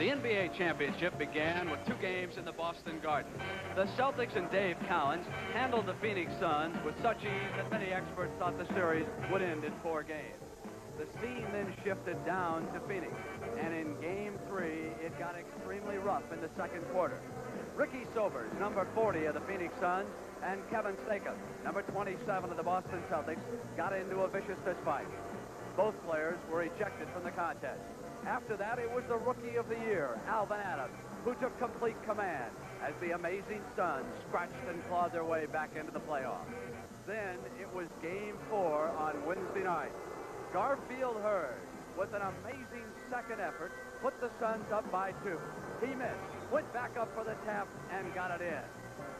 The NBA championship began with 2 games in the Boston Garden. The Celtics and Dave Cowens handled the Phoenix Suns with such ease that many experts thought the series would end in 4 games. The scene then shifted down to Phoenix, and in Game 3, it got extremely rough in the second quarter. Ricky Sobers, number 40 of the Phoenix Suns, and Kevin Stacom, number 27 of the Boston Celtics, got into a vicious fistfight. Both players were ejected from the contest. After that, it was the Rookie of the Year, Alvin Adams, who took complete command as the amazing Suns scratched and clawed their way back into the playoffs. Then it was Game 4 on Wednesday night. Garfield Hurd, with an amazing second effort, put the Suns up by 2. He missed, went back up for the tap, and got it in.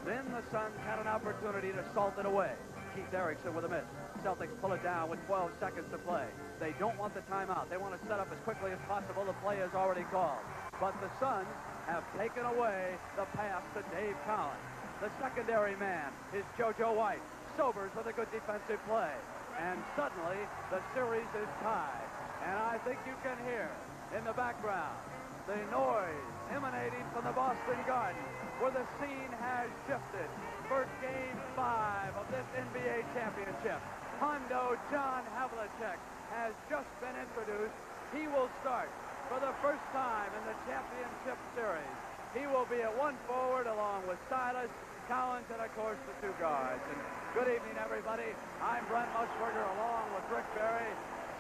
Then the Suns had an opportunity to salt it away. Keith Erickson with a miss. Celtics pull it down with 12 seconds to play. They don't want the timeout. They want to set up as quickly as possible. The play is already called. But the Suns have taken away the pass to Dave Cowens. The secondary man is JoJo White. Sobers with a good defensive play. And suddenly, the series is tied. And I think you can hear in the background the noise emanating from the Boston Garden, where the scene has shifted for Game 5 of this NBA championship. Hondo John Havlicek has just been introduced. He will start for the first time in the championship series. He will be at 1 forward along with Silas, Cowens, and of course the 2 guards. And good evening, everybody. I'm Brent Musburger along with Rick Barry.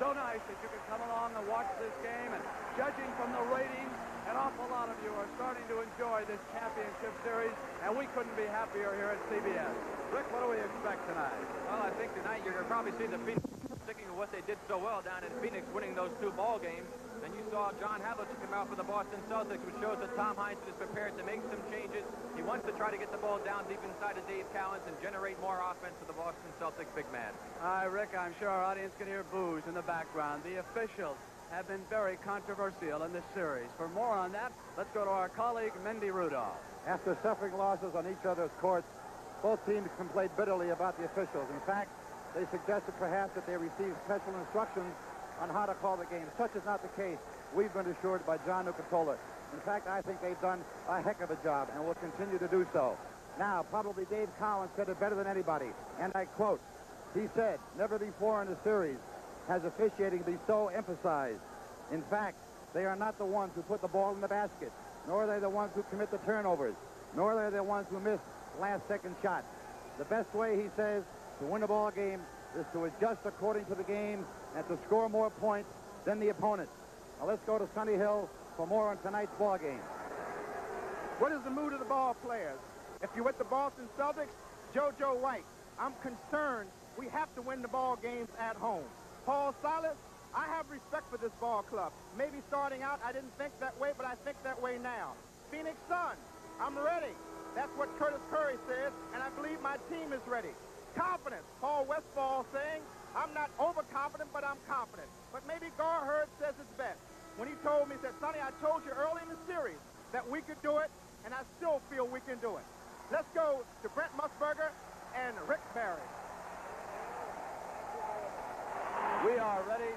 So nice that you can come along and watch this game. And judging from the ratings, an awful lot of you are starting to enjoy this championship series, and we couldn't be happier here at CBS. Rick, what do we expect tonight? Well, I think tonight you're going to probably see the Phoenix sticking to what they did so well down in Phoenix, winning those 2 ball games. And you saw John Havlicek come out for the Boston Celtics, which shows that Tom Heinsohn is prepared to make some changes. He wants to try to get the ball down deep inside of Dave Cowens and generate more offense for the Boston Celtics big man. All right, Rick, I'm sure our audience can hear boos in the background. The officials have been very controversial in this series. For more on that, let's go to our colleague, Mendy Rudolph. After suffering losses on each other's courts, both teams complained bitterly about the officials. In fact, they suggested perhaps that they receive special instructions on how to call the game. Such is not the case. We've been assured by John Nucatola. In fact, I think they've done a heck of a job and will continue to do so. Now, probably Dave Cowens said it better than anybody, and I quote, he said, "Never before in the series has officiating been so emphasized. In fact, they are not the ones who put the ball in the basket, nor are they the ones who commit the turnovers, nor are they the ones who miss last-second shots. The best way," he says, "to win a ball game is to adjust according to the game and to score more points than the opponent." Now let's go to Sunny Hill for more on tonight's ball game. What is the mood of the ball players? If you're with the Boston Celtics, JoJo White, I'm concerned we have to win the ball games at home. Paul Silas, I have respect for this ball club. Maybe starting out, I didn't think that way, but I think that way now. Phoenix Suns, I'm ready. That's what Curtis Curry says, and I believe my team is ready. Confidence, Paul Westphal saying, I'm not overconfident, but I'm confident. But maybe Gar Hurd says it's best. When he told me, he said, "Sonny, I told you early in the series that we could do it, and I still feel we can do it." Let's go to Brent Musburger and Rick Barry. We are ready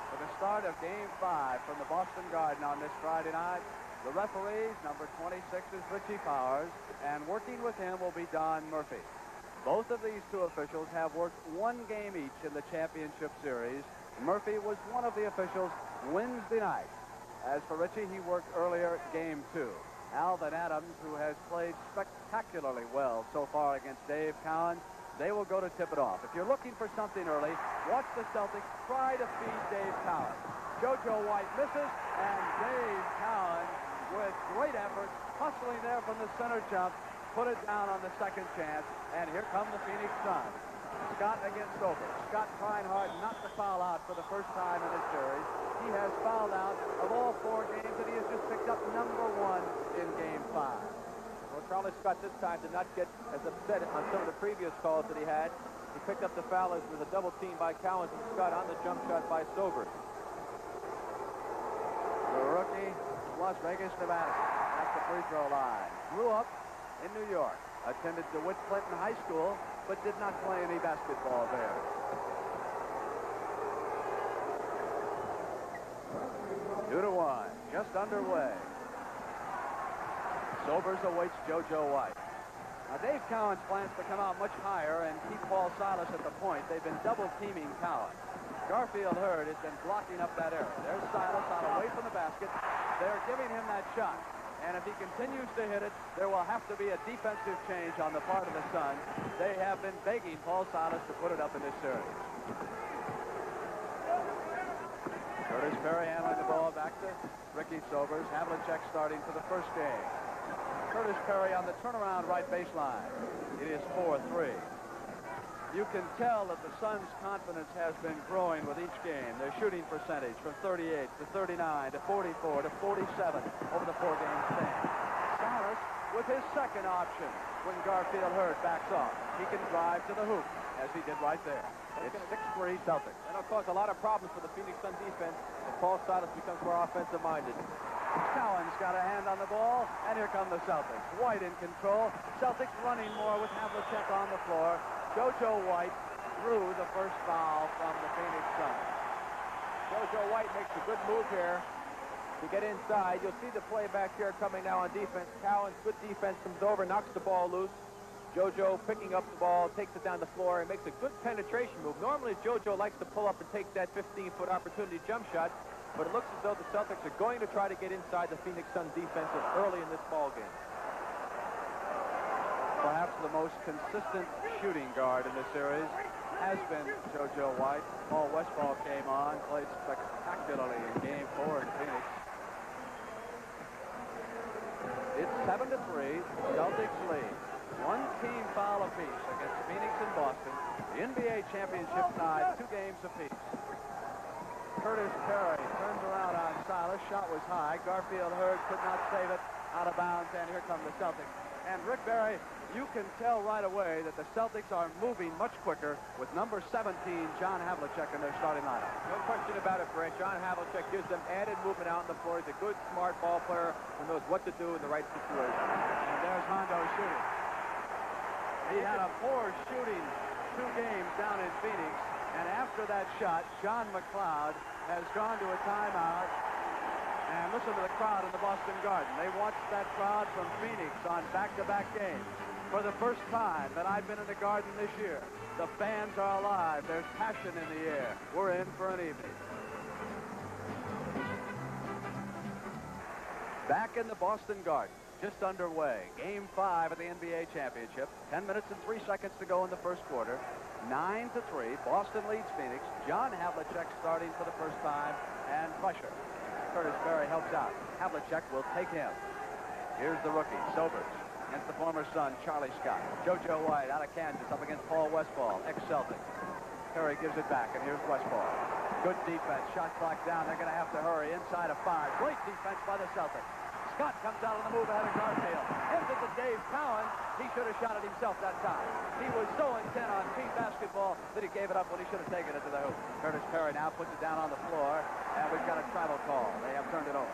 for the start of Game 5 from the Boston Garden on this Friday night. The referees, number 26 is Richie Powers, and working with him will be Don Murphy. Both of these 2 officials have worked 1 game each in the championship series. Murphy was one of the officials Wednesday night. As for Richie, he worked earlier Game 2. Alvin Adams, who has played spectacularly well so far against Dave Cowens, they will go to tip it off. If you're looking for something early, watch the Celtics try to feed Dave Cowens. JoJo White misses, and Dave Cowens, with great effort, hustling there from the center jump, put it down on the second chance, and here come the Phoenix Suns. Scott against Sobers. Scott trying hard not to foul out for the first time in this series. He has fouled out of all 4 games, and he has just picked up number 1 in Game 5. Well, Charlie Scott this time did not get as upset on some of the previous calls that he had. He picked up the foul as with a double team by Cowens and Scott on the jump shot by Sobers. The rookie from Las Vegas, Nevada, at the free throw line. Grew up in New York. Attended DeWitt Clinton High School, but did not play any basketball there. Two to one. just underway. Sobers awaits JoJo White. Now, Dave Cowens plans to come out much higher and keep Paul Silas at the point. They've been double-teaming Cowens. Garfield Hurd has been blocking up that area. There's Silas out away from the basket. They're giving him that shot. And if he continues to hit it, there will have to be a defensive change on the part of the Suns. They have been begging Paul Silas to put it up in this series. Curtis Perry handling the ball back to Ricky Sobers. Havlicek starting for the first game. Curtis Perry on the turnaround right baseline. It is 4-3. You can tell that the Suns' confidence has been growing with each game. Their shooting percentage from 38 to 39 to 44 to 47 over the 4-game span. Silas with his second option when Garfield Hurd backs off. He can drive to the hoop, as he did right there. It's 6-3 Celtics. And it'll cause a lot of problems for the Phoenix Sun defense if Paul Silas becomes more offensive-minded. Cowens got a hand on the ball, and here come the Celtics. White in control. Celtics running more with Havlicek on the floor. JoJo White drew the first foul from the Phoenix Suns. JoJo White makes a good move here to get inside. You'll see the play back here coming now on defense. Cowens, good defense, comes over, knocks the ball loose. JoJo picking up the ball, takes it down the floor, and makes a good penetration move. Normally, JoJo likes to pull up and take that 15-foot opportunity jump shot, but it looks as though the Celtics are going to try to get inside the Phoenix Suns defense early in this ball game. Perhaps the most consistent shooting guard in this series has been JoJo White. Paul Westphal came on, played spectacularly in Game 4 in Phoenix. It's 7-3, Celtics lead. One team foul apiece against Phoenix and Boston. The NBA championship tied 2 games apiece. Curtis Perry turns around on Silas. Shot was high. Garfield Hurd could not save it out of bounds, and here come the Celtics. And Rick Barry, you can tell right away that the Celtics are moving much quicker with number 17, John Havlicek, in their starting lineup. No question about it, Brett. John Havlicek gives them added movement out on the floor. He's a good, smart ball player who knows what to do in the right situation. And there's Hondo shooting. He had a poor shooting 2 games down in Phoenix, and after that shot, John McLeod has gone to a timeout. And listen to the crowd in the Boston Garden. They watched that crowd from Phoenix on back-to-back games. For the first time that I've been in the Garden this year, the fans are alive. There's passion in the air. We're in for an evening. Back in the Boston Garden, just underway. Game 5 of the NBA championship. 10 minutes and 3 seconds to go in the first quarter. 9-3. Boston leads Phoenix. John Havlicek starting for the first time, and pressure. Curtis Perry helps out. Havlicek will take him. Here's the rookie, Sobers, against the former Sun, Charlie Scott. JoJo White out of Kansas up against Paul Westphal, ex-Celtic. Perry gives it back, and here's Westphal. Good defense. Shot clock down. They're going to have to hurry inside of 5. Great defense by the Celtics. Scott comes out on the move ahead of Garfield. Gives it to Dave Cowens. He should have shot it himself that time. He was so intent on team basketball that he gave it up when he should have taken it to the hoop. Curtis Perry now puts it down on the floor, and we've got a travel call. They have turned it over.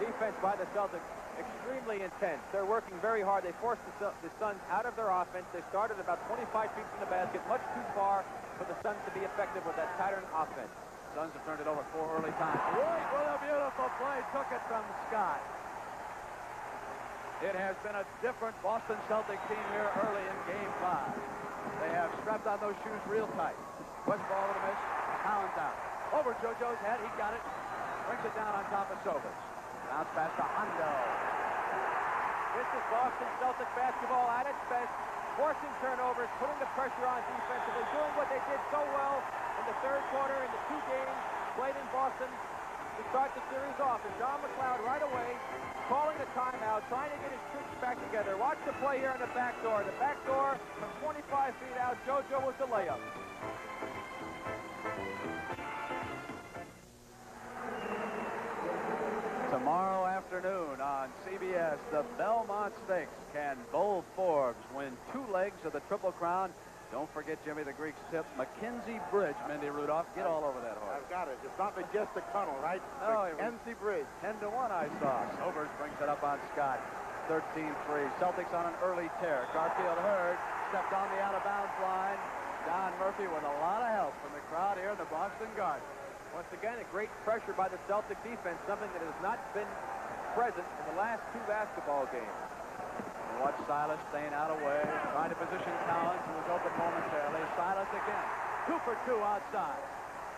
The defense by the Celtics, extremely intense. They're working very hard. They forced the Suns out of their offense. They started about 25 feet from the basket, much too far for the Suns to be effective with that pattern offense. Suns have turned it over 4 early times. White with a beautiful play. Took it from Scott. It has been a different Boston Celtic team here early in Game 5. They have strapped on those shoes real tight. Westphal with a miss. Cowens out. Over JoJo's head. He got it. Brings it down on top of Sobers. Bounce pass to Hondo. This is Boston Celtic basketball at its best. Forcing turnovers, putting the pressure on defensively, doing what they did so well in the third quarter in the 2 games played in Boston to start the series off. And John McLeod right away calling the timeout, trying to get his troops back together. Watch the play here in the back door. The back door from 25 feet out. JoJo with the layup. Tomorrow afternoon on CBS, the Belmont Stakes. Can Bull Forbes win 2 legs of the Triple Crown? Don't forget Jimmy the Greek's tip. Mackenzie Bridge, Mindy Rudolph. Get all over that horse. I've got it. It's not Majestic Tunnel, right? No, it was Mackenzie Bridge. 10-1, I saw. Sobers brings it up on Scott. 13-3. Celtics on an early tear. Garfield Hurd stepped on the out-of-bounds line. Don Murphy with a lot of help from the crowd here in the Boston Garden. Once again, a great pressure by the Celtic defense, something that has not been present in the last 2 basketball games. Watch Silas staying out of way, trying to position Cowens, who was open momentarily. Silas again, 2 for 2 outside.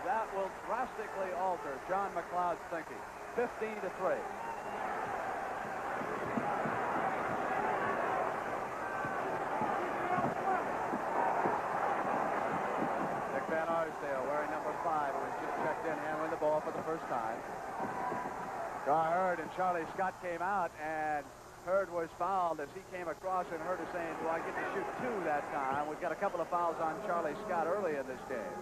That will drastically alter John McLeod's thinking. 15-3. Van Arsdale, wearing number 5, who was just checked in, handling the ball for the first time. Gar Hurd and Charlie Scott came out, and Hurd was fouled as he came across, and Hurd is saying, do I get to shoot 2 that time? We've got a couple of fouls on Charlie Scott early in this game.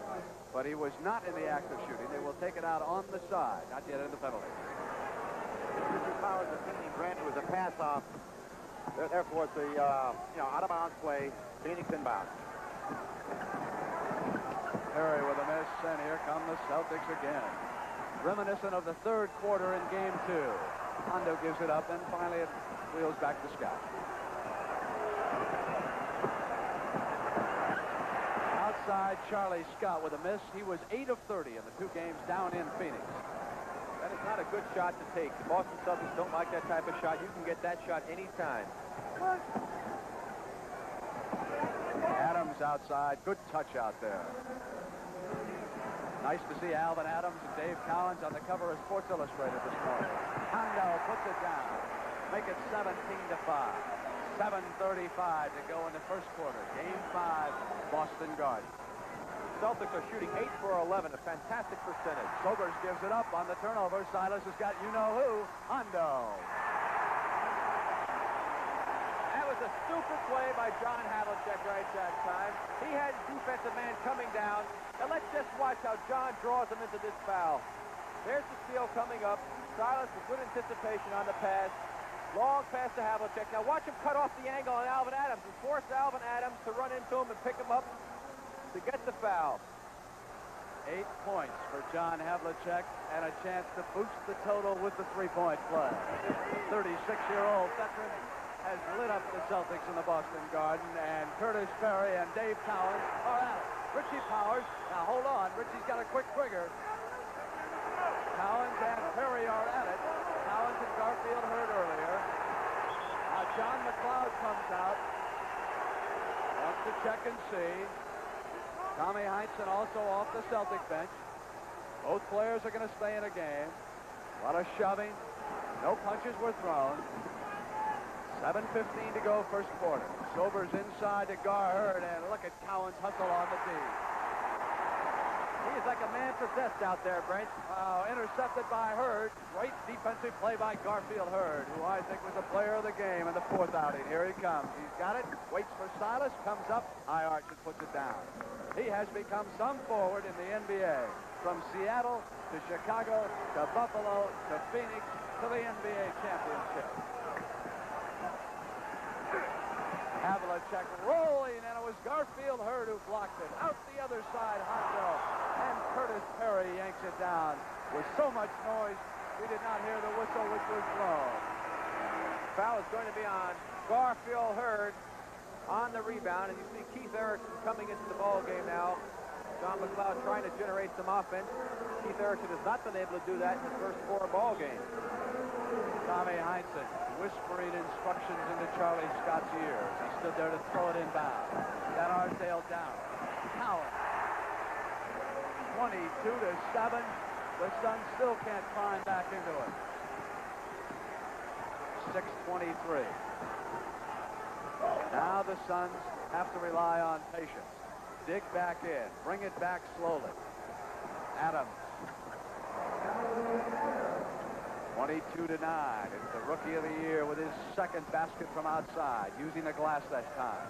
But he was not in the act of shooting. They will take it out on the side, not yet in the penalty. Richard Powers defending Grant was a pass-off. Therefore, it's a out-of-bounds play. Phoenix inbound. Perry with a miss, and here come the Celtics again. Reminiscent of the 3rd quarter in Game 2. Hondo gives it up, and finally it wheels back to Scott. Outside, Charlie Scott with a miss. He was 8 of 30 in the 2 games down in Phoenix. That is not a good shot to take. The Boston Celtics don't like that type of shot. You can get that shot anytime. Adams outside. Good touch out there. Nice to see Alvin Adams and Dave Cowens on the cover of Sports Illustrated this morning. Hondo puts it down. Make it 17-5. 7:35 to go in the first quarter. Game 5, Boston Garden. Celtics are shooting 8 for 11, a fantastic percentage. Sobers gives it up on the turnover. Silas has got you-know-who, Hondo. That was a stupid play by John Havlicek right that time. He had his defensive man coming down. And let's just watch how John draws him into this foul. There's the steal coming up. Silas with good anticipation on the pass. Long pass to Havlicek. Now watch him cut off the angle on Alvin Adams and force Alvin Adams to run into him and pick him up to get the foul. 8 points for John Havlicek and a chance to boost the total with the 3-point play. 36-year-old veteran has lit up the Celtics in the Boston Garden, and Curtis Perry and Dave Cowens are out. Richie Powers, now hold on, Richie's got a quick trigger. Cowens and Perry are at it. Cowens and Garfield heard earlier. Now John McLeod comes out. Wants to check and see. Tommy Heinsohn also off the Celtic bench. Both players are going to stay in a game. A lot of shoving. No punches were thrown. 7:15 to go first quarter. Sobers inside to Gar Hurd, and look at Cowens hustle on the tee. He is like a man possessed out there, Brent. Intercepted by Hurd. Great defensive play by Garfield Hurd, who I think was the player of the game in the 4th outing. Here he comes. He's got it. Waits for Silas. Comes up. High arch and puts it down. He has become some forward in the NBA. From Seattle to Chicago to Buffalo to Phoenix to the NBA championship. Havlicek rolling, and it was Garfield Hurd who blocked it. Out the other side, Hondo, and Curtis Perry yanks it down. With so much noise, we did not hear the whistle which was blown. Foul is going to be on Garfield Hurd on the rebound, and you see Keith Erickson coming into the ball game now. John McLeod trying to generate some offense. Keith Erickson has not been able to do that in his first 4 ball games. Tommy Heinsohn whispering instructions into Charlie Scott's ears. He stood there to throw it inbound. Van Arsdale down. Cowens. 22-7. The Suns still can't climb back into it. 6:23. Now the Suns have to rely on patience. Dig back in. Bring it back slowly. Adams. 22-9. It's the rookie of the year with his 2nd basket from outside, using the glass that time.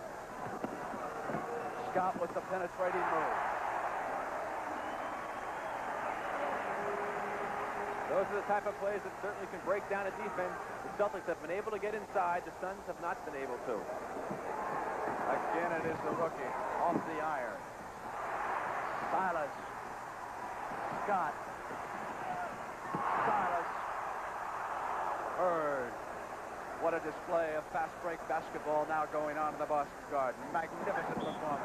Scott with the penetrating move. Those are the type of plays that certainly can break down a defense. The Celtics have been able to get inside. The Suns have not been able to. Again, it is the rookie off the iron. Silas. Scott. Silas. Hurd. What a display of fast break basketball now going on in the Boston Garden. Magnificent performance.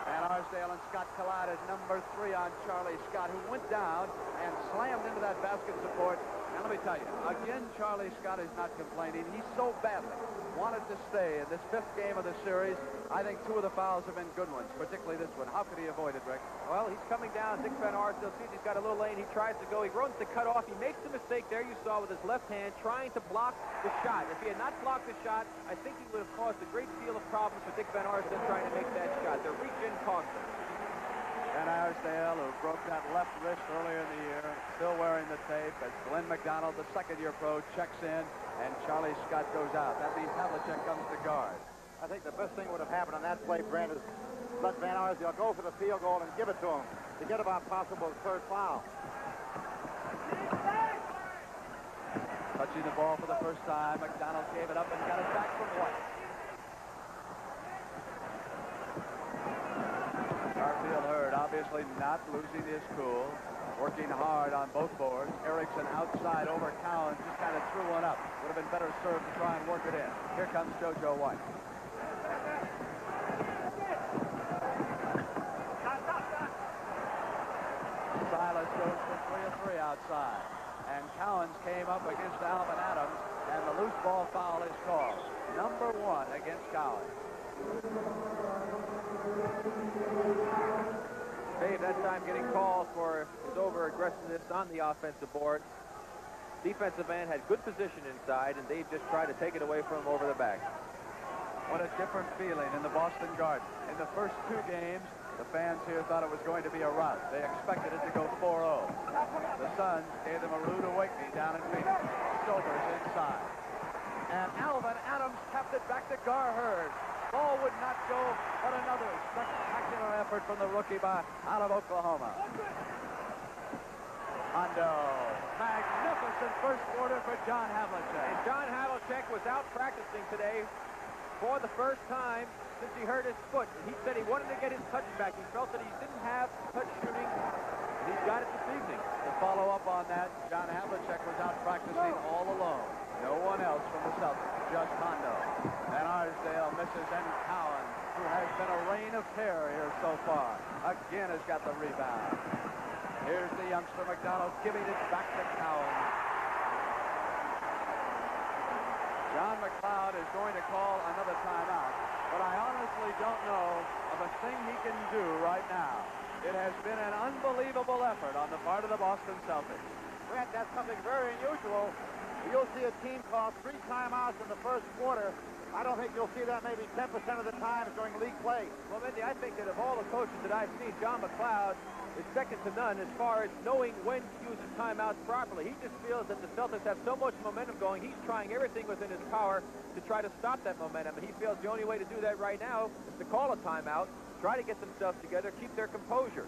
And Arsdale and Scott collided. Number 3 on Charlie Scott, who went down and slammed into that basket support. And let me tell you, again, Charlie Scott is not complaining. He so badly wanted to stay in this 5th game of the series. I think 2 of the fouls have been good ones, particularly this one. How could he avoid it, Rick? Well, he's coming down. Dick Van Arsdale sees he's got a little lane. He tries to go. He runs the cutoff. He makes the mistake there you saw with his left hand trying to block the shot. If he had not blocked the shot, I think he would have caused a great deal of problems for Dick Van Arsdale trying to make that shot. The reach-in cost him. Van Arsdale, who broke that left wrist earlier in the year, still wearing the tape as Glenn McDonald, the second-year pro, checks in, and Charlie Scott goes out. That means Havlicek comes to guard. I think the best thing would have happened on that play, Brent, is let Van Arsdale go for the field goal and give it to him to get about possible 3rd foul. Touching the ball for the first time, McDonald gave it up and got it back from White. Garfield Hurd obviously not losing his cool, working hard on both boards. Erickson outside over Cowens, just kind of threw one up. Would have been better served to try and work it in. Here comes JoJo White. Silas goes for 3 of 3 outside. And Cowens came up against Alvin Adams, and the loose ball foul is called. Number 1 against Cowens. Dave, that time getting called for his over-aggressiveness on the offensive board. Defensive end had good position inside, and Dave just tried to take it away from him over the back. What a different feeling in the Boston Garden. In the first 2 games, the fans here thought it was going to be a rout. They expected it to go 4-0. The Suns gave them a rude awakening down in Phoenix. Silver's inside. And Alvin Adams kept it back to Gar Hurd. Ball would not go, but another spectacular effort from the rookie out of Oklahoma. Hondo. Magnificent first quarter for John Havlicek. And John Havlicek was out practicing today for the first time since he hurt his foot. He said he wanted to get his touch back. He felt that he didn't have touch shooting. He's got it this evening. To follow up on that, John Havlicek was out practicing all alone. No one else from the Celtics, just Hondo. And Arsdale misses, and Cowens, who has been a reign of terror here so far, again has got the rebound. Here's the youngster McDonald giving it back to Cowens. John McLeod is going to call another timeout, but I honestly don't know of a thing he can do right now. It has been an unbelievable effort on the part of the Boston Celtics. Brent, that's something very unusual. You'll see a team call 3 timeouts in the first quarter. I don't think you'll see that maybe 10% of the time during league play. Well, Mindy, I think that of all the coaches that I've seen, John McLeod is second to none as far as knowing when to use his timeouts properly. He just feels that the Celtics have so much momentum going. He's trying everything within his power to try to stop that momentum, and he feels the only way to do that right now is to call a timeout, try to get themselves together, keep their composure.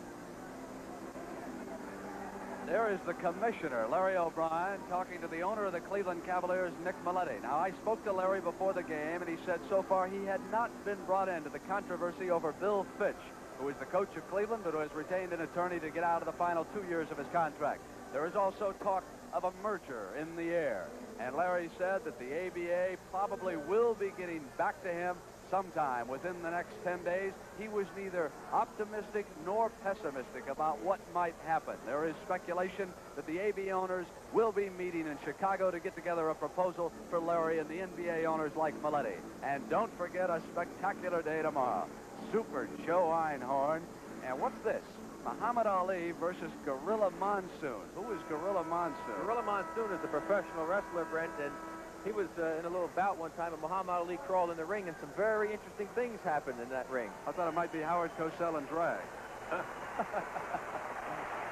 There is the commissioner, Larry O'Brien, talking to the owner of the Cleveland Cavaliers, Nick Milletti. Now, I spoke to Larry before the game, and he said so far he had not been brought into the controversy over Bill Fitch, who is the coach of Cleveland, but who has retained an attorney to get out of the final 2 years of his contract. There is also talk of a merger in the air. And Larry said that the ABA probably will be getting back to him sometime within the next 10 days. He was neither optimistic nor pessimistic about what might happen. There is speculation that the ABA owners will be meeting in Chicago to get together a proposal for Larry and the NBA owners like Milletti. And don't forget a spectacular day tomorrow. Super Joe Einhorn. And what's this? Muhammad Ali versus Gorilla Monsoon. Who is Gorilla Monsoon? Gorilla Monsoon is a professional wrestler, Brent, and he was in a little bout one time, and Muhammad Ali crawled in the ring, and some very interesting things happened in that ring. I thought it might be Howard Cosell and drag.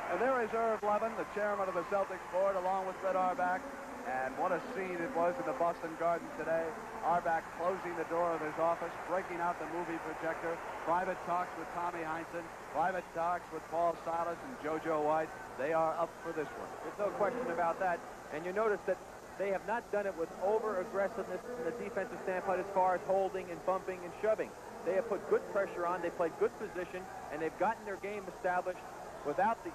And there is Irv Levin, the chairman of the Celtics board, along with Fred Auerbach. And what a scene it was in the Boston Garden today. Auerbach closing the door of his office, breaking out the movie projector, private talks with Tommy Heinsohn, private talks with Paul Silas and JoJo White. They are up for this one. There's no question about that. And you notice that they have not done it with over-aggressiveness from the defensive standpoint as far as holding and bumping and shoving. They have put good pressure on, they played good position, and they've gotten their game established without the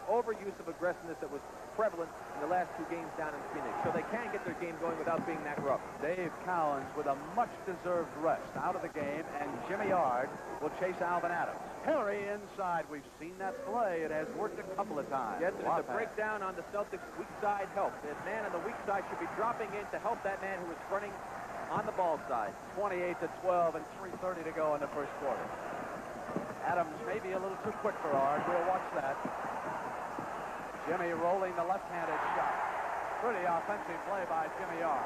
overuse of aggressiveness that was prevalent in the last 2 games down in Phoenix. So they can get their game going without being that rough. Dave Cowens with a much-deserved rest out of the game, and Jimmy Yard will chase Alvin Adams. Hillary inside. We've seen that play. It has worked a couple of times. Yes, and it's a breakdown on the Celtics' weak side help. The man on the weak side should be dropping in to help that man who is running on the ball side. 28-12 and 3:30 to go in the first quarter. Adams may be a little too quick for Ard. We'll watch that. Jimmy rolling the left-handed shot. Pretty offensive play by Jimmy Yard.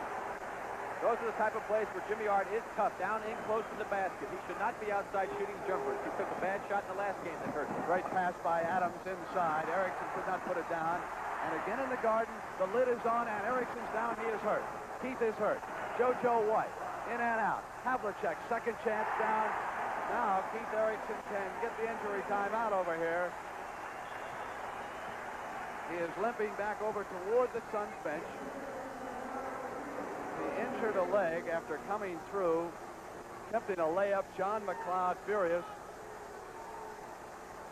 Those are the type of plays where Jimmy Yard is tough, down in close to the basket. He should not be outside shooting jumpers. He took a bad shot in the last game that hurt him. Great pass by Adams inside. Erickson could not put it down. And again in the Garden, the lid is on, and Erickson's down. He is hurt. Keith is hurt. JoJo White, in and out. Havlicek, second chance down. Now Keith Erickson can get the injury timeout over here. He is limping back over toward the Suns bench. He injured a leg after coming through, attempting a layup. John McLeod furious.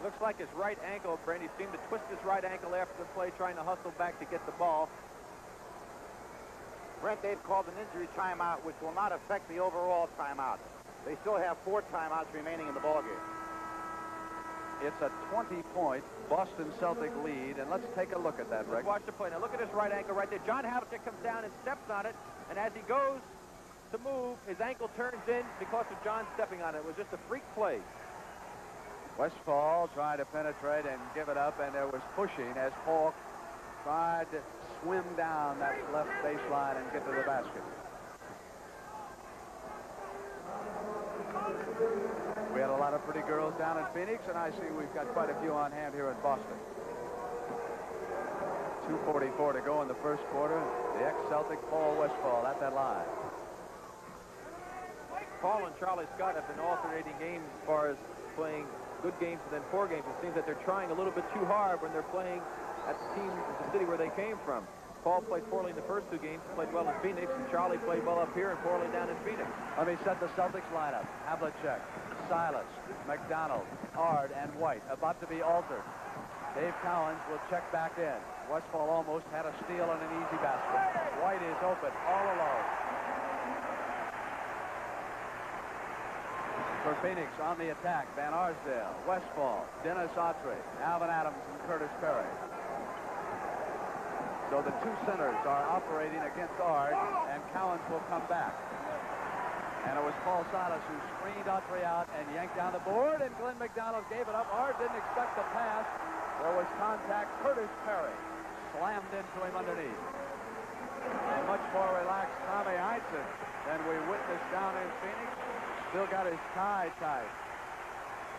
Looks like his right ankle, Brent. He seemed to twist his right ankle after the play, trying to hustle back to get the ball. Brent, they've called an injury timeout, which will not affect the overall timeout. They still have 4 timeouts remaining in the ballgame. It's a 20-point Boston Celtic lead, and let's take a look at that, Rick. Watch the play. Now look at his right ankle right there. John Havlicek comes down and steps on it, and as he goes to move, his ankle turns in because of John stepping on it. It was just a freak play. Westphal tried to penetrate and give it up, and there was pushing as Paul tried to swim down that left baseline and get to the basket. We had a lot of pretty girls down in Phoenix, and I see we've got quite a few on hand here in Boston. 2:44 to go in the first quarter. The ex-Celtic Paul Westphal at that line. Paul and Charlie Scott have been alternating games as far as playing good games and then poor games. It seems that they're trying a little bit too hard when they're playing at the city where they came from. Paul played poorly in the first 2 games, played well in Phoenix, and Charlie played well up here and poorly down in Phoenix. Let me set the Celtics lineup. Havlicek, Silas, McDonald, Ard, and White about to be altered. Dave Cowens will check back in. Westphal almost had a steal and an easy basket. White is open, all alone. For Phoenix on the attack, Van Arsdale, Westphal, Dennis Autry, Alvin Adams, and Curtis Perry. So the 2 centers are operating against Ard, and Cowens will come back. And it was Paul Silas who screened Autry out and yanked down the board, and Glenn McDonald gave it up. Ard didn't expect the pass. There was contact. Curtis Perry slammed into him underneath. A much more relaxed Tommy Heinsohn than we witnessed down in Phoenix. Still got his tie tight.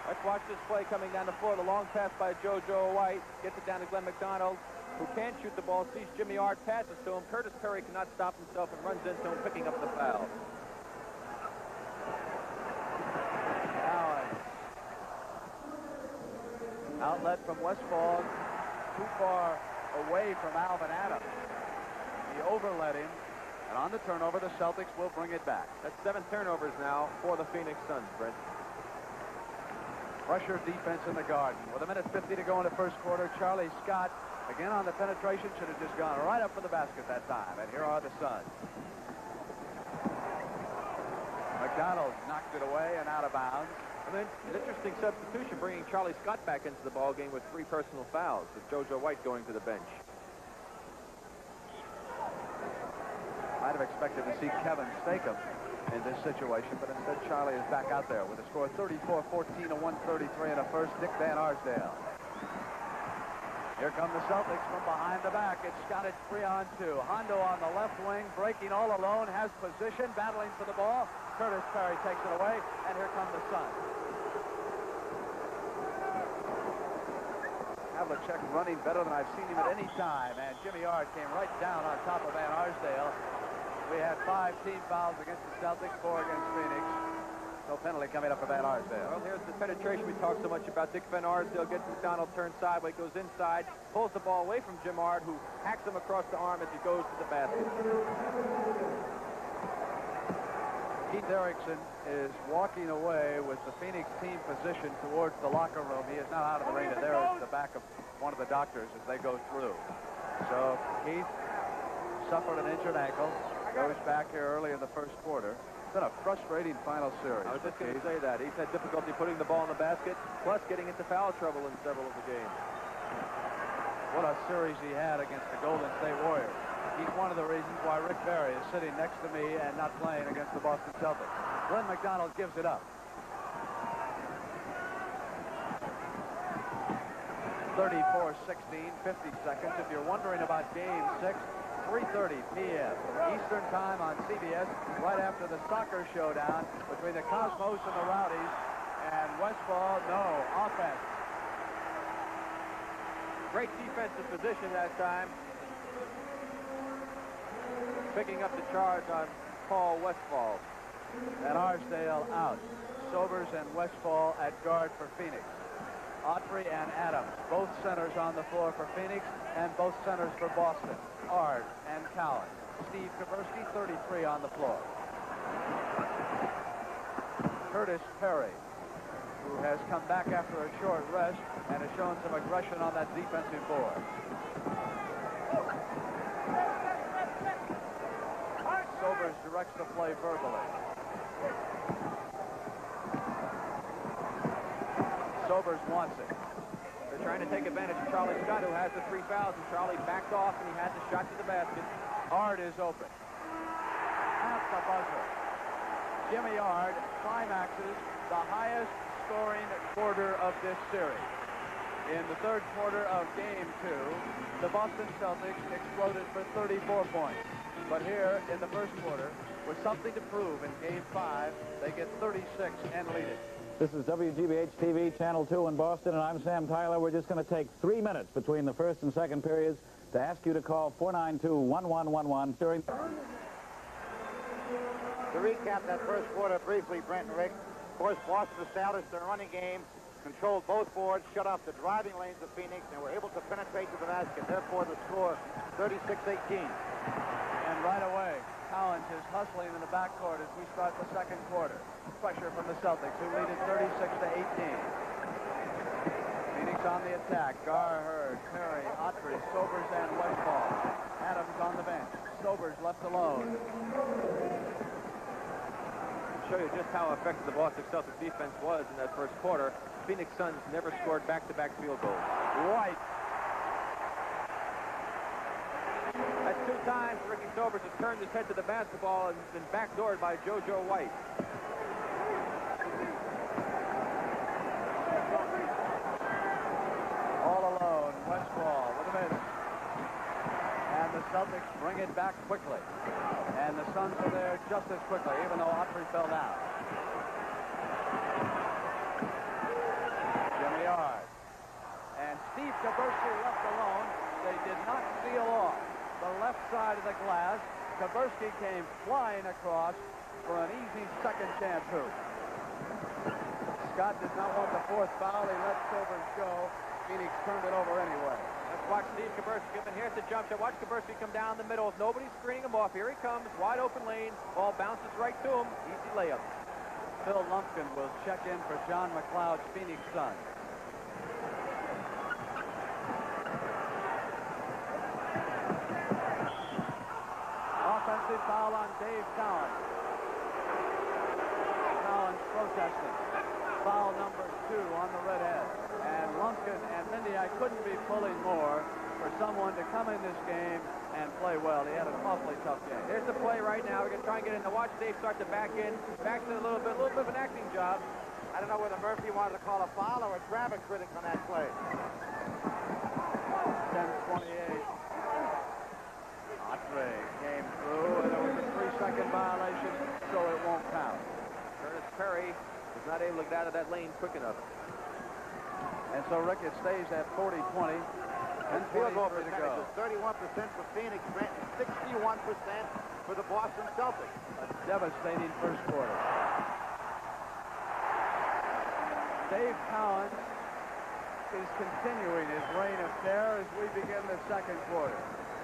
Let's watch this play coming down the floor. The long pass by JoJo White gets it down to Glenn McDonald, who can't shoot the ball, sees Jimmy Yard, passes to him. Curtis Perry cannot stop himself and runs into him, picking up the foul. Cowens. Outlet from Westphal, too far away from Alvin Adams. He overlet him, and on the turnover, the Celtics will bring it back. That's 7 turnovers now for the Phoenix Suns, Brent. Pressure defense in the Garden. With 1:50 to go in the first quarter, Charlie Scott, again on the penetration, should have just gone right up for the basket that time. And here are the Suns. McDonald knocked it away and out of bounds. I mean, an interesting substitution, bringing Charlie Scott back into the ball game with 3 personal fouls, with JoJo White going to the bench. Might have expected to see Kevin Stakem in this situation, but instead Charlie is back out there with a score 34-14 to 133 in a first. Dick Van Arsdale. Here come the Celtics from behind the back. It's Scott at 3-on-2. Hondo on the left wing, breaking all alone, has position, battling for the ball. Curtis Perry takes it away, and here come the Suns. Havlicek running better than I've seen him at any time, and Jimmy Yard came right down on top of Van Arsdale. We had 5 team fouls against the Celtics, 4 against Phoenix. No penalty coming up for Van Arsdale. Well, here's the penetration we talked so much about. Dick Van Arsdale gets McDonald turned sideways, goes inside, pulls the ball away from Jim Ard, who hacks him across the arm as he goes to the basket. Keith Erickson is walking away with the Phoenix team position towards the locker room. He is now out of the arena. There is the back of one of the doctors as they go through. So Keith suffered an injured ankle, goes back here early in the first quarter. It's been a frustrating final series. I was just going to say that. He's had difficulty putting the ball in the basket, plus getting into foul trouble in several of the games. What a series he had against the Golden State Warriors. He's one of the reasons why Rick Barry is sitting next to me and not playing against the Boston Celtics. Glenn McDonald gives it up. 34-16, 50 seconds. If you're wondering about Game 6, 3:30 p.m. Eastern Time on CBS, right after the soccer showdown between the Cosmos and the Rowdies, and Westphal, no, offense. Great defensive position that time. Picking up the charge on Paul Westphal. And Arsdale out. Sobers and Westphal at guard for Phoenix. Autry and Adams, both centers on the floor for Phoenix, and both centers for Boston. Ard and Cowens. Steve Kaversky, 33 on the floor. Curtis Perry, who has come back after a short rest and has shown some aggression on that defensive board. Sobers directs the play verbally. Sobers wants it. They're trying to take advantage of Charlie Scott, who has the 3 fouls, and Charlie backed off, and he had the shot to the basket. Ard is open. At the buzzer. Jimmy Ard climaxes the highest scoring quarter of this series. In the third quarter of Game 2, the Boston Celtics exploded for 34 points. But here in the first quarter, with something to prove in Game 5, they get 36 and lead it. This is WGBH-TV, Channel 2 in Boston, and I'm Sam Tyler. We're just going to take 3 minutes between the first and second periods to ask you to call 492-1111 during... To recap that first quarter briefly, Brent and Rick, of course, Boston established their running game, controlled both boards, shut off the driving lanes of Phoenix, and were able to penetrate to the basket. Therefore, the score, 36-18. And right away, Cowens is hustling in the backcourt as we start the second quarter. Pressure from the Celtics, who lead it 36-18. Phoenix on the attack. Gar, Hurd, Perry, Autry, Sobers, and Westphal. Adams on the bench. Sobers left alone. To show you just how effective the Boston Celtics defense was in that first quarter, Phoenix Suns never scored back-to-back field goals. White. That's 2 times Ricky Sobers has turned his head to the basketball and been backdoored by JoJo White. All alone, Westphal with a miss. And the Celtics bring it back quickly. And the Suns are there just as quickly, even though Autry fell down. Jimmy Ard. And Steve Kaversky left alone. They did not seal off the left side of the glass. Kaversky came flying across for an easy second chance hoop. Scott did not want the 4th foul. He let Sobers go. Phoenix turned it over anyway. Let's watch Steve Kaversky. And here's the jump shot. Watch Kaversky come down the middle. Nobody's screening him off. Here he comes. Wide open lane. Ball bounces right to him. Easy layup. Phil Lumpkin will check in for John McLeod's Phoenix Suns. Offensive foul on Dave Cowens. Cowens protesting. Foul number 2 on the red head. And Lumpkin and Mindy, I couldn't be pulling more for someone to come in this game and play well. He had an awfully tough game. Here's the play right now. We're going to try and get in. Now watch Dave start to back in. Backs in a little bit of an acting job. I don't know whether Murphy wanted to call a foul or a traffic critic on that play. 10-28. Autry came through, and there was a 3-second violation, so it won't count. Curtis Perry was not able to get out of that lane quick enough. And so, Rick, it stays at 40-20. And Field goal 23 to percentage go. is 31% for Phoenix, Brent, and 61% for the Boston Celtics. A devastating first quarter. Dave Cowens is continuing his reign of terror as we begin the second quarter.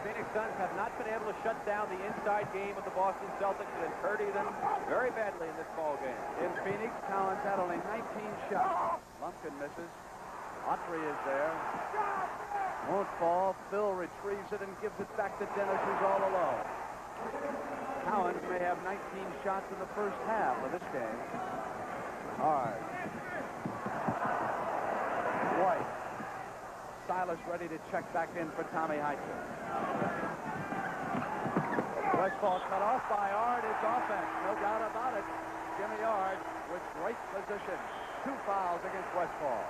Phoenix Suns have not been able to shut down the inside game of the Boston Celtics. It has hurted them very badly in this ball game. In Phoenix, Cowens had only 19 shots. Lumpkin misses. Autry is there. Won't fall. Phil retrieves it and gives it back to Dennis, who's all alone. Cowens may have 19 shots in the first half of this game. Hard. White. Silas ready to check back in for Tommy Heinsohn. Westphal cut off by Ard. It's offense, no doubt about it. Jimmy Ard with great position. 2 fouls against Westphal.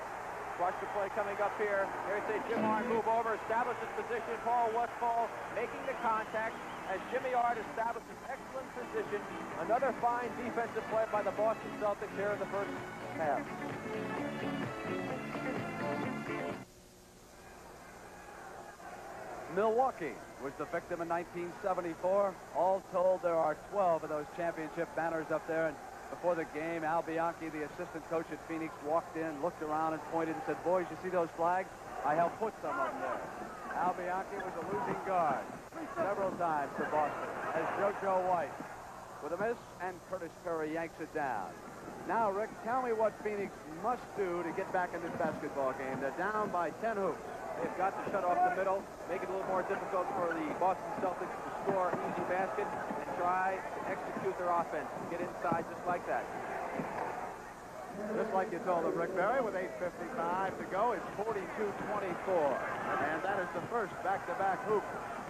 Watch the play coming up here. Here's a Jim Ard move over, establishes position. Paul Westphal making the contact as Jimmy Ard establishes excellent position. Another fine defensive play by the Boston Celtics here in the first half. Milwaukee was the victim in 1974. All told, there are 12 of those championship banners up there. And before the game, Al Bianchi, the assistant coach at Phoenix, walked in, looked around, and pointed and said, "Boys, you see those flags? I helped put some of them there." Al Bianchi was a losing guard several times for Boston as JoJo White with a miss, and Curtis Perry yanks it down. Now, Rick, tell me what Phoenix must do to get back in this basketball game. They're down by 10 hoops. They've got to shut off the middle, make it a little more difficult for the Boston Celtics to score an easy basket, and try to execute their offense. Get inside just like that. Just like you told them, Rick Barry, with 8:55 to go, it's 42-24. And that is the first back-to-back hoop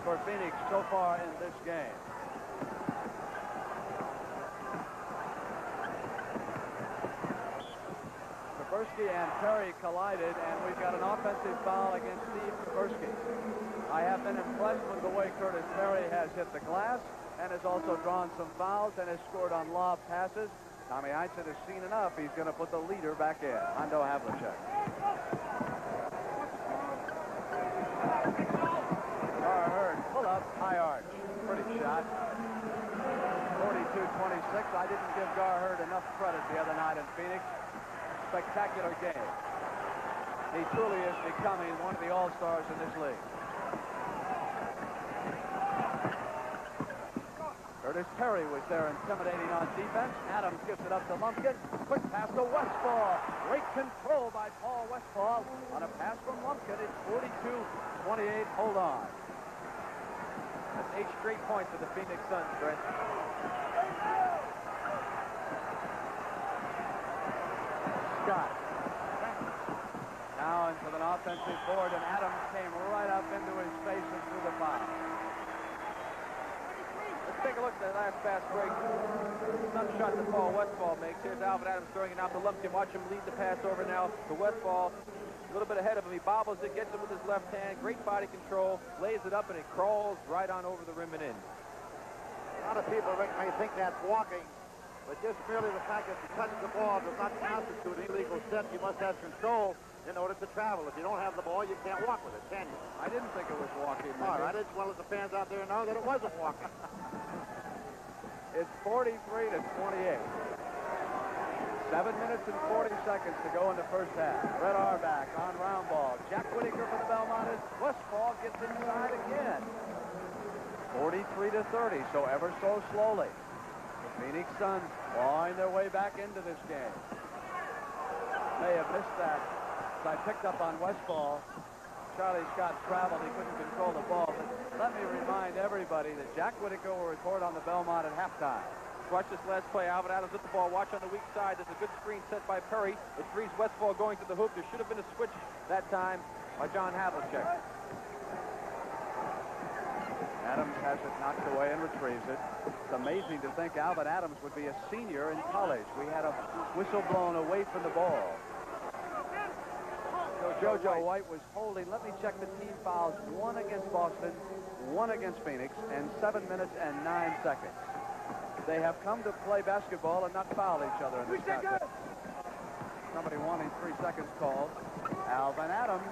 for Phoenix so far in this game. Tversky and Perry collided, and we've got an offensive foul against Steve Tversky. I have been impressed with the way Curtis Perry has hit the glass and has also drawn some fouls and has scored on lob passes. Tommy Heinsohn has seen enough. He's going to put the leader back in. Hondo Havlicek. Hurd, pull up, high arch. Pretty shot. 42-26. I didn't give Hurd enough credit the other night in Phoenix. Spectacular game. He truly is becoming one of the all-stars in this league. Curtis Perry was there intimidating on defense. Adams gives it up to Lumpkin. Quick pass to Westphal. Great control by Paul Westphal. On a pass from Lumpkin, it's 42-28. Hold on. That's 8 straight points for the Phoenix Suns, Brent. Scott. Now into an offensive board, and Adams came right up into his face and threw the foul. Let's take a look at that last fast break. Some shot that Paul Westphal makes. Here's Alvin Adams throwing it out to Lumpkin. Watch him lead the pass over now to Westphal. A little bit ahead of him. He bobbles it, gets it with his left hand. Great body control. Lays it up, and it crawls right on over the rim and in. A lot of people, Rick, may think that's walking, but just merely the fact that you touch the ball does not constitute an illegal step. You must have control in order to travel. If you don't have the ball, you can't walk with it, can you? I didn't think it was walking. All right, as well as the fans out there know that it wasn't walking. It's 43-28. 7 minutes and 40 seconds to go in the first half. Red Auerbach on round ball. Jack Whitaker for the Belmontes. Westphal gets inside again. 43-30, so ever so slowly. The Phoenix Suns clawing their way back into this game. May have missed that. So I picked up on Westphal. Charlie Scott traveled. He couldn't control the ball. But let me remind everybody that Jack Whitaker will report on the Belmont at halftime. Watch this last play. Alvin Adams with the ball. Watch on the weak side. There's a good screen set by Perry. It frees Westphal going to the hoop. There should have been a switch that time by John Havlicek. Adams has it knocked away and retrieves it. It's amazing to think Alvin Adams would be a senior in college. We had a whistle blown away from the ball. So JoJo White was holding. Let me check the team fouls. 1 against Boston, 1 against Phoenix, and 7 minutes and 9 seconds. They have come to play basketball and not foul each other in this contest. Somebody wanting 3 seconds called. Alvin Adams.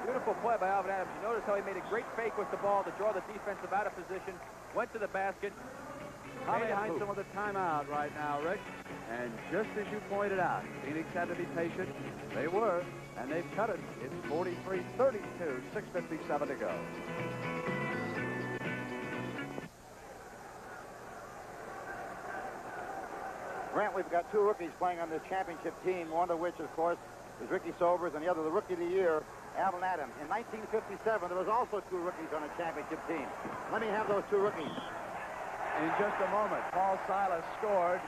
Beautiful play by Alvin Adams. You notice how he made a great fake with the ball to draw the defensive out of position. Went to the basket. Tommy Heinsohn with a timeout right now, Rick. And just as you pointed out, Phoenix had to be patient. They were, and they've cut it. It's 43-32, 6:57 to go. Grant, we've got 2 rookies playing on this championship team, one of which, of course, was Ricky Sobers, and the other, the Rookie of the Year, Alvin Adams. In 1957, there was also 2 rookies on a championship team. Let me have those 2 rookies. In just a moment, Paul Silas scored,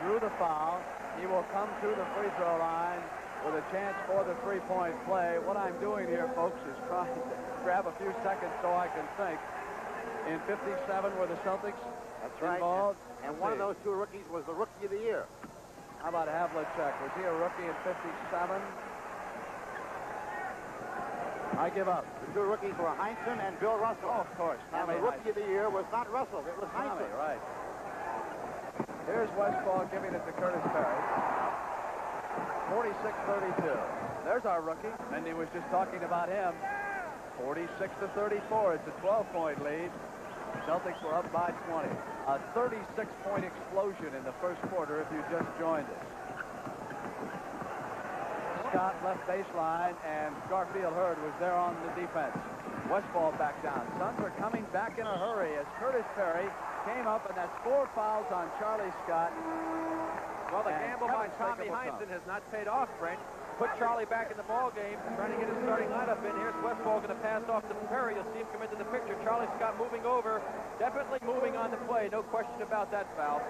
drew the foul. He will come to the free throw line with a chance for the three-point play. What I'm doing here, folks, is trying to grab a few seconds so I can think. In 57 were the Celtics involved. And one of those 2 rookies was the Rookie of the Year. How about Havlicek? Was he a rookie in 57? I give up. The 2 rookies were Heinsohn and Bill Russell. Oh, of course. And the Rookie of the Year was not Russell. It was Heinsohn. Right. Here's Westphal giving it to Curtis Perry. 46-32. There's our rookie. Mendy was just talking about him. 46-34. It's a 12-point lead. Celtics were up by 20. A 36-point explosion in the first quarter if you just joined us. Scott left baseline, and Garfield Hurd was there on the defense. Westphal back down. Suns are coming back in a hurry as Curtis Perry came up, and that's 4 fouls on Charlie Scott. Well, the gamble by Tommy Heinsohn has not paid off, Brent. Put Charlie back in the ball game, trying to get his starting lineup in. Here's Westphal going to pass off to Perry. You'll see him come into the picture. Charlie Scott moving over, definitely moving on the play. No question about that foul.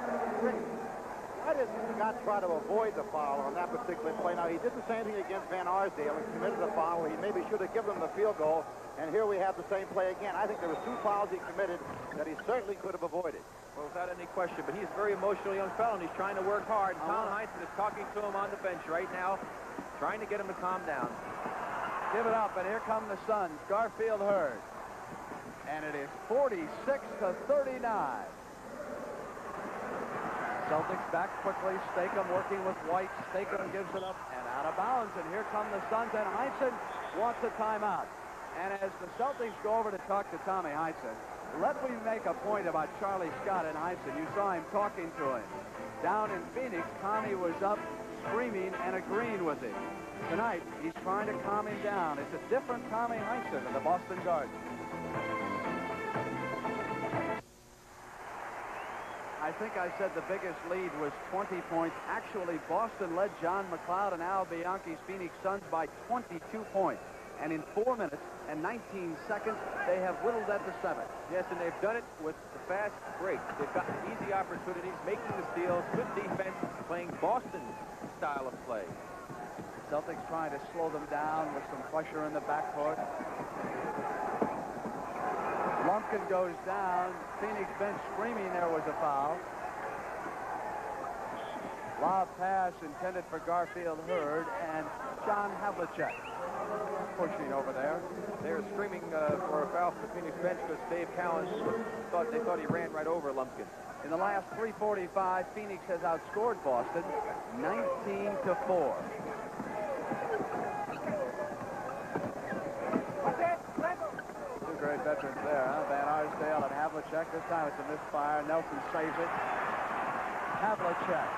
Why did Scott try to avoid the foul on that particular play? Now, he did the same thing against Van Arsdale and committed a foul where he maybe should have given him the field goal. And here we have the same play again. I think there were 2 fouls he committed that he certainly could have avoided. Well, without any question, but he's a very emotional young fellow, and he's trying to work hard. And Tom Heinsohn is talking to him on the bench right now, trying to get him to calm down. Give it up, and here come the Suns. Garfield Hurd. And it is 46-39. Celtics back quickly. Stakem working with White. Stakem gives it up and out of bounds. And here come the Suns, and Heinsohn wants a timeout. And as the Celtics go over to talk to Tommy Heinsohn, let me make a point about Charlie Scott and Heinsohn. You saw him talking to him. Down in Phoenix, Tommy was up screaming and agreeing with him. Tonight, he's trying to calm him down. It's a different Tommy Heinsohn in the Boston Garden. I think I said the biggest lead was 20 points. Actually, Boston led John McLeod and Al Bianchi's Phoenix Suns by 22 points. And in 4 minutes and 19 seconds, they have whittled that to 7. Yes, and they've done it with the fast break. They've gotten easy opportunities, making the steals, good defense, playing Boston style of play. Celtics trying to slow them down with some pressure in the backcourt. Lumpkin goes down. Phoenix bench screaming there was a foul. Lob pass intended for Garfield Hurd and John Havlicek pushing over there. They're screaming for a foul from the Phoenix bench because Dave Cowens thought he ran right over Lumpkin. In the last 3:45, Phoenix has outscored Boston 19-4. Two great veterans there, huh? Van Arsdale and Havlicek. This time it's a misfire. Nelson saves it. Havlicek.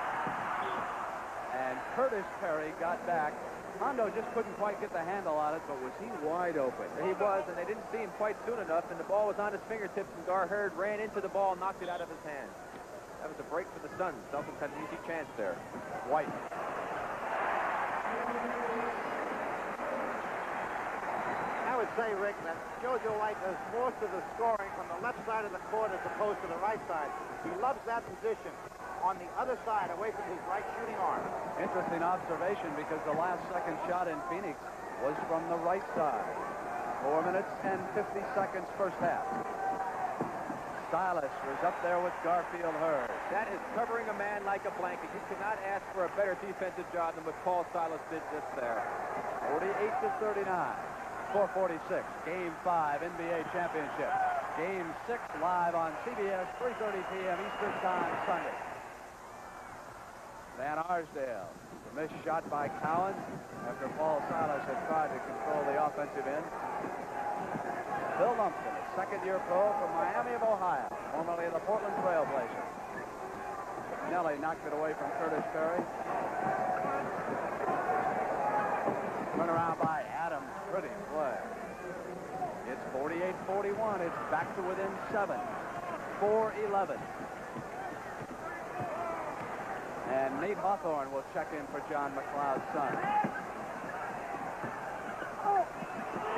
And Curtis Perry got back. Hondo just couldn't quite get the handle on it, but was he wide open? He was, and they didn't see him quite soon enough, and the ball was on his fingertips, and Gar Hurd ran into the ball, knocked it out of his hand. That was a break for the Suns. Celtics had an easy chance there. White. I would say, Rick, that JoJo White does most of the scoring from the left side of the court as opposed to the right side. He loves that position on the other side, away from his right shooting arm. Interesting observation, because the last second shot in Phoenix was from the right side. 4 minutes and 50 seconds first half. Silas was up there with Garfield Hurd. That is covering a man like a blanket. You cannot ask for a better defensive job than what Paul Silas did just there. 48-39. 4:46. Game 5 NBA Championship. Game 6 live on CBS, 3:30 p.m. Eastern Time Sunday. Van Arsdale. The missed shot by Cowens after Paul Silas had tried to control the offensive end. Bill Lumpkin, a second-year pro from Miami of Ohio, formerly of the Portland Trail Blazers. Nelly knocked it away from Curtis Perry. Turn around by Adams. Pretty play. It's 48-41. It's back to within 7. 4:11. And Nate Hawthorne will check in for John McLeod's son.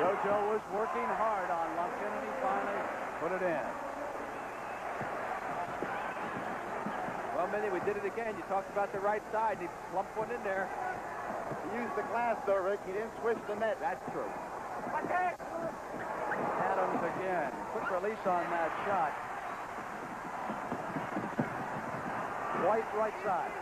JoJo was working hard on Lumpkin, and he finally put it in. Well, Minnie, we did it again. You talked about the right side. He plumped one in there. He used the glass, though, Rick. He didn't switch the net. That's true. Adams again. Quick release on that shot. White right side.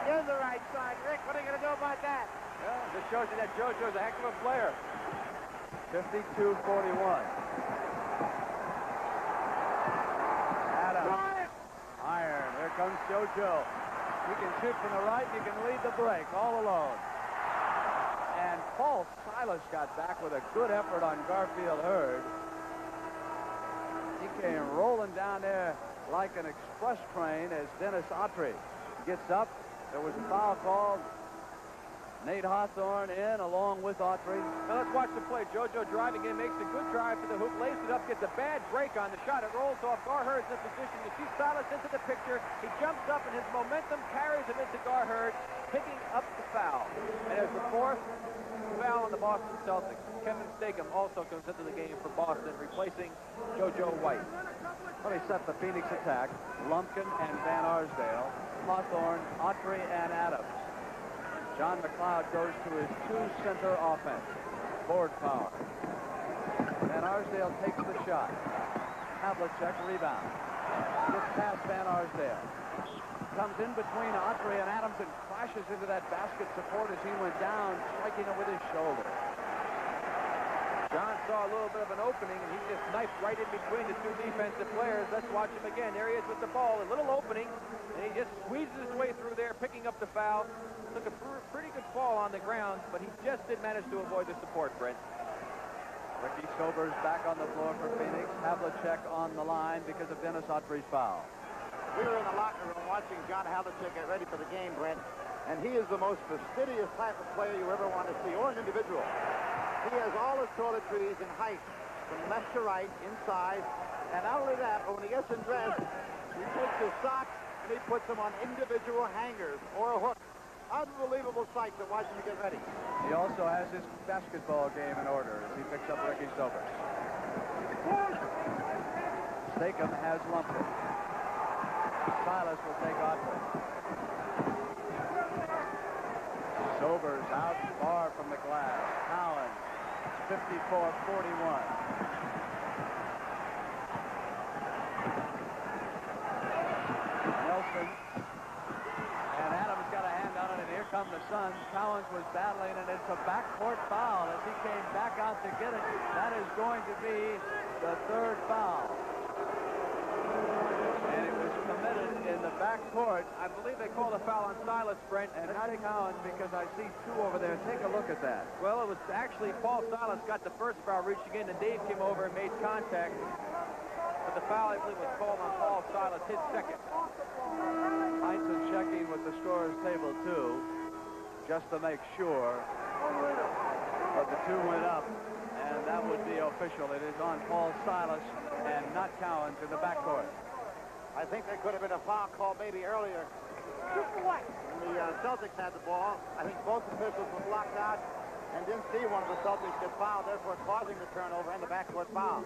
Again, the right side. Rick, what are you going to do about that? Well, this shows you that JoJo's a heck of a player. 52-41. Adams. Iron. Here comes JoJo. You can shoot from the right. You can lead the break all alone. And Paul Silas got back with a good effort on Garfield Hurd. He came rolling down there like an express train as Dennis Autry gets up. There was a foul called. Nate Hawthorne in along with Autry. Now let's watch the play. JoJo driving in, makes a good drive to the hoop, lays it up, gets a bad break on the shot. It rolls off. Garhurd's in position. You see Silas into the picture. He jumps up, and his momentum carries him into Garhurd, picking up the foul. And there's the fourth foul on the Boston Celtics. Kevin Stakem also comes into the game for Boston, replacing JoJo White. Let me set the Phoenix attack. Lumpkin and Van Arsdale, Hawthorne, Autry, and Adams. John McLeod goes to his two-center offense. Board power. Van Arsdale takes the shot. Havlicek rebound. Gets past Van Arsdale. Comes in between Autry and Adams and crashes into that basket support as he went down, striking it with his shoulder. John saw a little bit of an opening, and he just knifed right in between the two defensive players. Let's watch him again. There he is with the ball. A little opening, and he just squeezes his way through there, picking up the foul. Took a pretty good fall on the ground, but he just did manage to avoid the support, Brent. Ricky Sobers back on the floor for Phoenix. Havlicek on the line because of Dennis Autry's foul. We were in the locker room watching John Havlicek get ready for the game, Brent, and he is the most fastidious type of player you ever want to see, or an individual. He has all his toiletries in height, from left to right, inside, and not only that, but when he gets undressed, he takes his socks and he puts them on individual hangers or a hook. Unbelievable sight to watch him get ready. He also has his basketball game in order as he picks up Ricky Sobers. Stakem has Lumpkin. Silas will take Autry. Sobers out far from the glass. Cowens, 54-41. Nelson. And Adams got a hand on it, and here come the Suns. Cowens was battling, and it's a backcourt foul as he came back out to get it. That is going to be the third foul. And it was committed in the backcourt. I believe they called a foul on Silas, Brent, And not Cowens, because I see two over there. Take a look at that. Well, it was actually Paul Silas got the first foul reaching in, and Dave came over and made contact. But the foul, I believe, was called on Paul Silas, his second. Heinsohn checking with the scorer's table, too, just to make sure. But the two went up, and that would be official. It is on Paul Silas and not Cowens in the backcourt. I think there could have been a foul call maybe earlier. When the Celtics had the ball, I think both officials were blocked out and didn't see one of the Celtics get fouled, therefore causing the turnover and the backcourt foul.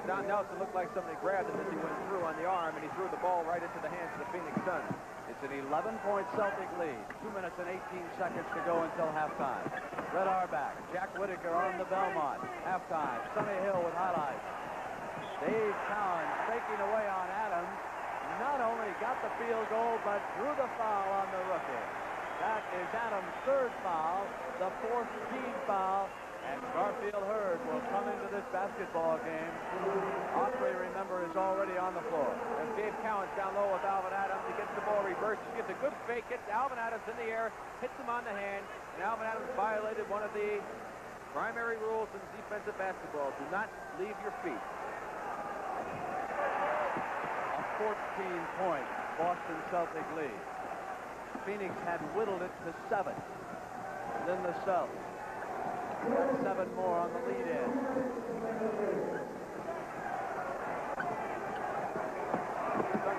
Don Nelson looked like somebody grabbed him as he went through on the arm, and he threw the ball right into the hands of the Phoenix Suns. It's an 11-point Celtic lead. 2 minutes and 18 seconds to go until halftime. Red Auerbach, Jack Whitaker on the Belmont. Halftime, Sonny Hill with highlights. Dave Cowens taking away on Adams. Not only got the field goal, but drew the foul on the rookie. That is Adams' third foul, the fourth team foul, and Garfield Hurd will come into this basketball game. Autry, remember, is already on the floor. There's Dave Cowens down low with Alvin Adams. He gets the ball reversed. He gives a good fake, gets Alvin Adams in the air, hits him on the hand, and Alvin Adams violated one of the primary rules in defensive basketball. Do not leave your feet. 14-point Boston Celtic lead. Phoenix had whittled it to 7. Then the Celtics got 7 more on the lead in.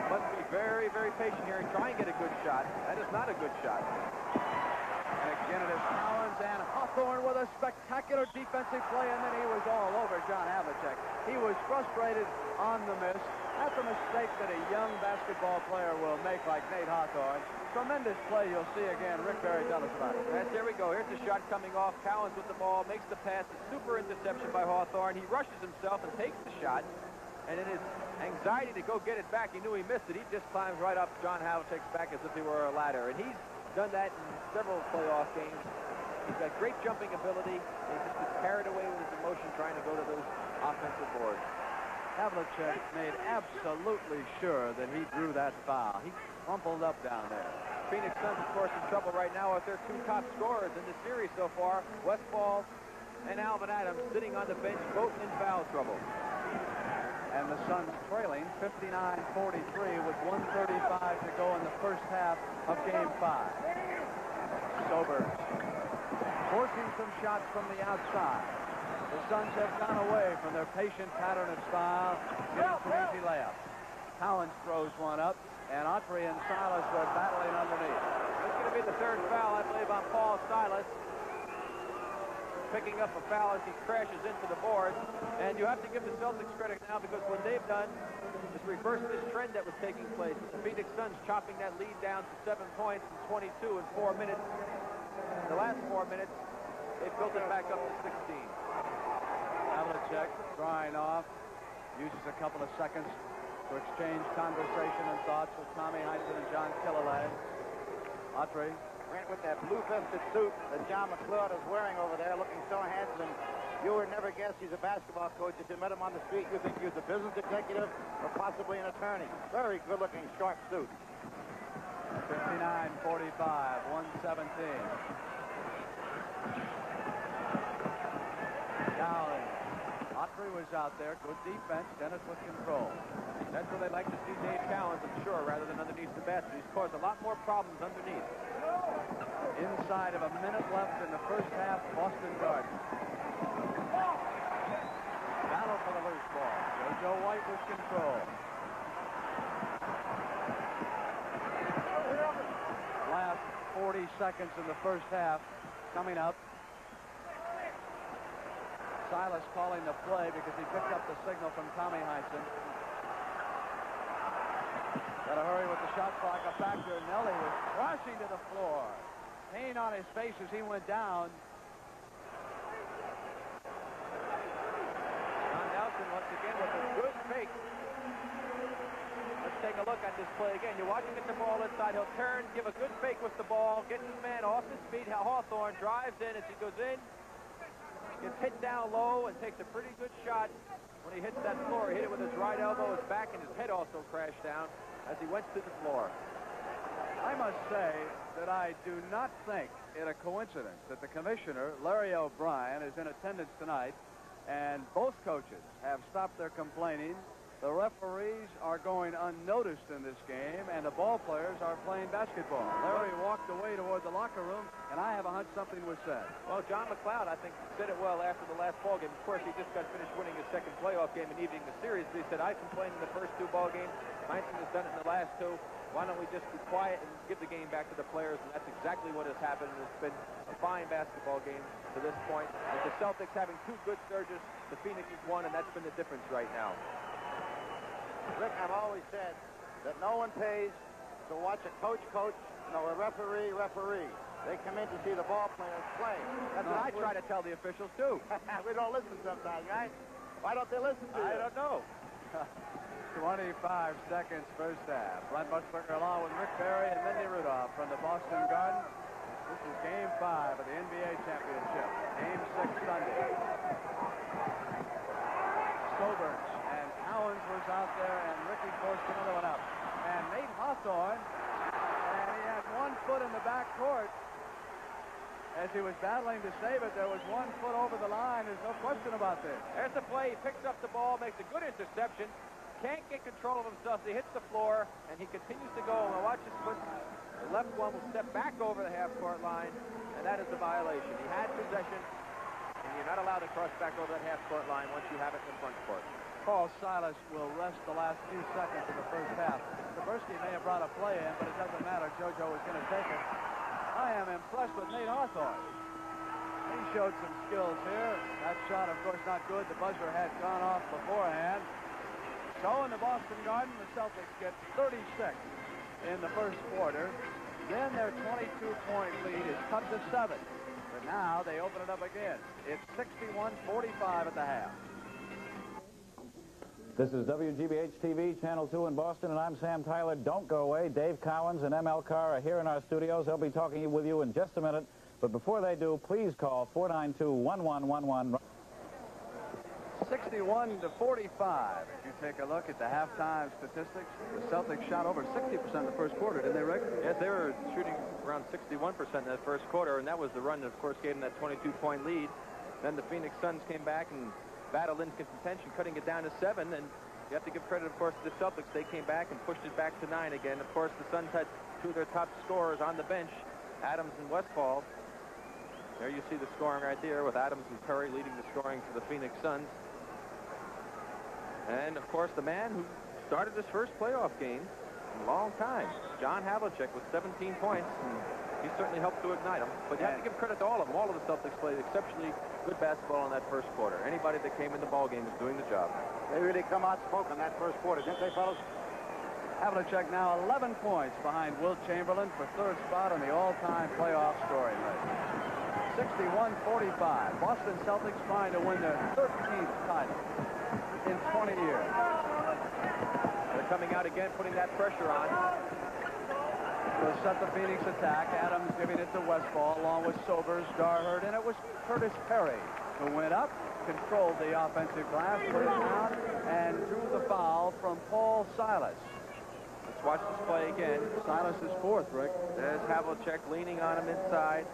Must be very, very patient here and try and get a good shot. That is not a good shot. And Again, it is Cowens and Hawthorne with a spectacular defensive play, and then he was all over John Havlicek. He was frustrated on the miss. That's a mistake that a young basketball player will make, like Nate Hawthorne. Tremendous play you'll see again. Rick Barry, tell us about it. Yes, there we go. Here's the shot coming off. Cowens with the ball, makes the pass. A super interception by Hawthorne. He rushes himself and takes the shot. And in his anxiety to go get it back, he knew he missed it. He just climbs right up John Havlicek's back as if he were a ladder. And he's done that in several playoff games. He's got great jumping ability. He just gets carried away with his emotion trying to go to those offensive boards. Havlicek made absolutely sure that he drew that foul. He crumpled up down there. Phoenix Suns, of course, in trouble right now with their two top scorers in the series so far, Westphal and Alvin Adams, sitting on the bench, both in foul trouble. And the Suns trailing 59-43 with 1:35 to go in the first half of Game 5. Sobers forcing some shots from the outside. The Suns have gone away from their patient pattern of style, getting some easy layups. Cowens throws one up, and Autry and Silas were battling underneath. It's going to be the third foul, I believe, on Paul Silas. Picking up a foul as he crashes into the boards. And you have to give the Celtics credit now, because what they've done is reverse this trend that was taking place. The Phoenix Suns chopping that lead down to 7 points in 22 in 4 minutes. In the last 4 minutes, they built it back up to 16. Havlicek drying off, uses a couple of seconds to exchange conversation and thoughts with Tommy Heinsohn and John Killalay. Autry Went with that blue-vested suit that John McClure is wearing over there, looking so handsome. You would never guess he's a basketball coach. If you met him on the street, you think he was a business executive or possibly an attorney. Very good-looking, sharp suit. 59-45, 117. Cowens. Autry was out there. Good defense. Dennis with control. That's where they like to see Dave Cowens, I'm sure, rather than underneath the basket. He's caused a lot more problems underneath. Inside of a minute left in the first half, Boston Garden. Battle for the loose ball. JoJo White with control. Last 40 seconds in the first half coming up. Silas calling the play because he picked up the signal from Tommy Heinsohn. Got to hurry with the shot clock. A backdoor. Nelly was crashing to the floor. Pain on his face as he went down. John Nelson once again with a good fake. Let's take a look at this play again. You watch him get the ball inside. He'll turn, give a good fake with the ball, gets his man off his feet. Hawthorne drives in as he goes in. Gets hit down low and takes a pretty good shot. When he hits that floor, he hit it with his right elbow, his back, and his head also crashed down as he went to the floor. I must say that I do not think it a coincidence that the commissioner, Larry O'Brien, is in attendance tonight, and both coaches have stopped their complaining. The referees are going unnoticed in this game, and the ball players are playing basketball. Larry walked away toward the locker room, and I have a hunch something was said. Well, John McLeod, I think, said it well after the last ball game. Of course, he just got finished winning his second playoff game and evening the series. But he said, I complained in the first 2 ball games. Heinsohn has done it in the last 2. Why don't we just be quiet and give the game back to the players? And that's exactly what has happened. It's been a fine basketball game to this point. With the Celtics having 2 good surges, the Phoenix has won, and that's been the difference right now. Rick, I've always said that no one pays to watch a coach nor a referee. They come in to see the ball players play. That's what I try to tell the officials, too. We don't listen sometimes, right? Why don't they listen to you? I don't know. 25 seconds first half. Glenn Butzberger along with Rick Barry and Mindy Rudolph from the Boston Garden. This is Game 5 of the NBA Championship. Game 6 Sunday. Sobers and Cowens was out there, and Ricky forced another one up. And Nate Hawthorne, and he had 1 foot in the back court. As he was battling to save it, there was 1 foot over the line. There's no question about this. There's the play. He picks up the ball, makes a good interception. Can't get control of himself. He hits the floor, and he continues to go. And watch his foot. The left one will step back over the half-court line, and that is a violation. He had possession, and you're not allowed to cross back over that half-court line once you have it in front court. Paul Silas will rest the last few seconds of the first half. Saberski may have brought a play in, but it doesn't matter. JoJo is going to take it. I am impressed with Nate Hawthorne. He showed some skills here. That shot, of course, not good. The buzzer had gone off beforehand. So in the Boston Garden, the Celtics get 36 in the first quarter. Then their 22-point lead is cut to 7. But now they open it up again. It's 61-45 at the half. This is WGBH-TV, Channel 2 in Boston, and I'm Sam Tyler. Don't go away. Dave Cowens and M.L. Carr are here in our studios. They'll be talking with you in just a minute. But before they do, please call 492-1111. 61-45. If you take a look at the halftime statistics, the Celtics shot over 60% in the first quarter, didn't they, Rick? Yes, they were shooting around 61% in that first quarter, and that was the run that, of course, gave them that 22-point lead. Then the Phoenix Suns came back and battled in contention, cutting it down to 7, and you have to give credit, of course, to the Celtics. They came back and pushed it back to 9 again. Of course, the Suns had two of their top scorers on the bench, Adams and Westphal. There you see the scoring right there with Adams and Perry leading the scoring for the Phoenix Suns. And, of course, the man who started his first playoff game in a long time, John Havlicek, with 17 points. And he certainly helped to ignite them. But you have to give credit to all of them. All of the Celtics played exceptionally good basketball in that first quarter. Anybody that came in the ball game was doing the job. They really come out smoking that first quarter, didn't they, fellas? Havlicek now 11 points behind Wilt Chamberlain for third spot on the all-time playoff scoring list. 61-45. Boston Celtics trying to win their 13th title in 20 years. They're coming out again, putting that pressure on. To set the Phoenix attack, Adams giving it to Westphal along with Sobers, Darhurt, and it was Curtis Perry who went up, controlled the offensive glass, put it down, and drew the foul from Paul Silas. Let's watch this play again. Silas is fourth, Rick. There's Havlicek leaning on him inside.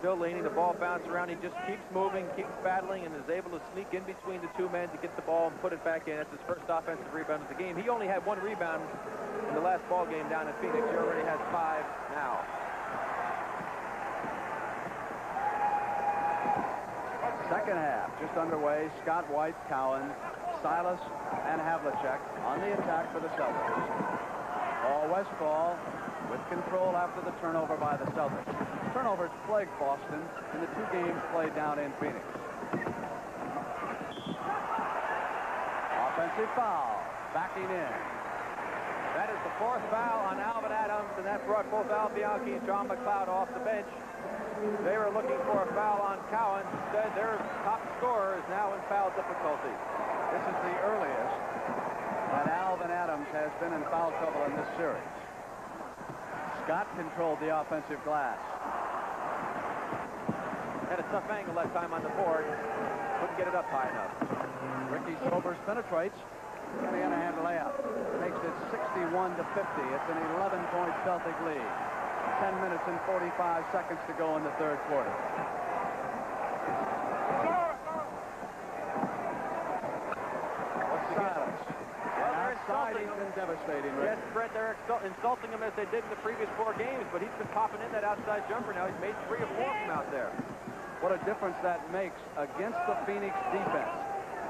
Still leaning. The ball bounces around. He just keeps moving, keeps battling, and is able to sneak in between the two men to get the ball and put it back in. That's his first offensive rebound of the game. He only had one rebound in the last ball game down in Phoenix. He already has 5 now. Second half just underway. Scott White, Cowens, Silas, and Havlicek on the attack for the Celtics. Paul Westphal with control after the turnover by the Celtics. Turnovers plagued Boston in the 2 games played down in Phoenix. Offensive foul. Backing in. That is the 4th foul on Alvin Adams, and that brought both Al Bianchi and John McLeod off the bench. They were looking for a foul on Cowens. Instead, their top scorer is now in foul difficulty. This is the earliest that Alvin Adams has been in foul trouble in this series. Scott controlled the offensive glass. Had a tough angle that time on the board. Couldn't get it up high enough. Ricky Sobers penetrates. And the underhand layup makes it 61-50. It's an 11-point Celtic lead. 10 minutes and 45 seconds to go in the third quarter. Silence. Well, they're outside, he's been devastating, Rick. Yes, Brett, they're insulting him as they did in the previous 4 games, but he's been popping in that outside jumper now. He's made 3 or 4 from out there. What a difference that makes against the Phoenix defense.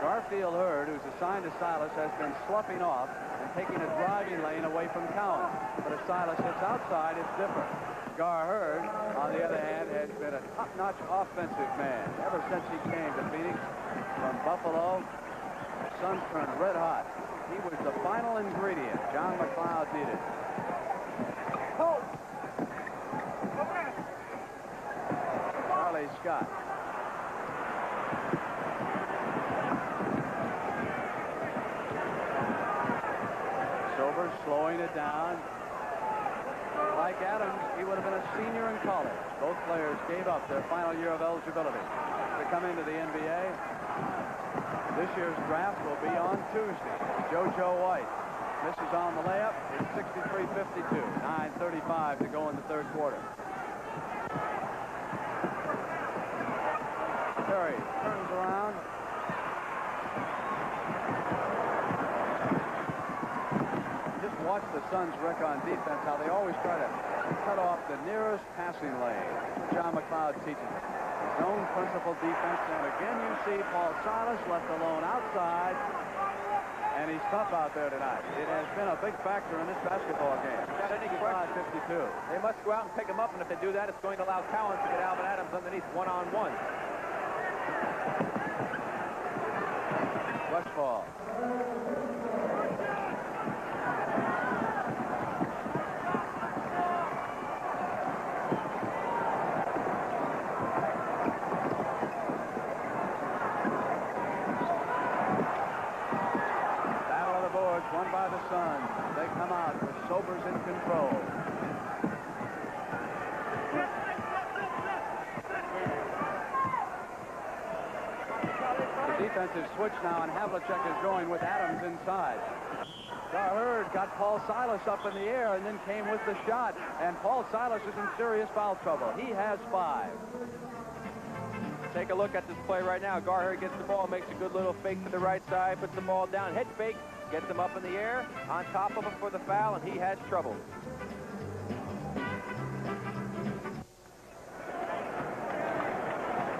Garfield Hurd, who's assigned to Silas, has been sloughing off and taking a driving lane away from Cowens. But if Silas hits outside, it's different. Gar Hurd, on the other hand, has been a top-notch offensive man ever since he came to Phoenix from Buffalo. The Suns turned red hot. He was the final ingredient John McLeod needed. Charlie Scott. Sobers slowing it down. Like Adams, he would have been a senior in college. Both players gave up their final year of eligibility to come into the NBA. This year's draft will be on Tuesday. JoJo White misses on the layup. It's 63-52. 9:35 to go in the third quarter. Perry turns around. Just watch the Suns, Rick, on defense, how they always try to cut off the nearest passing lane. John McLeod teaches it. Zone principle defense. And again, you see Paul Silas left alone outside. And he Humidity is tough out there tonight. It has been a big factor in this basketball game. Got any question? 55-52. They must go out and pick him up, and if they do that, it's going to allow Cowens to get Alvin Adams underneath one-on-one. Westphal. Battle of the boards won by the Suns. They come out with Sobers in control. The defensive switch now, and Havlicek is going with Adams inside. Garherd got Paul Silas up in the air and then came with the shot. And Paul Silas is in serious foul trouble. He has 5. Take a look at this play right now. Garherd gets the ball, makes a good little fake to the right side, puts the ball down, head fake, gets him up in the air, on top of him for the foul, and he has trouble.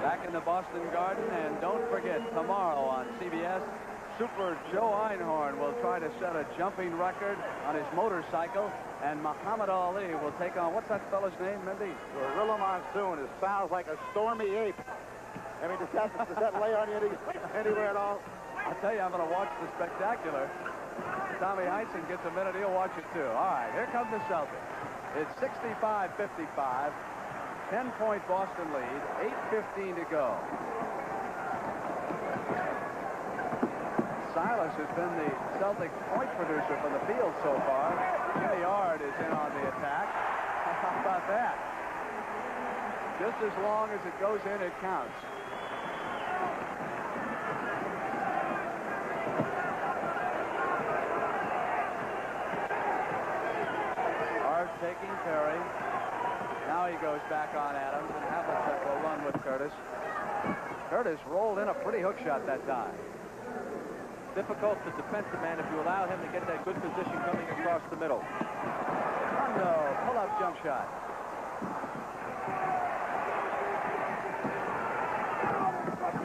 Back in the Boston Garden, and don't forget, tomorrow on CBS, Super Joe Einhorn will try to set a jumping record on his motorcycle, and Muhammad Ali will take on, what's that fella's name, Mindy? Gorilla Monsoon. It sounds like a stormy ape. I mean, does that lay on you anywhere at all? I'll tell you, I'm going to watch the spectacular. Tommy Heinsohn gets a minute, he'll watch it too. All right, here come the Celtics. It's 65-55. 10-point Boston lead, 8:15 to go. Silas has been the Celtic point producer from the field so far. Jimmy Yard is in on the attack. How about that? Just as long as it goes in, it counts. Yard taking Perry. Now he goes back on Adams, and Havlicek will run with Curtis. Curtis rolled in a pretty hook shot that time. Difficult to defensive man if you allow him to get that good position coming across the middle. Rondo, pull-up jump shot.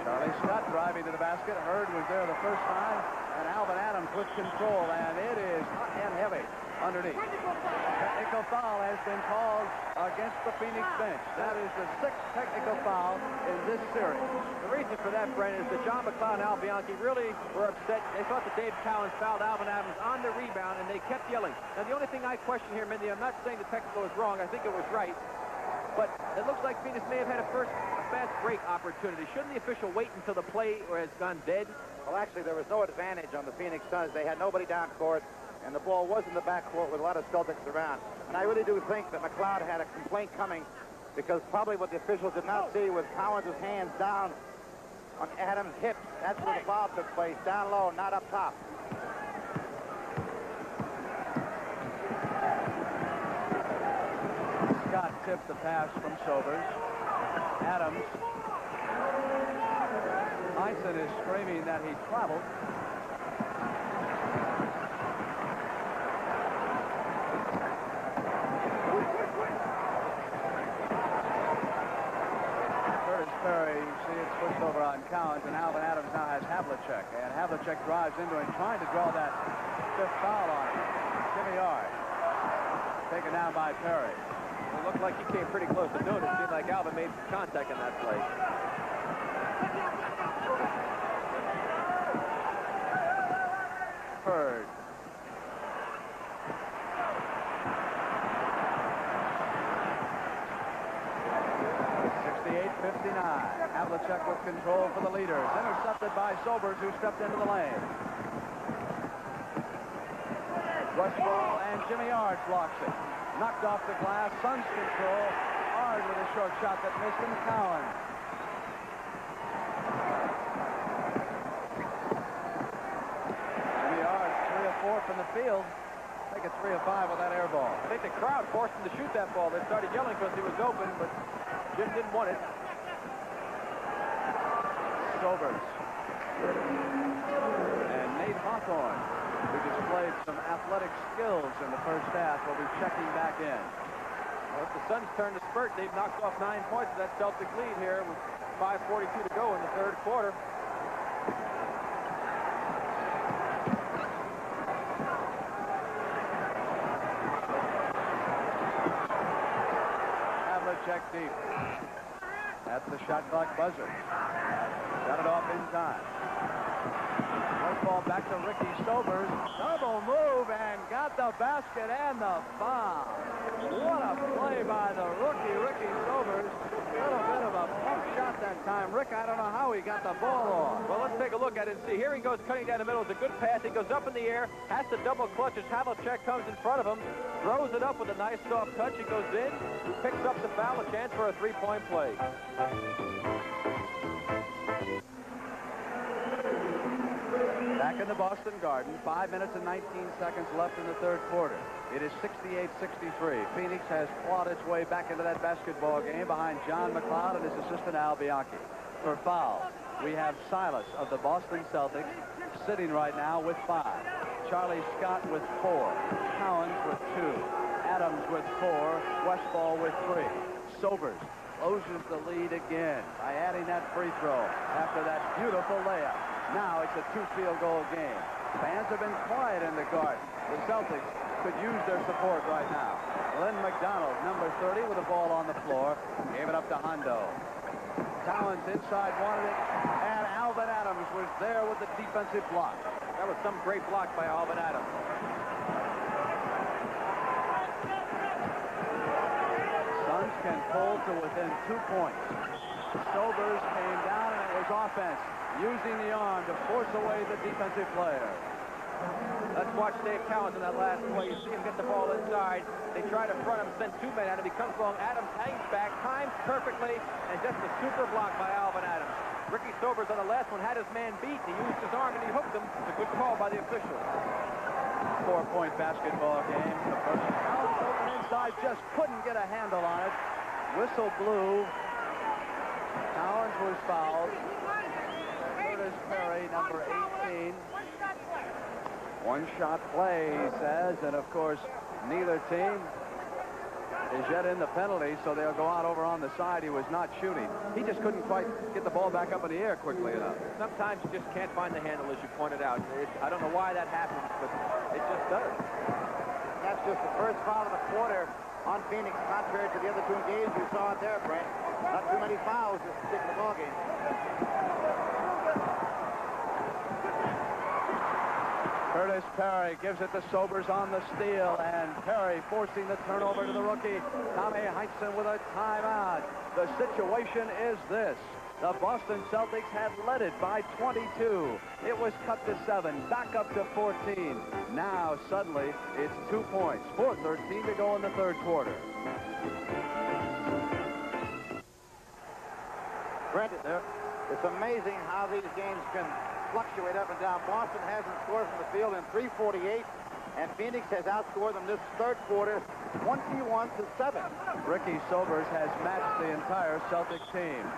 Charlie Scott driving to the basket. Hurd was there the first time, and Alvin Adams with control, and it is hot and heavy underneath. Technical foul has been called against the Phoenix bench. That is the 6th technical foul in this series. The reason for that, Brennan, is that John McLeod and Al Bianchi really were upset. They thought that Dave Cowens fouled Alvin Adams on the rebound, and they kept yelling. Now, the only thing I question here, Mindy, I'm not saying the technical is wrong. I think it was right. But it looks like Phoenix may have had a fast break opportunity. Shouldn't the official wait until the play has gone dead? Well, actually, there was no advantage on the Phoenix Suns. They had nobody down court, and the ball was in the backcourt with a lot of Celtics around. And I really do think that McLeod had a complaint coming, because probably what the officials did not see was Cowens' hands down on Adams' hips. That's where the foul took place, down low, not up top. Scott tipped the pass from Sobers. Adams. Heinsohn is screaming that he traveled. Perry, you see it switched over on Cowens, and Alvin Adams now has Havlicek, and Havlicek drives into him, trying to draw that 5th foul on him. Jimmy Yard, taken down by Perry. It looked like he came pretty close to doing it. It seemed like Alvin made some contact in that play. Hurd. Havlicek with control for the leaders. Intercepted by Sobers, who stepped into the lane. Westphal and Jimmy Yard blocks it. Knocked off the glass. Suns control. Yard with a short shot that missed him. Cowens. Jimmy Yard 3 of 4 from the field. I think it's 3 of 5 with that air ball. I think the crowd forced him to shoot that ball. They started yelling because he was open, but Jim didn't want it. Sobers. And Nate Hawthorne, who displayed some athletic skills in the first half, will be checking back in. Well, if the Suns turn to spurt, they've knocked off 9 points of that Celtic lead here with 5:42 to go in the third quarter. shot clock buzzer. Got it off in time. Westphal back to Ricky Sobers. Double move and got the basket and the foul. What a play by the rookie, Ricky Sobers. A little bit of a pump shot that time. Rick, I don't know how he got the ball off. Well, let's take a look at it and see. Here he goes cutting down the middle. It's a good pass. He goes up in the air, has to double clutch as Havlicek comes in front of him, throws it up with a nice soft touch. He goes in, picks up the foul, a chance for a three-point play. Back in the Boston Garden, 5 minutes and 19 seconds left in the third quarter. It is 68-63. Phoenix has clawed its way back into that basketball game behind John McLeod and his assistant Al Bianchi. For foul, we have Silas of the Boston Celtics sitting right now with 5. Charlie Scott with 4. Cowens with 2. Adams with 4. Westphal with 3. Sobers closes the lead again by adding that free throw after that beautiful layup. Now it's a 2-field goal game. Fans have been quiet in the Garden. The Celtics could use their support right now. Len McDonald, number 30, with the ball on the floor. Gave it up to Hondo. Cowens inside wanted it, and Alvin Adams was there with the defensive block. That was some great block by Alvin Adams. Suns can pull to within 2 points. Sobers came down, and it was offense, using the arm to force away the defensive player. Let's watch Dave Cowens in that last play. You see him get the ball inside. They try to front him, send 2 men at him. He comes along. Adams hangs back, times perfectly, and just a super block by Alvin Adams. Ricky Sobers on the last one had his man beat. He used his arm and he hooked him. It's a good call by the official. 4-point basketball game. Cowens open inside, just couldn't get a handle on it. Whistle blew. Cowens was fouled. Curtis Perry, number 18. One-shot play, he says, and of course, neither team is yet in the penalty, so they'll go out over on the side. He was not shooting. He just couldn't quite get the ball back up in the air quickly enough. Sometimes you just can't find the handle, as you pointed out. I don't know why that happens, but it just does. That's just the first foul of the quarter on Phoenix, contrary to the other 2 games you saw it there, Brent. Not too many fouls this particular ball game. Curtis Perry gives it to Sobers on the steal, and Perry forcing the turnover to the rookie. Tommy Heinsohn with a timeout. The situation is this. The Boston Celtics had led it by 22. It was cut to 7, back up to 14. Now, suddenly, it's 2 points. 4:13 to go in the third quarter. Brent, it's amazing how these games can fluctuate up and down. Boston hasn't scored from the field in 3:48, and Phoenix has outscored them this third quarter 21-7. Ricky Sobers has matched the entire Celtic team.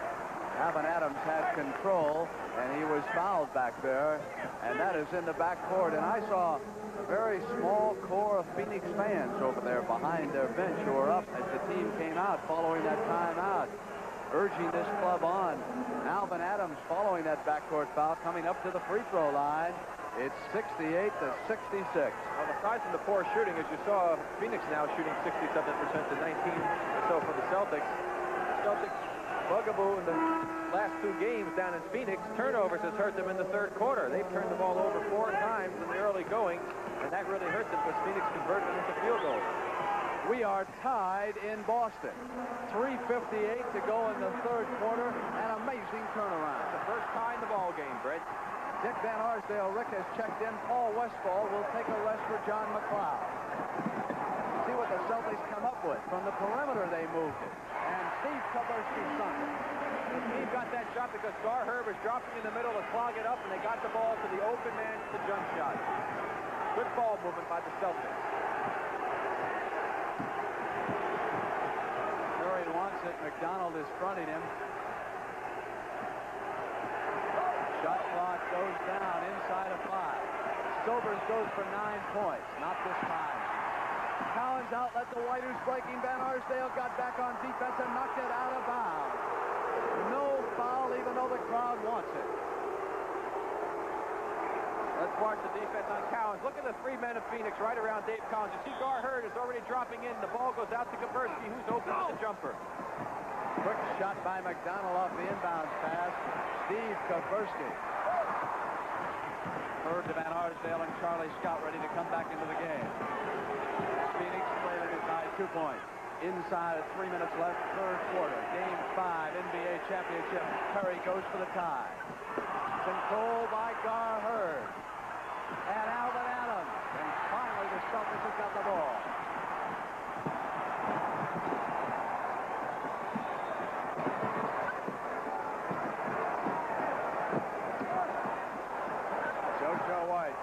Alvin Adams had control, and he was fouled back there, and that is in the backcourt. And I saw a very small core of Phoenix fans over there behind their bench who were up as the team came out following that timeout, urging this club on. Alvin Adams following that backcourt foul, coming up to the free throw line. It's 68-66. Well, aside from the poor shooting, as you saw, Phoenix now shooting 67% to 19 or so for the Celtics. Celtics bugaboo in the last 2 games down in Phoenix. Turnovers has hurt them in the third quarter. They've turned the ball over 4 times in the early going, and that really hurt them because Phoenix converted them into field goals. We are tied in Boston. 3:58 to go in the third quarter. An amazing turnaround. The first tie in the ball game, Brett. Dick Van Arsdale, Rick has checked in. Paul Westphal will take a rest for John McLeod. See what the Celtics come up with. From the perimeter, they moved it. And Steve Koberski sunk it. The team got that shot because Gar Herb was dropping in the middle to clog it up, and they got the ball to the open man to the jump shot. Good ball movement by the Celtics. Murray wants it. McDonald is fronting him. Shot clock goes down inside of 5. Sobers goes for 9 points. Not this time. Cowens outlet to White, who's breaking. Van Arsdale got back on defense and knocked it out of bounds. No foul, even though the crowd wants it. Let's watch the defense on Cowens. Look at the 3 men of Phoenix right around Dave Cowens. You see Gar Hurd is already dropping in. The ball goes out to Koberski, who's open to the jumper. Quick shot by McDonald off the inbounds pass. Steve Kaversky. Bird to Van Arsdale and Charlie Scott ready to come back into the game. Phoenix trailing it by 2 points. Inside of 3 minutes left, third quarter. Game 5, NBA championship. Curry goes for the tie. Controlled by Gar Hurd. And Alvin Adams. And finally the Celtics have got the ball. JoJo White.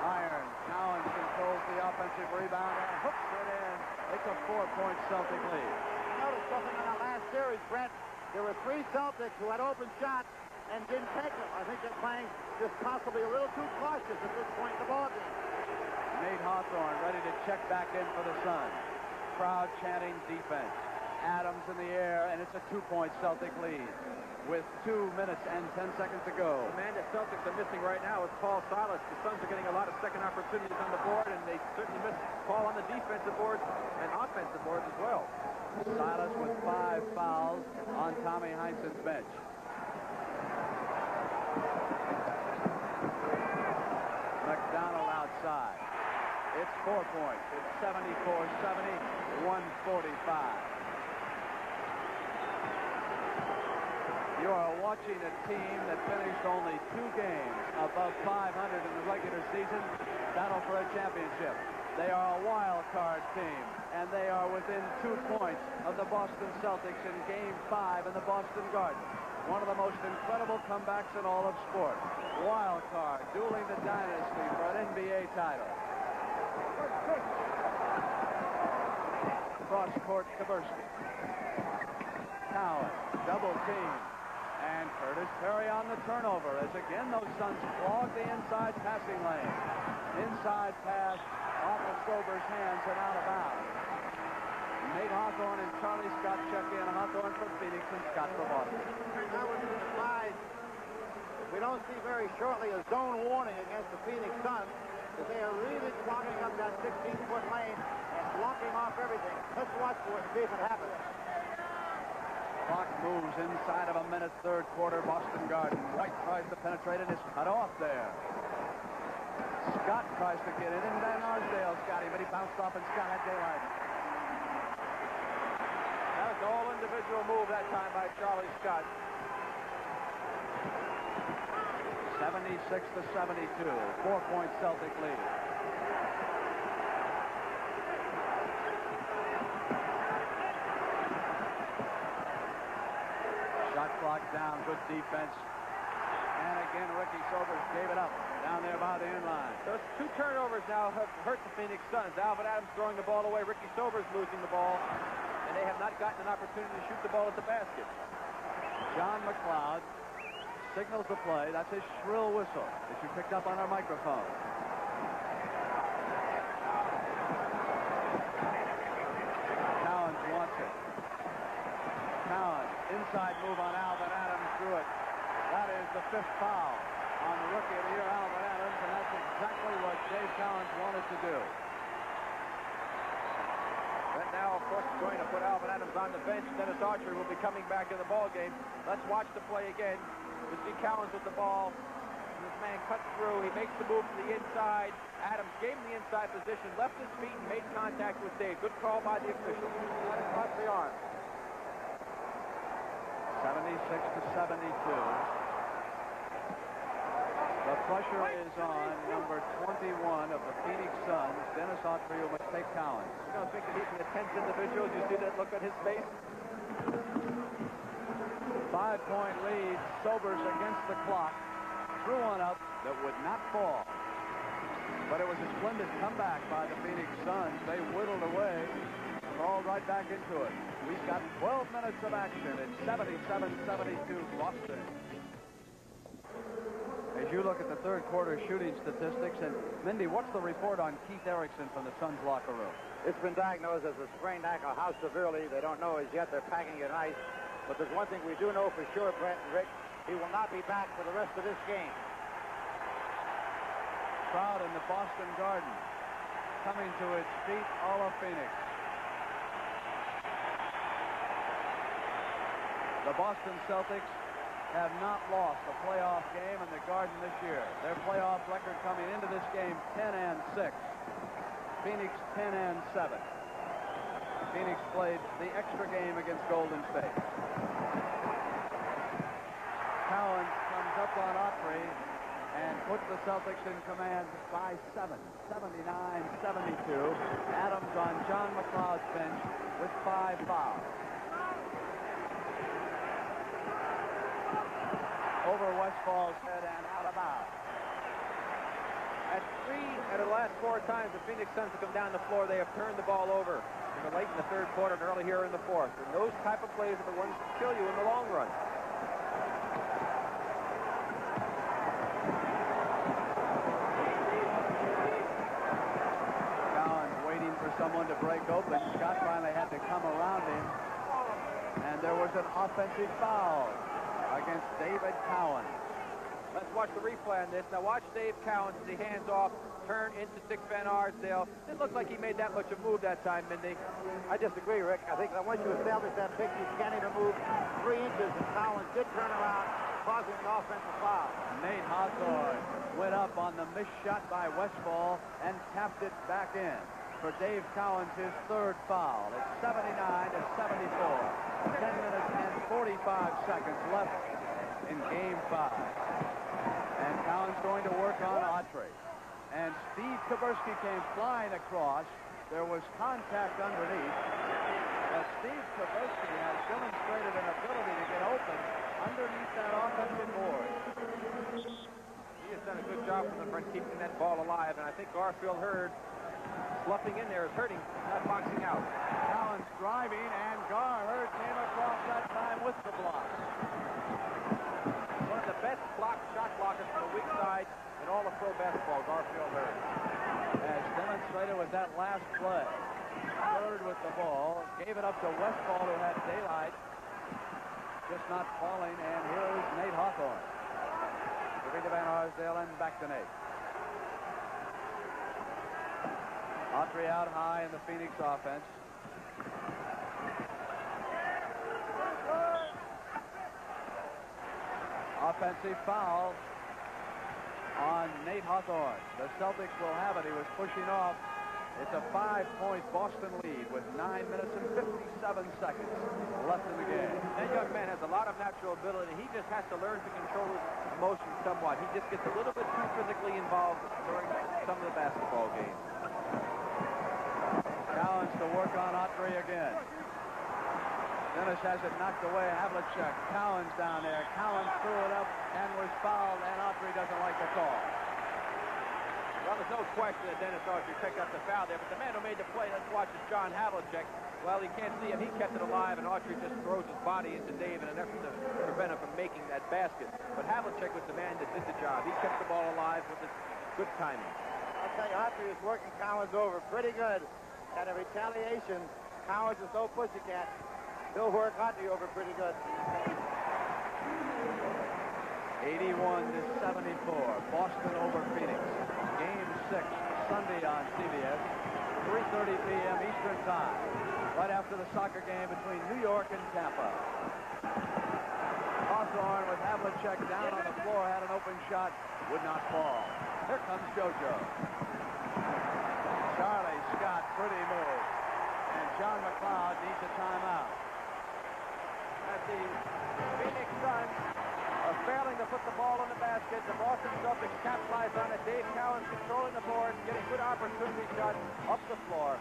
Iron. Cowens controls the offensive rebound and hooks it in. It's a 4-point Celtic lead. Notice something in that last series, Brett. There were 3 Celtics who had open shots and didn't take them. I think they're playing just possibly a little too cautious at this point in the ballgame. Nate Hawthorne ready to check back in for the Suns. Crowd chanting defense. Adams in the air, and it's a 2-point Celtic lead with 2 minutes and 10 seconds to go. The man that Celtics are missing right now is Paul Silas. The Suns are getting a lot of second opportunities on the board, and they certainly miss Paul on the defensive boards and offensive boards as well. Silas with 5 fouls on Tommy Heinsohn's bench. McDonald outside. It's 4 points. It's 74-70, 145. You are watching a team that finished only 2 games above 500 in the regular season, battle for a championship. They are a wild card team, and they are within 2 points of the Boston Celtics in Game 5 in the Boston Garden. One of the most incredible comebacks in all of sport. Wild card, dueling the dynasty for an NBA title. Cross court, Kaversky. Cowens, double team. And Curtis Perry on the turnover as again those Suns clog the inside passing lane. Inside pass off of Sober's hands and out of bounds. Nate Hawthorne and Charlie Scott check in. Hawthorne for Phoenix and Scott for Boston. That was a surprise. We don't see very shortly a zone warning against the Phoenix Suns because they are really clogging up that 16-foot lane and blocking off everything. Let's watch for it and see if it happens. Clock moves inside of a minute, third quarter, Boston Garden. White tries to penetrate and is cut off there. Scott tries to get in, and Van Arsdale's got him, but he bounced off, and Scott had daylight. That was an all-individual move that time by Charlie Scott. 76-72, 4-point Celtic lead. Shot clock down, good defense. And again, Ricky Sobers gave it up down there by the end line. Those 2 turnovers now have hurt the Phoenix Suns. Alvin Adams throwing the ball away, Ricky Sobers losing the ball, and they have not gotten an opportunity to shoot the ball at the basket. John McLeod signals the play. That's his shrill whistle that you picked up on our microphone. Cowens wants it. Cowens, inside move on Alvin Adams, through it. That is the 5th foul on the rookie of the year, Alvin Adams, and that's exactly what Dave Cowens wanted to do. But now, of course, going to put Alvin Adams on the bench. Dennis Autry will be coming back to the ball game. Let's watch the play again. We see Cowens with the ball. This man cuts through. He makes the move to the inside. Adams gave him the inside position, left his feet, and made contact with Dave. Good call by the official. Right across the arm. 76-72. The pressure is on number 21 of the Phoenix Suns. Dennis Autry must take Cowens. You don't think that he's an intense individual? Do you see that look at his face? 5-point lead. Sobers against the clock. Threw one up that would not fall. But it was a splendid comeback by the Phoenix Suns. They whittled away and rolled right back into it. We've got 12 minutes of action. It's 77-72 Boston. As you look at the third quarter shooting statistics, and Mindy, what's the report on Keith Erickson from the Suns locker room? It's been diagnosed as a sprained ankle. How severely, they don't know as yet. They're packing it ice. But there's one thing we do know for sure, Brent and Rick. He will not be back for the rest of this game. Crowd in the Boston Garden coming to its feet, all of Phoenix. The Boston Celtics have not lost a playoff game in the Garden this year. Their playoff record coming into this game, 10-6. Phoenix 10-7. Phoenix played the extra game against Golden State. Cowens comes up on Autry and puts the Celtics in command by 7, 79-72. Adams on John McLeod's bench with 5 fouls. Over Westphal's head and out of bounds. At 3 out of the last 4 times the Phoenix Suns have come down the floor, they have turned the ball over in the late in the third quarter and early here in the fourth. And those type of plays are the ones that kill you in the long run. Cowens waiting for someone to break open. Scott finally had to come around him. And there was an offensive foul against David Cowens. Let's watch the replay on this. Now watch Dave Cowens as he hands off, turn into 6 Van Arsdale. Didn't look like he made that much a move that time, Mindy. I disagree, Rick. I think that once you establish that pitch, you can't even move 3 inches, and Cowens did turn around, causing an offensive foul. Nate Hawthorne went up on the missed shot by Westphal and tapped it back in for Dave Cowens, his 3rd foul. It's 79-74. 10 minutes and 45 seconds left in Game 5. And Cowens going to work on Autry. And Steve Kaburski came flying across. There was contact underneath. But Steve Kaburski has demonstrated an ability to get open underneath that offensive board. He has done a good job from the front keeping that ball alive. And I think Garfield Hurd sloughing in there is hurting, not boxing out. Cowens driving, and Gar Hurd came across that time with the block. One of the best shot blockers from the weak side in all of pro basketball, Garfield Hurd. As demonstrated with that last play. Hurd with the ball, gave it up to Westphal, who had daylight, just not falling, and here is Nate Hawthorne. Giving to Van Arsdale and back to Nate. Autry out high in the Phoenix offense. Offensive foul on Nate Hawthorne. The Celtics will have it. He was pushing off. It's a 5-point Boston lead with 9 minutes and 57 seconds left in the game. That young man has a lot of natural ability. He just has to learn to control his emotions somewhat. He just gets a little bit too physically involved during some of the basketball games. Cowens to work on Autry again. Dennis has it knocked away. Havlicek. Cowens down there. Cowens threw it up and was fouled, and Autry doesn't like the call. Well, there's no question that Dennis Autry picked up the foul there, but the man who made the play, let's watch, is John Havlicek. Well, you can't see him. He kept it alive, and Autry just throws his body into Dave in an effort to prevent him from making that basket. But Havlicek was the man that did the job. He kept the ball alive with his good timing. I'll tell you, Autry is working Cowens over pretty good. And a retaliation, Cowens is no pussycat. He'll work Autry over pretty good. 81-74. Boston over Phoenix. Game 6, Sunday on CBS. 3:30 p.m. Eastern Time. Right after the soccer game between New York and Tampa. Hawthorne with Havlicek down on the floor, had an open shot, would not fall. Here comes JoJo. Charlie Scott, pretty move. And John McLeod needs a timeout. As the Phoenix Suns are failing to put the ball in the basket, the Boston Celtics capitalize on it. Dave Cowens controlling the board, getting good opportunity shots up the floor.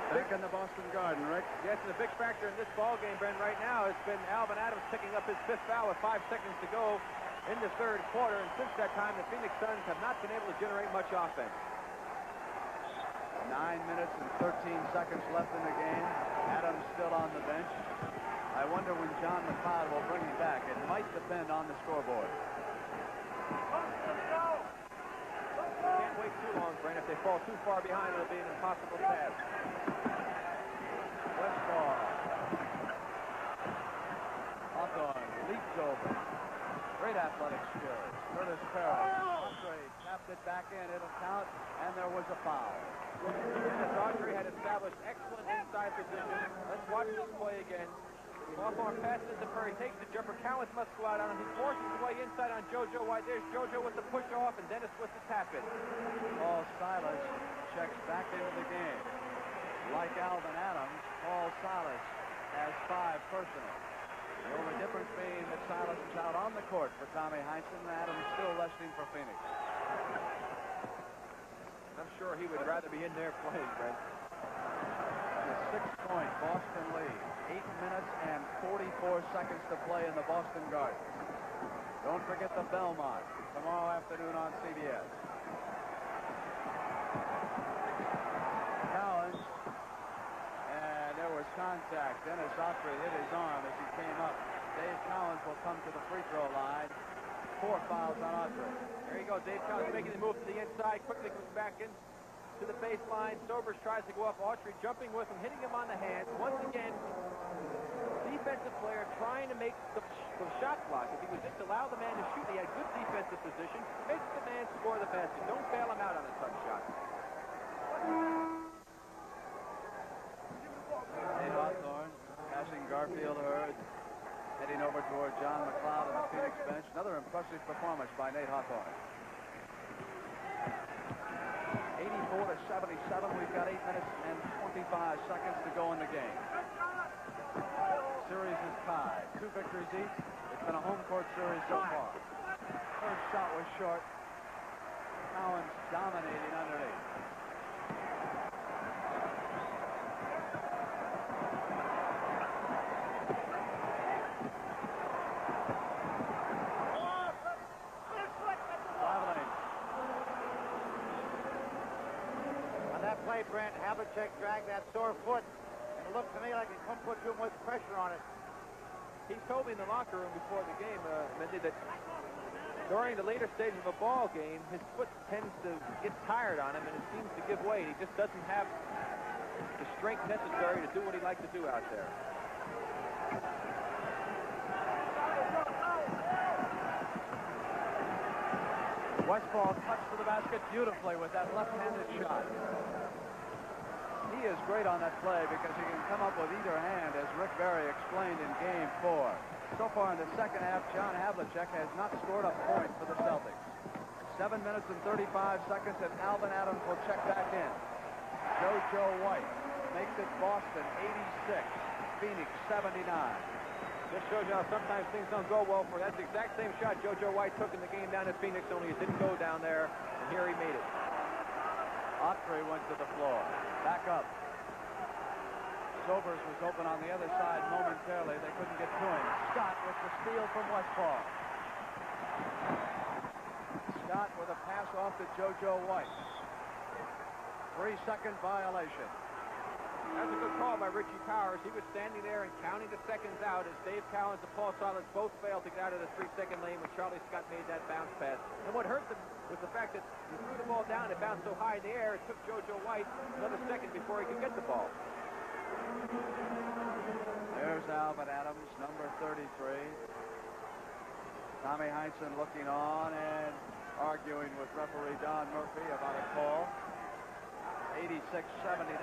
Back in the Boston Garden, Rick. Yes, and the big factor in this ball game, Brent, right now has been Alvin Adams picking up his 5th foul with 5 seconds to go in the third quarter. And since that time, the Phoenix Suns have not been able to generate much offense. 9 minutes and 13 seconds left in the game. Adams still on the bench. I wonder when John McLeod will bring him back. It might depend on the scoreboard. Can't wait too long, Brent. If they fall too far behind, it'll be an impossible task. Westphal. Hawthorne leaps over. Great athletic skills. Curtis Parrish. Autry tapped it back in. It'll count, and there was a foul. Dennis Autry had established excellent inside position. Let's watch this play again. Hawthorne passes to Perry, takes the jumper. Cowens must go out on him. He forces his way inside on JoJo White. There's JoJo with the push off, and Dennis with the tap in. Paul Silas checks back into the game. Like Alvin Adams, Paul Silas has 5 personal. The only difference being that Silas is out on the court for Tommy Heinsohn, and Adams still resting for Phoenix. I'm sure he would rather be in there playing, Brent. A 6-point Boston lead. 8 minutes and 44 seconds to play in the Boston Garden. Don't forget the Belmont tomorrow afternoon on CBS. Cowens, and there was contact. Dennis Autry hit his arm as he came up. Dave Cowens will come to the free throw line. 4 fouls on Autry. There you go. Dave Cowens making the move to the inside. Quickly comes back in to the baseline. Sobers tries to go up. Autry jumping with him, hitting him on the hands. Once again, defensive player trying to make the shot block. If he would just allow the man to shoot, he had good defensive position. Makes the man score the basket. Don't bail him out on a tough shot. Nate Hawthorne passing Garfield Hurd, heading over toward John McLeod on the Phoenix bench. Another impressive performance by Nate Hawthorne. 84-77. We've got 8 minutes and 25 seconds to go in the game. Series is tied. 2 victories each. It's been a home court series so far. First shot was short. Cowens dominating underneath. Brent, Havlicek dragged that sore foot, and it looked to me like he couldn't put too much pressure on it. He told me in the locker room before the game, Mendy, that during the later stages of a ball game, his foot tends to get tired on him, and it seems to give way. He just doesn't have the strength necessary to do what he'd like to do out there. Westphal touched to the basket beautifully with that left-handed shot. He is great on that play because he can come up with either hand, as Rick Barry explained in Game 4. So far in the second half, John Havlicek has not scored a point for the Celtics. 7 minutes and 35 seconds, and Alvin Adams will check back in. JoJo White makes it Boston 86, Phoenix 79. This shows you how sometimes things don't go well for you. That's the exact same shot JoJo White took in the game down at Phoenix, only it didn't go down there, and here he made it. Autry went to the floor. Back up. Sobers was open on the other side momentarily. They couldn't get to him. Scott with the steal from Westphal. Scott with a pass off to JoJo White. 3-second violation. That was a good call by Richie Powers. He was standing there and counting the seconds out as Dave Cowens and Paul Silas both failed to get out of the 3-second lane when Charlie Scott made that bounce pass. And what hurt them was the fact that he threw the ball down. It bounced so high in the air, it took JoJo White another second before he could get the ball. There's Alvin Adams, number 33. Tommy Heinsohn looking on and arguing with referee Don Murphy about a call. 86-79.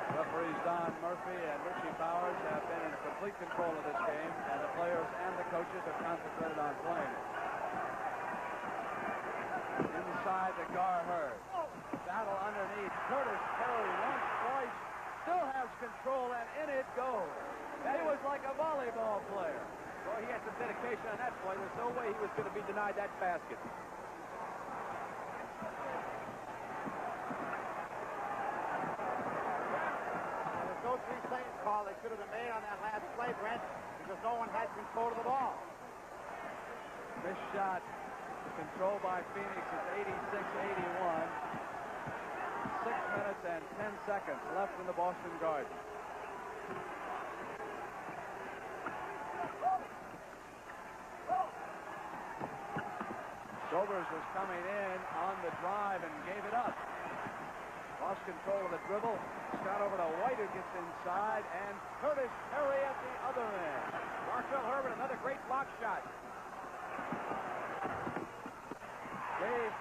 Referees Don Murphy and Richie Powers have been in complete control of this game, and the players and the coaches have concentrated on playing it. Inside the Gar Hurd. Battle underneath. Curtis Perry once, twice, still has control, and in it goes. He was like a volleyball player. Well, he had some dedication on that play. There's no way he was going to be denied that basket. No 3-second call they should have been made on that last play, Brent, because no one had control of the ball. This shot controlled by Phoenix is 86-81. 6 minutes and 10 seconds left in the Boston Garden. Sobers was coming in on the drive and gave it up. Lost control of the dribble. Scott over to White, who gets inside, and Curtis Perry at the other end. Marcel Herbert, another great block shot. Dave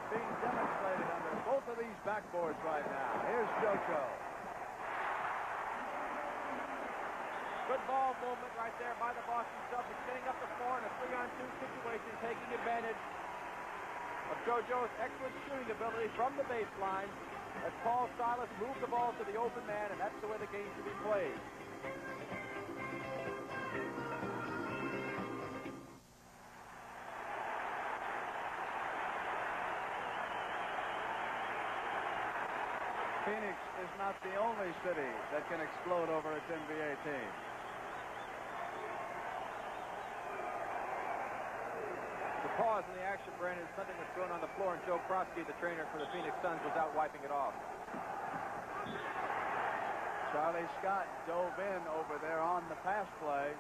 being demonstrated under both of these backboards right now. Here's JoJo. Good ball movement right there by the Boston Celtics, getting up the floor in a 3-on-2 situation, taking advantage of JoJo's excellent shooting ability from the baseline as Paul Silas moved the ball to the open man, and that's the way the game should be played. Phoenix is not the only city that can explode over its NBA team. The pause in the action, Brandon, is something that's thrown on the floor, and Joe Prosky, the trainer for the Phoenix Suns, was out wiping it off. Charlie Scott dove in over there on the pass play.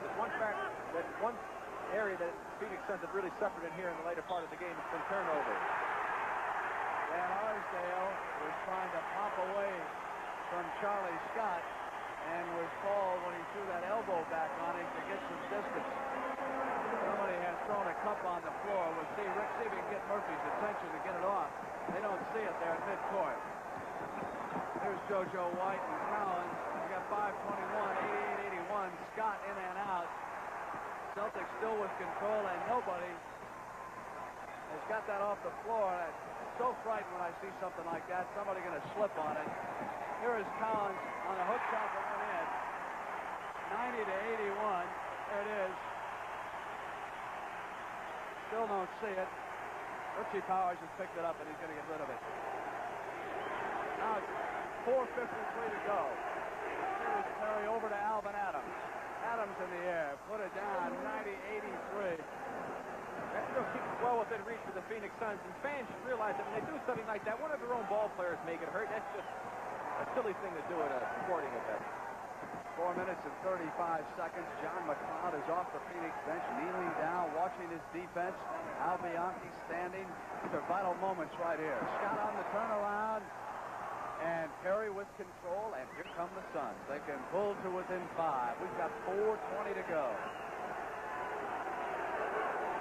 There's one fact, that one area that Phoenix Suns have really suffered in here in the later part of the game has been turnovers. Dan Arsdale was trying to pop away from Charlie Scott and was called when he threw that elbow back on him to get some distance. Somebody has thrown a cup on the floor. We'll see Rick see if he can get Murphy's attention to get it off. They don't see it there at midcourt. Here's JoJo White and Cowens. We got 5:21, 88-81. Scott in and out. Celtics still with control, and nobody has got that off the floor. I'm so frightened when I see something like that. Somebody going to slip on it. Here is Cowens on a hook shot that went in. 90-81. There it is. Still don't see it. Richie Powers has picked it up, and he's going to get rid of it. Now it's 4:53 to go. Here's Terry over to Alvin Adams. Adams in the air. Put it down. 90-83. That still keeps it well within reach for the Phoenix Suns, and fans should realize that when they do something like that, one of their own ball players make it hurt. That's just a silly thing to do at a sporting event. 4 minutes and 35 seconds. John McLeod is off the Phoenix bench, kneeling down, watching his defense. Al Bianchi standing. These are vital moments right here. Scott on the turnaround, and Perry with control, and here come the Suns. They can pull to within 5. We've got 4:20 to go.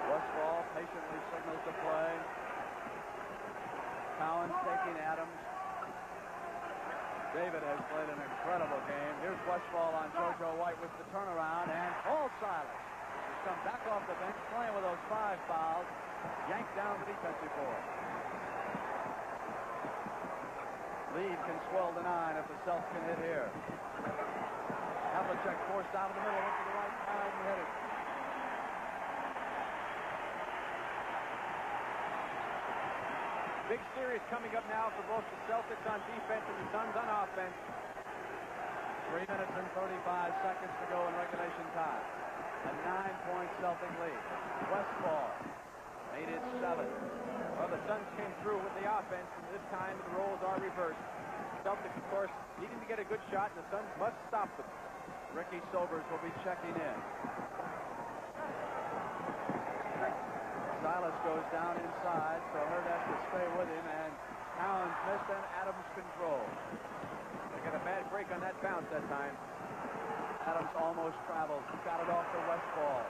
Westphal patiently signals the play. Cowens taking Adams. David has played an incredible game. Here's Westphal on JoJo White with the turnaround, and Paul Silas has come back off the bench, playing with those 5 fouls, yanked down the defensive board. Lead can swell to 9 if the Celtics can hit here. Havlicek forced out of the middle into the right side and hit it. Big series coming up now for both the Celtics on defense and the Suns on offense. 3 minutes and 35 seconds to go in regulation time. A 9-point Celtic lead. Westphal made it 7. Well, the Suns came through with the offense, and this time the roles are reversed. Celtics, of course, needing to get a good shot, and the Suns must stop them. Ricky Sobers will be checking in. Silas goes down inside, so Hurd has to stay with him, and Cowens missed, and Adams control. They got a bad break on that bounce that time. Adams almost traveled. Got it off to Westphal.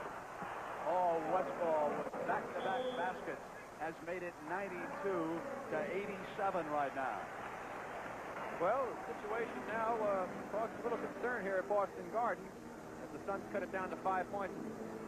Oh, Westphal with back-to-back baskets has made it 92-87 right now. Well, the situation now causes a little concern here at Boston Garden as the Suns cut it down to 5 points.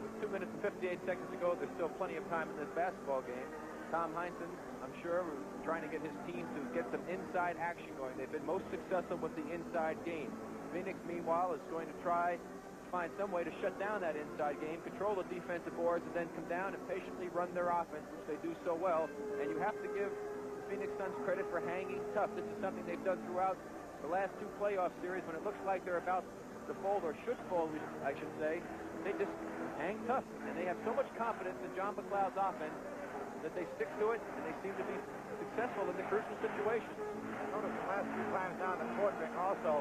With 2 minutes and 58 seconds to go, there's still plenty of time in this basketball game. Tom Heinsohn, I'm sure, trying to get his team to get some inside action going. They've been most successful with the inside game. Phoenix, meanwhile, is going to try to find some way to shut down that inside game, control the defensive boards, and then come down and patiently run their offense, which they do so well. And you have to give the Phoenix Suns credit for hanging tough. This is something they've done throughout the last 2 playoff series when it looks like they're about to fold, or should fold, I should say. They just hang tough, and they have so much confidence in John McLeod's offense that they stick to it, and they seem to be successful in the crucial situations. Notice the last 2 times down the court ring also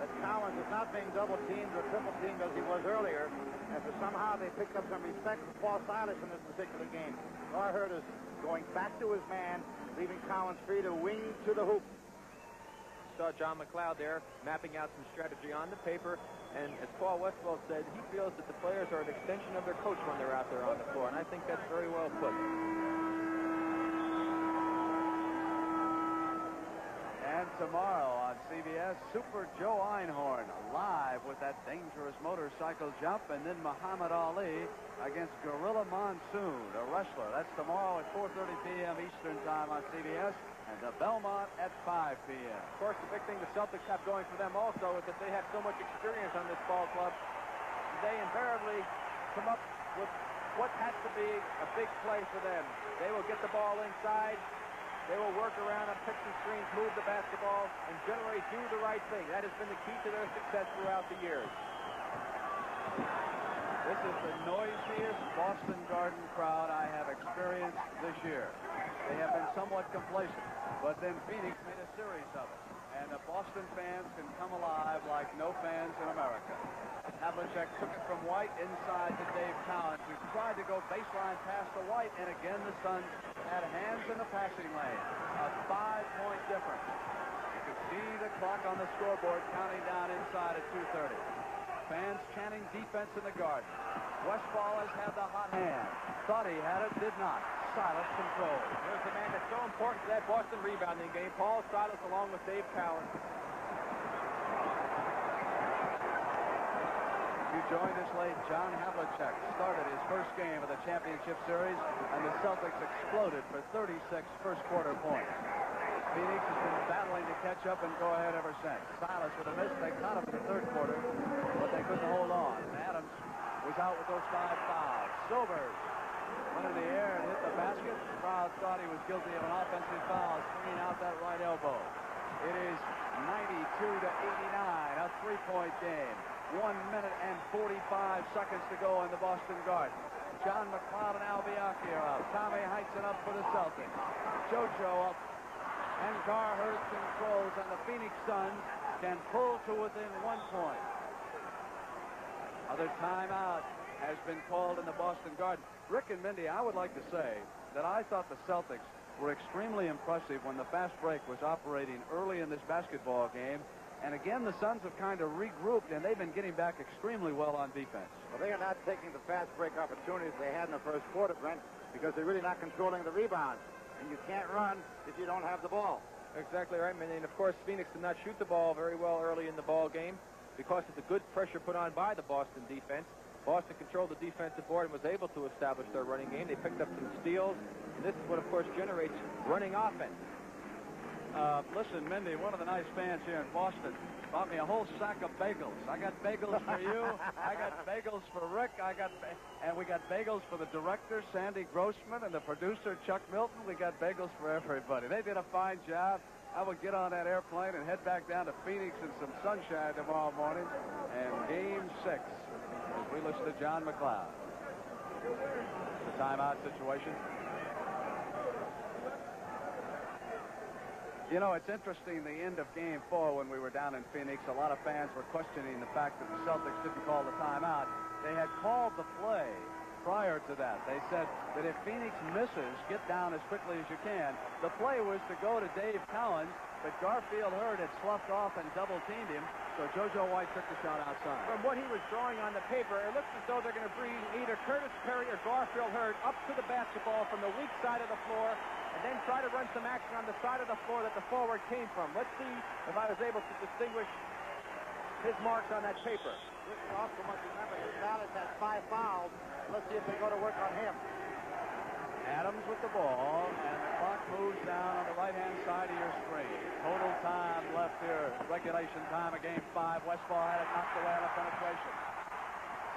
that Cowens is not being double-teamed or triple-teamed as he was earlier, and for somehow they picked up some respect for Paul Silas in this particular game. All I heard is going back to his man, leaving Cowens free to wing to the hoop. Saw John McLeod there mapping out some strategy on the paper, and as Paul Westphal said, he feels that the players are an extension of their coach when they're out there on the floor, and I think that's very well put. tomorrow on CBS, Super Joe Einhorn live with that dangerous motorcycle jump, and then Muhammad Ali against Gorilla Monsoon, a wrestler. That's tomorrow at 4:30 p.m. Eastern Time on CBS, and the Belmont at 5 p.m. Of course, the big thing the Celtics have going for them also is that they have so much experience on this ball club. They invariably come up with what has to be a big play for them. They will get the ball inside. They will work around on picks and screens, move the basketball, and generally do the right thing. That has been the key to their success throughout the years. This is the noisiest Boston Garden crowd I have experienced this year. They have been somewhat complacent, but then Phoenix made a series of it. And the Boston fans can come alive like no fans in America. Havlicek took it from White inside to Dave Cowens, who tried to go baseline pass to White, and again the Suns had hands in the passing lane. A 5-point difference. You can see the clock on the scoreboard counting down inside at 2:30. Fans chanting defense in the Garden. Westphal has had the hot hand. Thought he had it, did not. Silas controls. Here's the man that's so important to that Boston rebounding game, Paul Silas, along with Dave Cowens. You joined us late. John Havlicek started his first game of the championship series, and the Celtics exploded for 36 first-quarter points. Phoenix has been battling to catch up and go ahead ever since. Silas with a miss. They caught him in the third quarter, but they couldn't hold on. And Adams was out with those 5 fouls. Silvers went in the air and hit the basket. The crowd thought he was guilty of an offensive foul, swinging out that right elbow. It is 92-89, a 3-point game. 1 minute and 45 seconds to go in the Boston Garden. John McLeod and Al Bianchi are up. Tommy Heinsohn up for the Celtics. JoJo up. And Garhurst controls, and the Phoenix Suns can pull to within 1 point. Other timeout has been called in the Boston Garden. Rick and Mindy, I would like to say that I thought the Celtics were extremely impressive when the fast break was operating early in this basketball game. And again, the Suns have kind of regrouped, and they've been getting back extremely well on defense. Well, they are not taking the fast break opportunities they had in the first quarter, Brent, because they're really not controlling the rebounds. And you can't run if you don't have the ball. Exactly right, man. And of course, Phoenix did not shoot the ball very well early in the ball game because of the good pressure put on by the Boston defense. Boston controlled the defensive board and was able to establish their running game. They picked up some steals, and this is what, of course, generates running offense. Listen, Mindy, one of the nice fans here in Boston bought me a whole sack of bagels. I got bagels for you. I got bagels for Rick. And we got bagels for the director, Sandy Grossman, and the producer, Chuck Milton. We got bagels for everybody. They did a fine job. I will get on that airplane and head back down to Phoenix in some sunshine tomorrow morning. And Game 6, as we listen to John McLeod. The timeout situation. You know, it's interesting, the end of Game 4 when we were down in Phoenix, a lot of fans were questioning the fact that the Celtics didn't call the timeout. They had called the play prior to that. They said that if Phoenix misses, get down as quickly as you can. The play was to go to Dave Cowens, but Garfield Hurd had sloughed off and double-teamed him, so JoJo White took the shot outside. From what he was drawing on the paper, it looks as though they're going to bring either Curtis Perry or Garfield Hurd up to the basketball from the weak side of the floor, and then try to run some action on the side of the floor that the forward came from. Let's see if I was able to distinguish his marks on that paper. This also must remember that Dallas has 5 fouls. Let's see if they go to work on him. Adams with the ball, and the clock moves down on the right-hand side of your screen. Total time left here, regulation time of Game 5. Westphal had it knocked away on a penetration.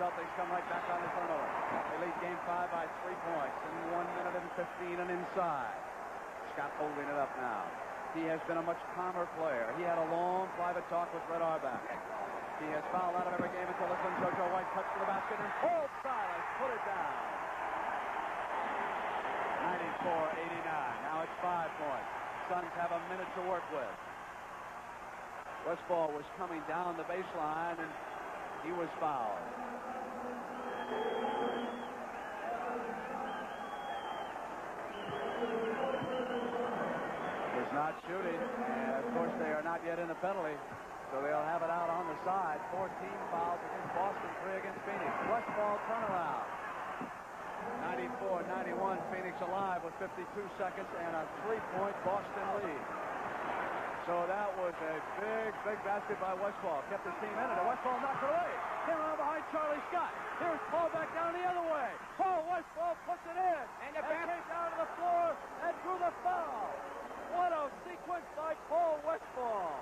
Celtics come right back on the turnover. They lead Game 5 by 3 points in 1 minute and 15 and inside. Scott holding it up now. He has been a much calmer player. He had a long private talk with Red Auerbach. He has fouled out of every game until this one. JoJo White touched to the basket and pulled Silas, put it down. 94-89. Now it's 5 points. Suns have a minute to work with. Westphal was coming down the baseline and he was fouled. Was not shooting, and of course they are not yet in the penalty, so they'll have it out on the side. 14 fouls against Boston, 3 against Phoenix. Westphal turnaround. 94-91, Phoenix alive with 52 seconds and a 3-point Boston lead. So that was a big basket by Westphal. Kept his team in it. And Westphal knocked it away. Came around behind Charlie Scott. Here's Paul back down the other way. Paul Westphal puts it in. And came down to the floor and drew the foul. What a sequence by Paul Westphal.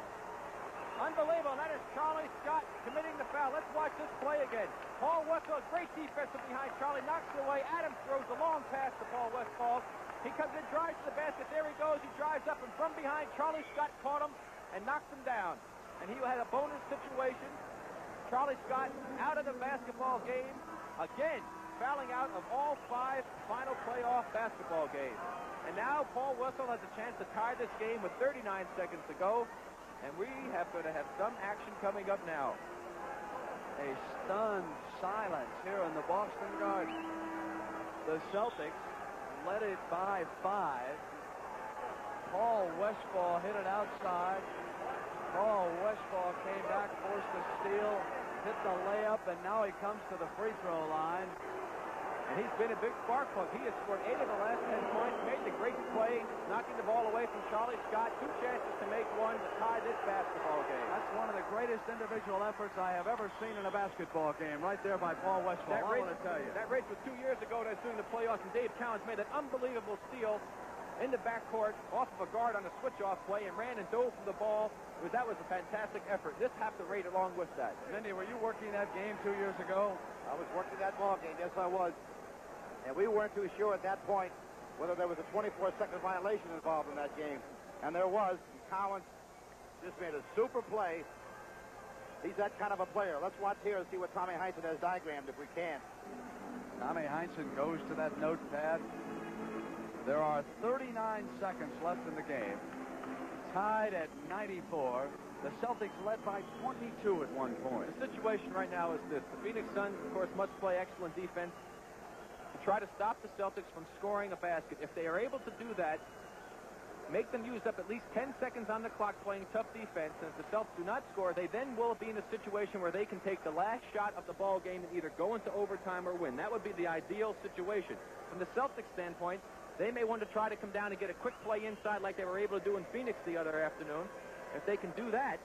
Unbelievable. That is Charlie Scott committing the foul. Let's watch this play again. Paul Westphal, great defense from behind Charlie, knocks it away. Adams throws a long pass to Paul Westphal. He comes in, drives to the basket. There he goes. He drives up, and from behind, Charlie Scott caught him and knocked him down. And he had a bonus situation. Charlie Scott out of the basketball game. Again, fouling out of all 5 final playoff basketball games. And now Paul Westphal has a chance to tie this game with 39 seconds to go. And we have going to have some action coming up now. A stunned silence here in the Boston Garden. The Celtics led it by 5. Paul Westphal hit it outside. Paul Westphal came back, forced a steal, hit the layup, and now he comes to the free throw line. And he's been a big spark plug. He has scored 8 of the last 10 points, made the great play, knocking the ball away from Charlie Scott. 2 chances to make one to tie this basketball game. That's one of the greatest individual efforts I have ever seen in a basketball game, right there by Paul Westphal. I want to tell you. That race was 2 years ago during the playoffs, and Dave Cowens made an unbelievable steal in the backcourt off of a guard on a switch-off play and ran and dove for the ball. That was a fantastic effort. This half the rate along with that. Mindy, were you working that game 2 years ago? I was working that ball game. Yes, I was. And we weren't too sure at that point whether there was a 24-second violation involved in that game. And there was. Cowens just made a super play. He's that kind of a player. Let's watch here and see what Tommy Heinsohn has diagrammed if we can. Tommy Heinsohn goes to that notepad. There are 39 seconds left in the game. Tied at 94. The Celtics led by 22 at one point. The situation right now is this. The Phoenix Suns, of course, must play excellent defense to try to stop the Celtics from scoring a basket. If they are able to do that, make them use up at least 10 seconds on the clock playing tough defense, and if the Celtics do not score, they then will be in a situation where they can take the last shot of the ball game and either go into overtime or win. That would be the ideal situation. From the Celtics standpoint, they may want to try to come down and get a quick play inside like they were able to do in Phoenix the other afternoon. If they can do that,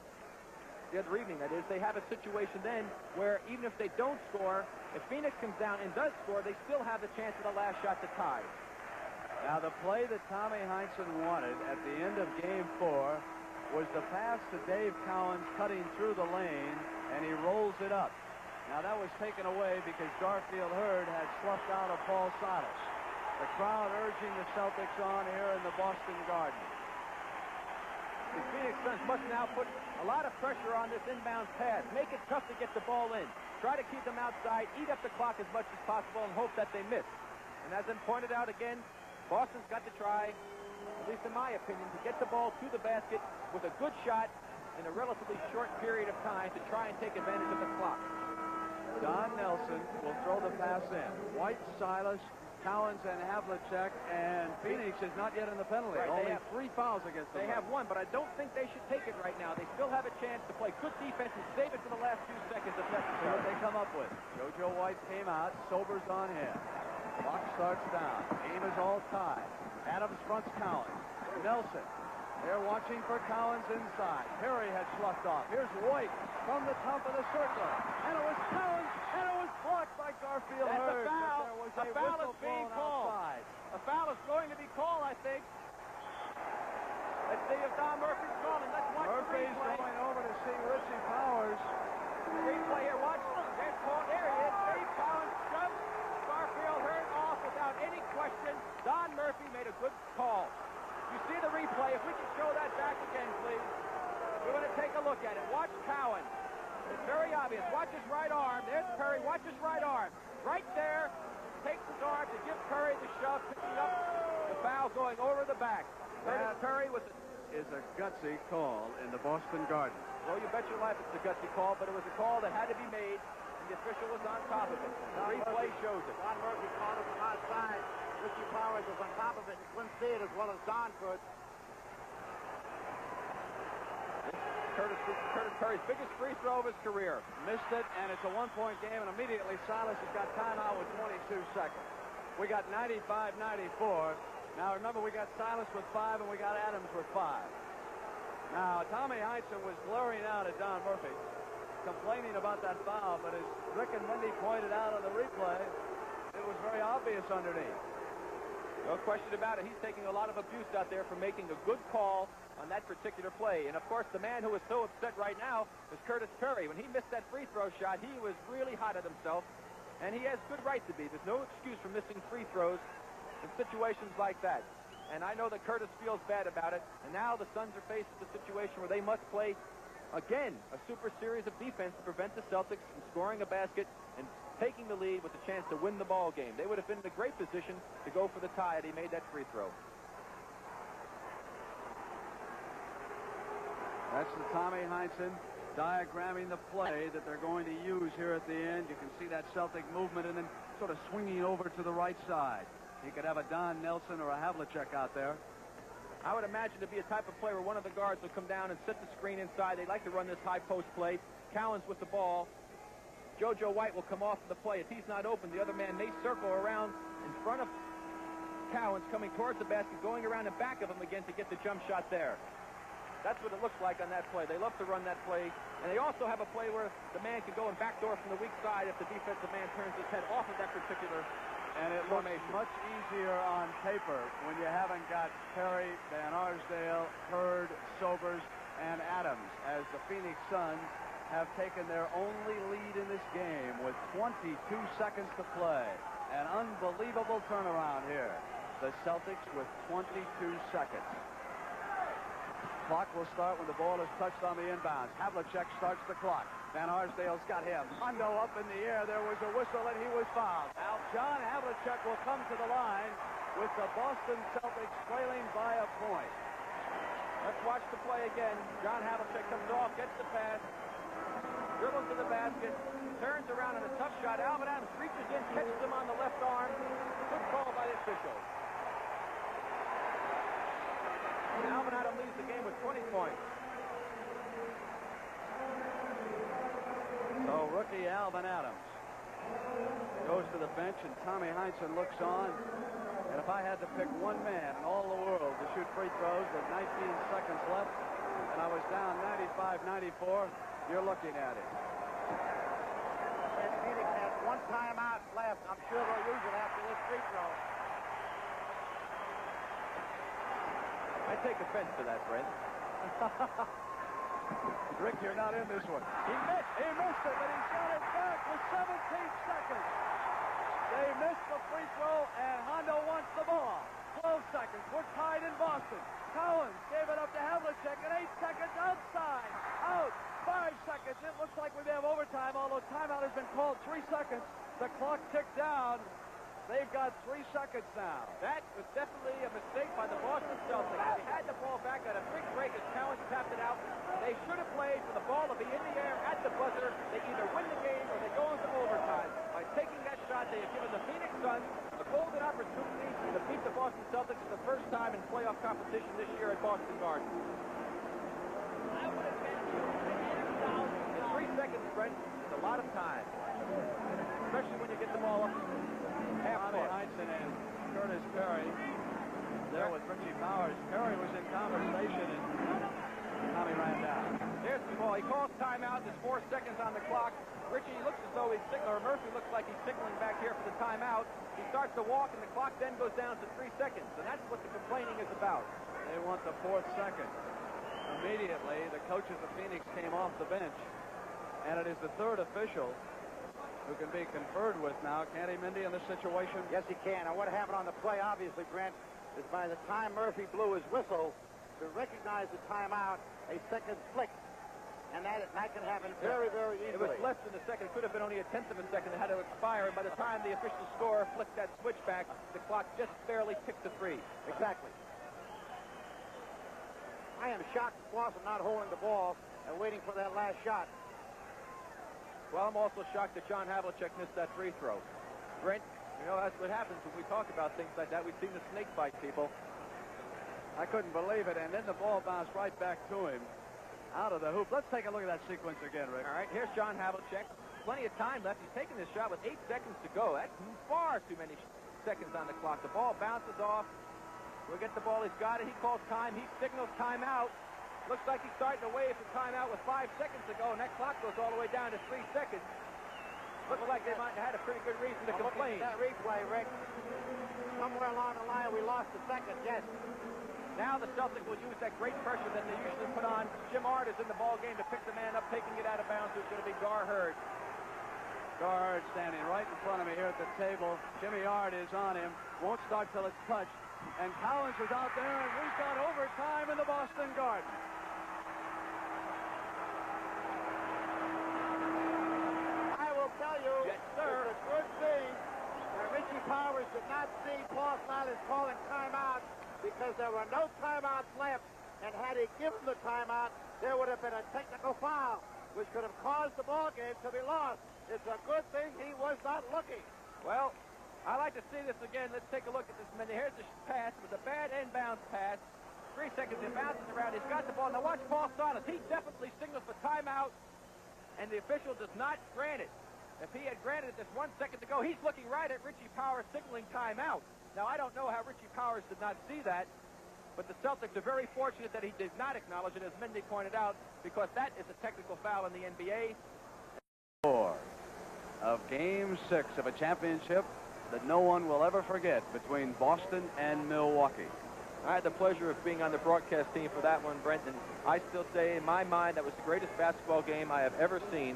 the other evening, that is, they have a situation then where even if they don't score, if Phoenix comes down and does score, they still have the chance of the last shot to tie. Now, the play that Tommy Heinsohn wanted at the end of Game 4 was the pass to Dave Cowens cutting through the lane, and he rolls it up. Now, that was taken away because Garfield Hurd had sloughed out of Paul Silas. The crowd urging the Celtics on here in the Boston Garden. The Phoenix Suns must now put a lot of pressure on this inbound pass. Make it tough to get the ball in. Try to keep them outside, eat up the clock as much as possible, and hope that they miss. And as I pointed out again, Boston's got to try, at least in my opinion, to get the ball to the basket with a good shot in a relatively short period of time to try and take advantage of the clock. Don Nelson will throw the pass in. White, Silas, Cowens, and Havlicek, and Phoenix is not yet in the penalty. Right, Only 3 fouls against them. They have 1, but I don't think they should take it right now. They still have a chance to play good defense and save it for the last few seconds if See necessary. what they come up with. JoJo White came out. Sobers on him. Clock starts down. Game is all tied. Adams fronts Cowens. Nelson. They're watching for Cowens inside. Perry had sloughed off. Here's White from the top of the circle. And it was Cowens, and it was blocked by Garfield That's Hurd. a foul. There was A foul is being called. outside. A foul is going to be called, I think. Let's see if Don Murphy's calling. Let's watch Murphy's the replay. going over to see Richie Powers. The replay here. Watch. There's call. There he is. Dave Cowens jumps Garfield Hurd off without any question. Don Murphy made a good call. You see the replay. If we can show that back again, please. We're going to take a look at it. Watch Cowens. It's very obvious. Watch his right arm. There's Perry. Watch his right arm. Right there. Takes his arm to give Perry the shove, picking up the foul going over the back. That Perry with is a gutsy call in the Boston Garden. Well, you bet your life it's a gutsy call, but it was a call that had to be made, and the official was on top of it. The replay shows it. Don Murphy called it from outside. Richie Powers was on top of it and couldn't see it as well as Don could. Curtis Perry's biggest free throw of his career. Missed it, and it's a one-point game, and immediately Silas has got timeout with 22 seconds. We got 95-94. Now, remember, we got Silas with 5, and we got Adams with 5. Now, Tommy Heinsohn was glaring out at Don Murphy, complaining about that foul, but as Rick and Wendy pointed out on the replay, it was very obvious underneath. No question about it. He's taking a lot of abuse out there for making a good call on that particular play. And, of course, the man who is so upset right now is Curtis Perry. When he missed that free throw shot, he was really hot at himself, and he has good right to be. There's no excuse for missing free throws in situations like that. And I know that Curtis feels bad about it, and now the Suns are faced with a situation where they must play, again, a super series of defense to prevent the Celtics from scoring a basket and taking the lead with a chance to win the ball game. They would have been in a great position to go for the tie had he made that free throw. That's the Tommy Heinsohn diagramming the play that they're going to use here at the end. You can see that Celtic movement and then sort of swinging over to the right side. He could have a Don Nelson or a Havlicek out there. I would imagine to be a type of play where one of the guards will come down and set the screen inside. They like to run this high post play. Cowens with the ball. JoJo White will come off of the play. If he's not open, the other man may circle around in front of Cowens, coming towards the basket, going around and back of him again to get the jump shot there. That's what it looks like on that play. They love to run that play. And they also have a play where the man can go and backdoor from the weak side if the defensive man turns his head off of that particular And it looks much easier on paper when you haven't got Perry, Van Arsdale, Hurd, Sobers, and Adams, as the Phoenix Suns have taken their only lead in this game with 22 seconds to play. An unbelievable turnaround here. The Celtics with 22 seconds. Clock will start when the ball is touched on the inbounds. Havlicek starts the clock. Van Arsdale's got him. Hondo up in the air. There was a whistle, and he was fouled. Now, John Havlicek will come to the line with the Boston Celtics trailing by a point. Let's watch the play again. John Havlicek comes off, gets the pass, dribbles to the basket, turns around on a tough shot. Alvin Adams reaches in, catches him on the left arm. Good call by the official. Alvin Adams leads the game with 20 points. So rookie Alvin Adams goes to the bench, and Tommy Heinsohn looks on. And if I had to pick one man in all the world to shoot free throws with 19 seconds left, and I was down 95-94, you're looking at it. And Phoenix has one timeout left. I'm sure they'll use it after this free throw. I take offense to that, Brent. Rick, you're not in this one. He missed it, but he's got it back with 17 seconds. They missed the free throw, and Hondo wants the ball. 12 seconds. We're tied in Boston. Cowens gave it up to Havlicek, and 8 seconds outside. Out. 5 seconds. It looks like we may have overtime, although timeout has been called. 3 seconds. The clock ticked down. They've got 3 seconds now. That was definitely a mistake by the Boston Celtics. They had the ball back at a big break as Cowens tapped it out. They should have played for the ball to be in the air at the buzzer. They either win the game or they go into overtime. By taking that shot, they have given the Phoenix Suns a golden opportunity to beat the Boston Celtics for the first time in playoff competition this year at Boston Garden. In 3 seconds, Brent, is a lot of time, especially when you get the ball up. Tommy Heinsohn and Curtis Perry there with Richie Powers. Perry was in conversation, and Tommy ran down. There's the ball. He calls timeout. There's 4 seconds on the clock. Richie looks as though he's signaling, or Murphy looks like he's signaling back here for the timeout. He starts to walk, and the clock then goes down to 3 seconds, and that's what the complaining is about. They want the 4th second. Immediately, the coaches of Phoenix came off the bench, and it is the 3rd official who can be conferred with now. Can't he, Mindy, in this situation? Yes, he can. And what happened on the play, obviously, Brent, is by the time Murphy blew his whistle to recognize the timeout, a second flick. And that can happen very, very easily. It was less than a second. It could have been only a tenth of a second. It had to expire. And by the time the official scorer flicked that switch back, the clock just barely ticked to 3. Exactly. I am shocked at Boston not holding the ball and waiting for that last shot. Well, I'm also shocked that John Havlicek missed that free throw. Brent, you know, that's what happens when we talk about things like that. We've seen the snake bite people. I couldn't believe it, and then the ball bounced right back to him out of the hoop. Let's take a look at that sequence again, Rick. All right, here's John Havlicek. Plenty of time left. He's taking this shot with 8 seconds to go. That's far too many seconds on the clock. The ball bounces off. We'll get the ball. He's got it. He calls time. He signals timeout. Looks like he's starting to wave for timeout with 5 seconds to go, and that clock goes all the way down to 3 seconds. Looks like they might have had a pretty good reason to complain. That replay, Rick. Somewhere along the line, we lost a second, yes. Now the Celtics will use that great pressure that they usually put on. Jim Ard is in the ball game to pick the man up, taking it out of bounds. Who's going to be Gar Hurd. Gar Hurd standing right in front of me here at the table. Jimmy Ard is on him. Won't start till it's touched. And Cowens is out there, and we've got overtime in the Boston Garden. I will tell you, Yes, sir. it's a good thing that Richie Powers did not see Paul Silas calling timeout because there were no timeouts left, and had he given the timeout, there would have been a technical foul, which could have caused the ball game to be lost. It's a good thing he was not looking. Well, I like to see this again. Let's take a look at this minute. Here's the pass. It was a bad inbound pass. 3 seconds, it bounces around. He's got the ball. Now watch Paul Silas. He definitely signals for timeout, and the official does not grant it. If he had granted it just 1 second to go, he's looking right at Richie Powers signaling timeout. Now, I don't know how Richie Powers did not see that, but the Celtics are very fortunate that he did not acknowledge it, as Mindy pointed out, because that is a technical foul in the NBA. 4 of Game 6 of a championship that no one will ever forget between Boston and Milwaukee. I had the pleasure of being on the broadcast team for that one, Brent, and I still say in my mind that was the greatest basketball game I have ever seen.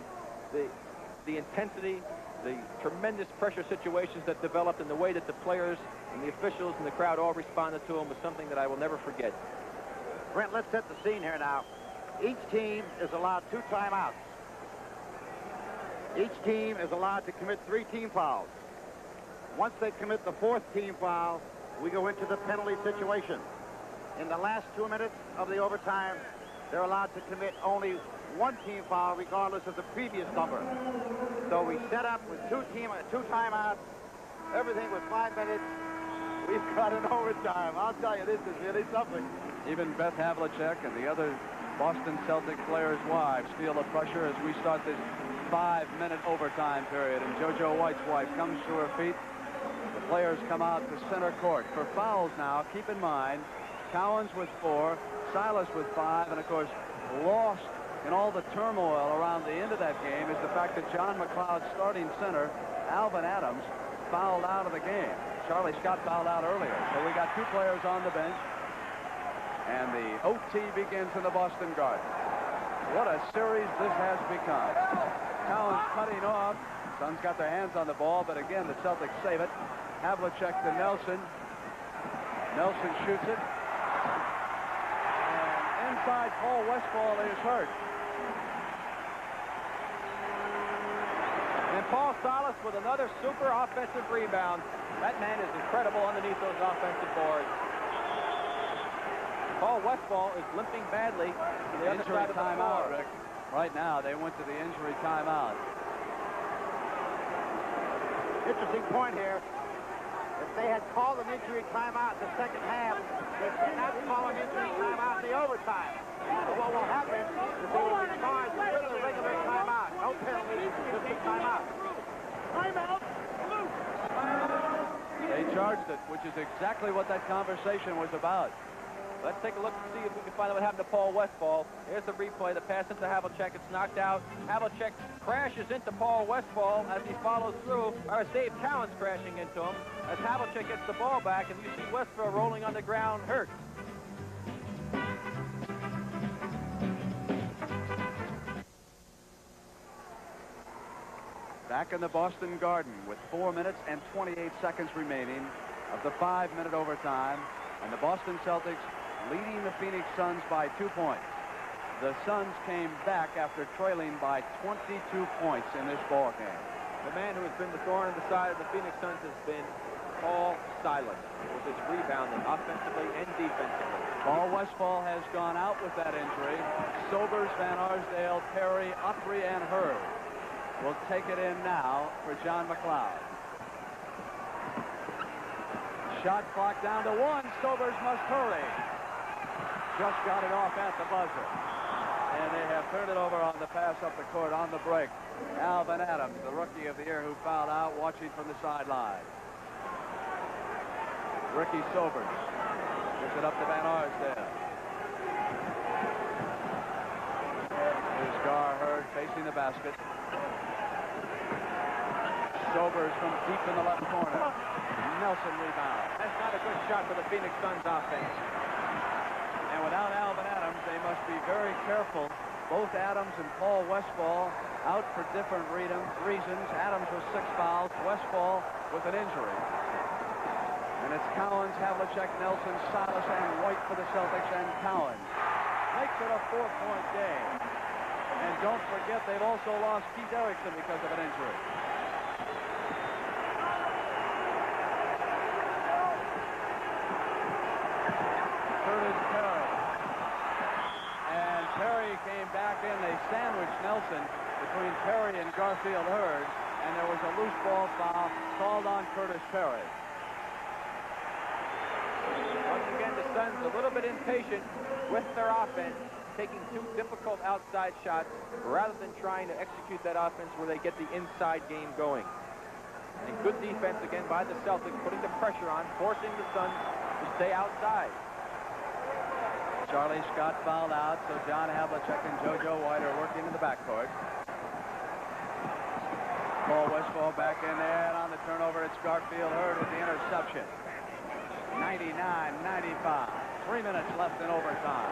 The intensity, the tremendous pressure situations that developed, and the way that the players and the officials and the crowd all responded to them was something that I will never forget. Brent, let's set the scene here now. Each team is allowed 2 timeouts. Each team is allowed to commit 3 team fouls. Once they commit the 4th team foul, we go into the penalty situation. In the last 2 minutes of the overtime, they're allowed to commit only 1 team foul, regardless of the previous number. So we set up with 2 timeouts, everything with 5 minutes. We've got an overtime. I'll tell you, this is really something. Even Beth Havlicek and the other Boston Celtic players' wives feel the pressure as we start this 5-minute overtime period. And JoJo White's wife comes to her feet. The players come out to center court for fouls now. Keep in mind, Cowens with 4, Silas with 5, and of course, lost in all the turmoil around the end of that game is the fact that John McLeod's starting center, Alvin Adams, fouled out of the game. Charlie Scott fouled out earlier. So we got 2 players on the bench. And the OT begins in the Boston Garden. What a series this has become. Cowens cutting off. Suns got their hands on the ball, but again, the Celtics save it. Havlicek to Nelson. Nelson shoots it. And inside, Paul Westphal is hurt. And Paul Silas with another super offensive rebound. That man is incredible underneath those offensive boards. Paul Westphal is limping badly to the other side of the timeout, floor. Rick. Right now, they went to the injury timeout. Interesting point here. If they had called an injury timeout in the second half, they did not call an injury timeout in the overtime. So what will happen is they will be charged with a regular timeout. No penalty, just a timeout. Timeout! They charged it, which is exactly what that conversation was about. Let's take a look and see if we can find out what happened to Paul Westphal. Here's the replay. The pass into Havlicek. It's knocked out. Havlicek crashes into Paul Westphal as he follows through. Or Dave Cowens crashing into him as Havlicek gets the ball back, and you see Westphal rolling on the ground hurt. Back in the Boston Garden with 4 minutes and 28 seconds remaining of the 5-minute overtime. And the Boston Celtics leading the Phoenix Suns by 2 points. The Suns came back after trailing by 22 points in this ball game. The man who has been the thorn in the side of the Phoenix Suns has been Paul Silas, with his rebounding offensively and defensively. Paul Westphal has gone out with that injury. Sobers, Van Arsdale, Perry, Opry, and Hurd will take it in now for John McLeod. Shot clock down to 1. Sobers must hurry. Just got it off at the buzzer. And they have turned it over on the pass up the court on the break. Alvin Adams, the rookie of the year who fouled out, watching from the sideline. Ricky Sobers gives it up to Van Arsdale. Here's Gar Hurd facing the basket. Sobers from deep in the left corner. Nelson rebound. That's not a good shot for the Phoenix Suns offense. And without Alvin Adams, they must be very careful. Both Adams and Paul Westphal out for different reasons. Adams with 6 fouls, Westphal with an injury. And it's Cowens, Havlicek, Nelson, Silas, and White for the Celtics, and Cowens makes it a 4-point game. And don't forget, they've also lost Keith Erickson because of an injury. Curtis Perry. And Perry came back in. They sandwiched Nelson between Perry and Garfield Hurd, and there was a loose ball foul called on Curtis Perry. Once again, the Suns a little bit impatient with their offense, taking 2 difficult outside shots rather than trying to execute that offense where they get the inside game going. And good defense again by the Celtics, putting the pressure on, forcing the Suns to stay outside. Charlie Scott fouled out, so John Havlicek and JoJo White are working in the backcourt. Paul Westphal back in there, and on the turnover, it's Garfield Hurd with the interception. 99-95. 3 minutes left in overtime.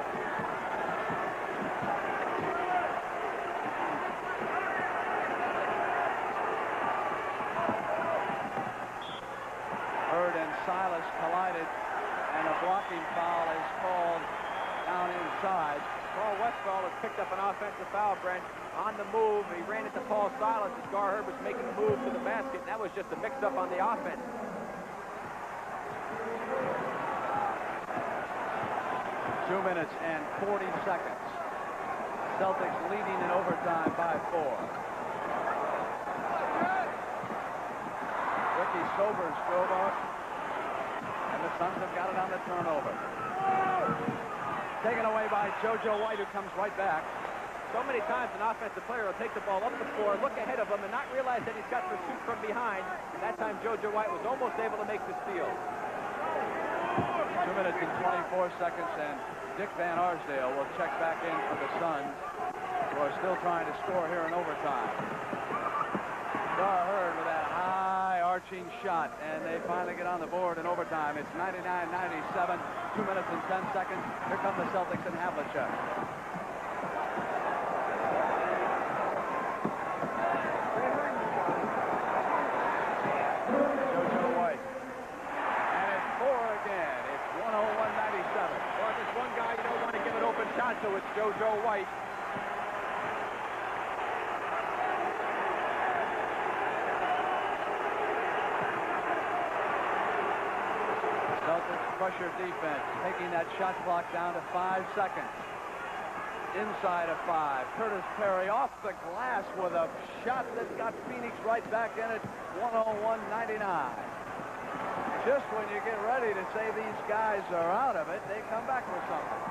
Hurd and Silas collided, and a blocking foul is called down inside. Paul Westphal has picked up an offensive foul, Brent. On the move, he ran into Paul Silas as Gar Hurd was making the move to the basket, and that was just a mix-up on the offense. 2 minutes and 40 seconds. Celtics leading in overtime by 4. Ricky Sobers drove up, and the Suns have got it on the turnover. Taken away by JoJo White, who comes right back. So many times an offensive player will take the ball up the floor, look ahead of him, and not realize that he's got pursuit from behind. And that time, JoJo White was almost able to make the steal. 2 minutes and 24 seconds, and Dick Van Arsdale will check back in for the Suns, who are still trying to score here in overtime. Gar Hurd with that high arching shot, and they finally get on the board in overtime. It's 99-97, 2 minutes and 10 seconds. Here come the Celtics and Havlicek. JoJo White. And it's 4 again. It's 101-97. Well, there's one guy you don't want to give an open shot to. It's JoJo White. Celtics pressure defense, taking that shot clock down to 5 seconds. Inside of 5. Curtis Perry off the glass with a shot that got Phoenix right back in it. 101-99. Just when you get ready to say these guys are out of it, they come back with something.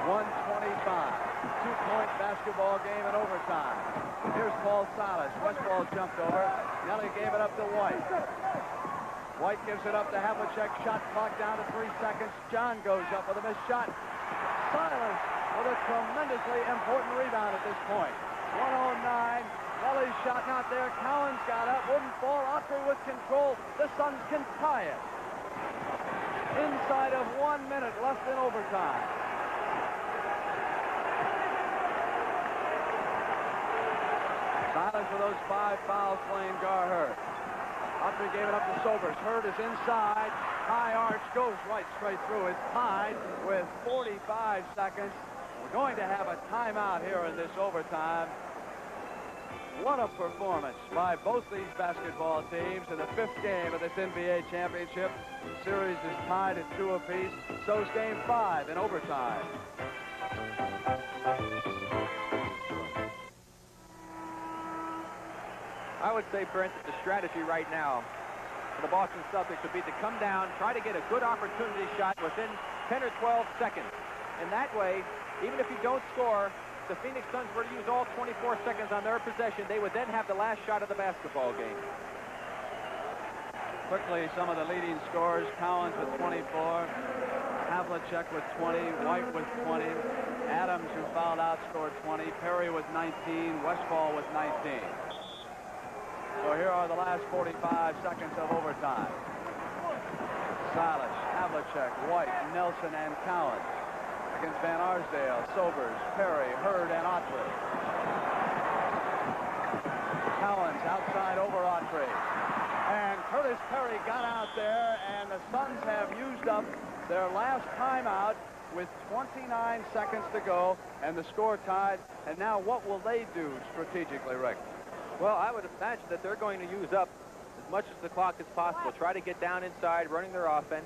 125. 2-point basketball game in overtime. Here's Paul Silas. Westphal jumped over. Nelly gave it up to White. White gives it up to Havlicek. Shot clock down to 3 seconds. John goes up with a missed shot. Silas with a tremendously important rebound at this point. 109. Nelly's shot not there. Cowens got up. Wouldn't fall. Autry with control. The Suns can tie it. Inside of 1 minute left in overtime. Silas with those 5 fouls playing Gar Hurd. Autry gave it up to Sobers. Hurd is inside. High arch goes right straight through. It's tied with 45 seconds. We're going to have a timeout here in this overtime. What a performance by both these basketball teams in the 5th game of this NBA championship. The series is tied at 2 apiece. So's game 5 in overtime. I would say, Brent, that the strategy right now for the Boston Celtics would be to come down, try to get a good opportunity shot within 10 or 12 seconds. And that way, even if you don't score, the Phoenix Suns were to use all 24 seconds on their possession, they would then have the last shot of the basketball game. Quickly, some of the leading scorers. Cowens with 24. Havlicek with 20. White with 20. Adams, who fouled out, scored 20. Perry was 19. Westphal was 19. So here are the last 45 seconds of overtime. Silas, Havlicek, White, Nelson, and Cowens against Van Arsdale, Sobers, Perry, Hurd, and Autry. Cowens outside over Autry. And Curtis Perry got out there, and the Suns have used up their last timeout with 29 seconds to go, and the score tied. And now what will they do strategically, Rick? Well, I would imagine that they're going to use up as much as the clock as possible. Try to get down inside, running their offense.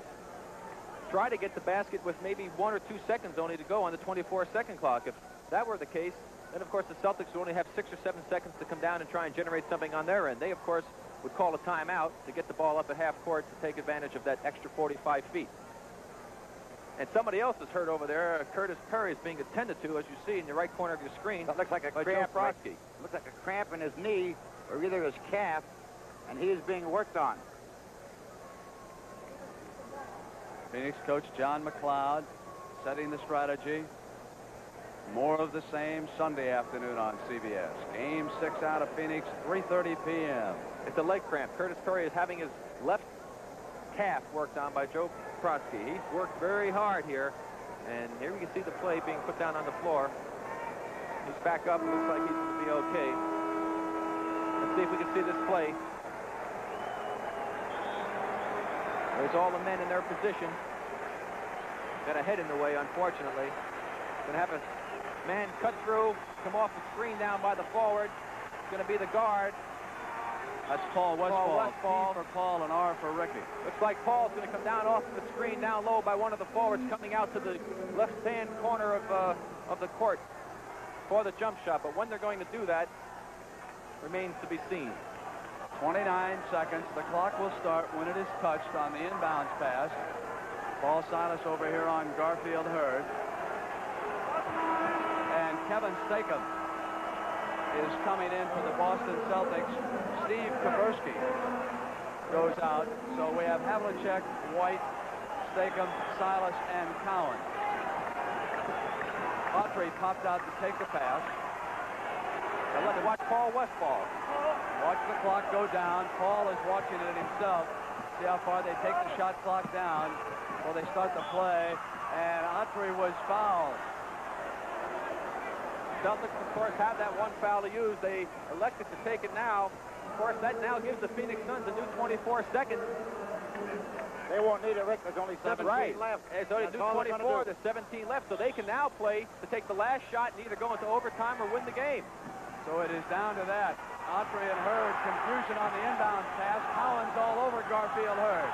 Try to get the basket with maybe 1 or 2 seconds only to go on the 24-second clock. If that were the case, then, of course, the Celtics would only have 6 or 7 seconds to come down and try and generate something on their end. They, of course, would call a timeout to get the ball up at half court to take advantage of that extra 45 feet. And somebody else is hurt over there. Curtis Perry is being attended to, as you see in the right corner of your screen. That looks like a cramp. Looks like a cramp in his knee or either his calf, and he is being worked on. Phoenix coach John McLeod setting the strategy. More of the same Sunday afternoon on CBS. Game 6 out of Phoenix, 3:30 p.m. It's a leg cramp. Curtis Perry is having his left calf worked on by Joe Prosky. He's worked very hard here. And here we can see the play being put down on the floor. He's back up. Looks like he's going to be okay. Let's see if we can see this play. There's all the men in their position. Got a head in the way, unfortunately. Going to have a man cut through, come off the screen down by the forward. It's going to be the guard. That's Paul Westphal. P for Paul and R for Ricky. Looks like Paul's going to come down off the screen down low by one of the forwards coming out to the left-hand corner of the court for the jump shot. But when they're going to do that remains to be seen. 29 seconds. The clock will start when it is touched on the inbounds pass. Paul Silas over here on Garfield Hurd. And Kevin Stakem is coming in for the Boston Celtics. Steve Kaversky goes out. So we have Havlicek, White, Stakem, Silas, and Cowens. Autry popped out to take the pass. Now let me watch Paul Westphal. Watch the clock go down. Paul is watching it himself. See how far they take the shot clock down. Well, they start the play, and Autry was fouled. Celtics, of course, have that one foul to use. They elected to take it now. Of course, that now gives the Phoenix Suns a new 24 seconds. They won't need it, Rick. There's only 17 left. It's only 24. There's 17 left, so they can now play to take the last shot and either go into overtime or win the game. So it is down to that. Autry and Hurd, confusion on the inbound pass. Cowens all over Garfield Hurd.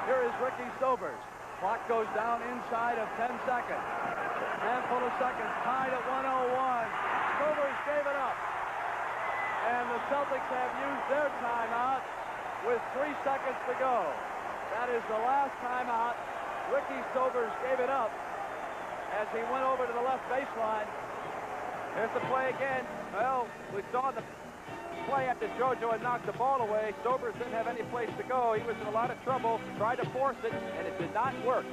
Here is Ricky Sobers. Clock goes down inside of 10 seconds. Handful of seconds, tied at 101. Sobers gave it up. And the Celtics have used their timeout with 3 seconds to go. That is the last timeout. Ricky Sobers gave it up as he went over to the left baseline. Here's the play again. Well, we saw the play after JoJo had knocked the ball away. Sobers didn't have any place to go. He was in a lot of trouble, tried to force it, and it did not work.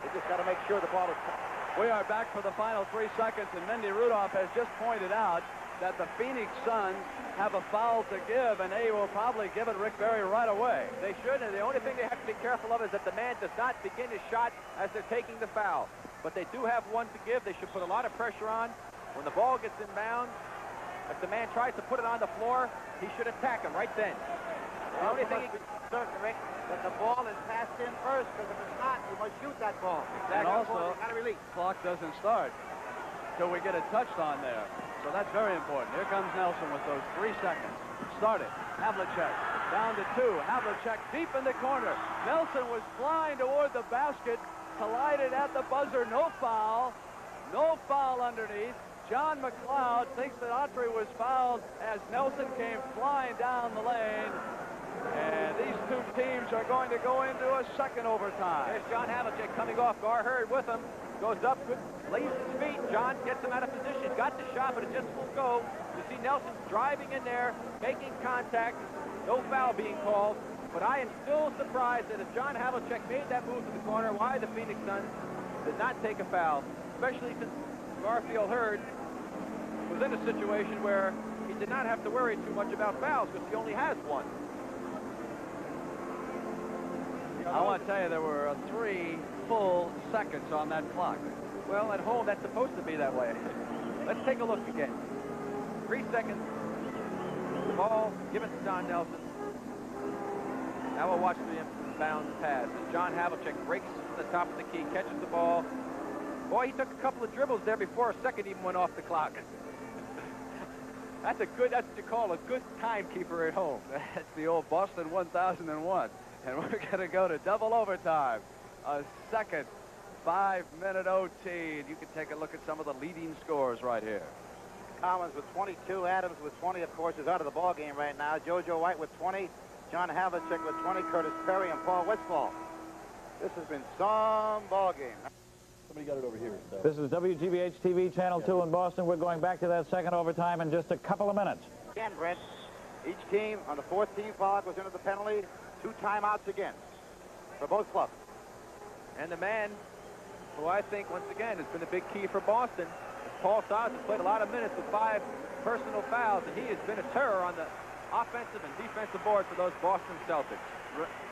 They just got to make sure the ball is... We are back for the final 3 seconds, and Mendy Rudolph has just pointed out that the Phoenix Suns have a foul to give, and they will probably give it Rick Barry right away. They should, and the only thing they have to be careful of is that the man does not begin his shot as they're taking the foul. But they do have one to give. They should put a lot of pressure on. When the ball gets inbound, if the man tries to put it on the floor, he should attack him right then. The only thing he can... certain, Rick, that the ball is passed in first, because if it's not, you must shoot that ball. And also, got to release. Clock doesn't start till we get it touched on there. So that's very important. Here comes Nelson with those 3 seconds. Started. Havlicek down to 2. Havlicek deep in the corner. Nelson was flying toward the basket, collided at the buzzer. No foul. No foul underneath. John McLeod thinks that Autry was fouled as Nelson came flying down the lane. And these two teams are going to go into a second overtime. There's John Havlicek coming off. Gar Hurd with him. Goes up, lays his feet. John gets him out of position. Got the shot, but it just won't go. You see Nelson driving in there, making contact. No foul being called. But I am still surprised that if John Havlicek made that move to the corner, why the Phoenix Suns did not take a foul, especially since Garfield Hurd was in a situation where he did not have to worry too much about fouls because he only has one. I want to tell you, there were 3 full seconds on that clock. Well, at home, that's supposed to be that way. Let's take a look again. 3 seconds. The ball given to Don Nelson. Now we'll watch the inbound pass. And John Havlicek breaks to the top of the key, catches the ball. Boy, he took a couple of dribbles there before a second even went off the clock. That's what you call a good timekeeper at home. That's the old Boston 1001. And we're going to go to double overtime. A second 5-minute OT. And you can take a look at some of the leading scores right here. Cowens with 22, Adams with 20, of course, is out of the ball game right now. JoJo White with 20, John Havlicek with 20, Curtis Perry and Paul Westphal. This has been some ball game. Somebody got it over here. So. This is WGBH TV Channel 2 in Boston. We're going back to that second overtime in just a couple of minutes. Again, Brent, each team on the 4th team foul goes into the penalty. 2 timeouts again for both clubs. And the man who I think, once again, has been a big key for Boston, Paul Silas, has played a lot of minutes with 5 personal fouls, and he has been a terror on the offensive and defensive board for those Boston Celtics.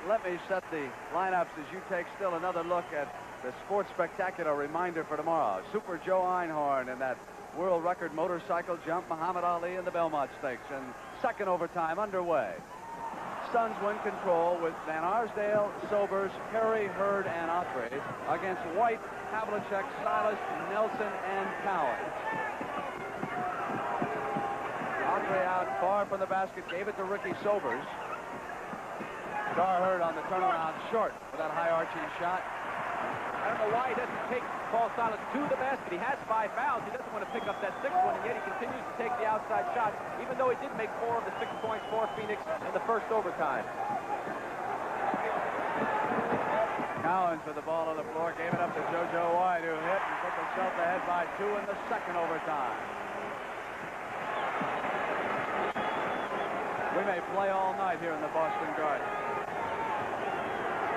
Let me set the lineups as you take still another look at the Sports Spectacular reminder for tomorrow. Super Joe Einhorn in that world record motorcycle jump, Muhammad Ali in the Belmont Stakes, and second overtime underway. Suns win control with Van Arsdale, Sobers, Perry, Hurd, and Opry against White, Havlicek, Silas, Nelson, and Cowens. Opry out far from the basket, gave it to Ricky Sobers. Gar Hurd on the turnaround short for that high arching shot. I don't know why he doesn't take Paul Silas to the basket. He has 5 fouls. He doesn't want to pick up that 6th one, and yet he continues to take the outside shot, even though he did make 4 of the 6 points for Phoenix in the first overtime. Cowens with the ball on the floor, gave it up to JoJo White, who hit and put the Celtics ahead by 2 in the second overtime. We may play all night here in the Boston Garden.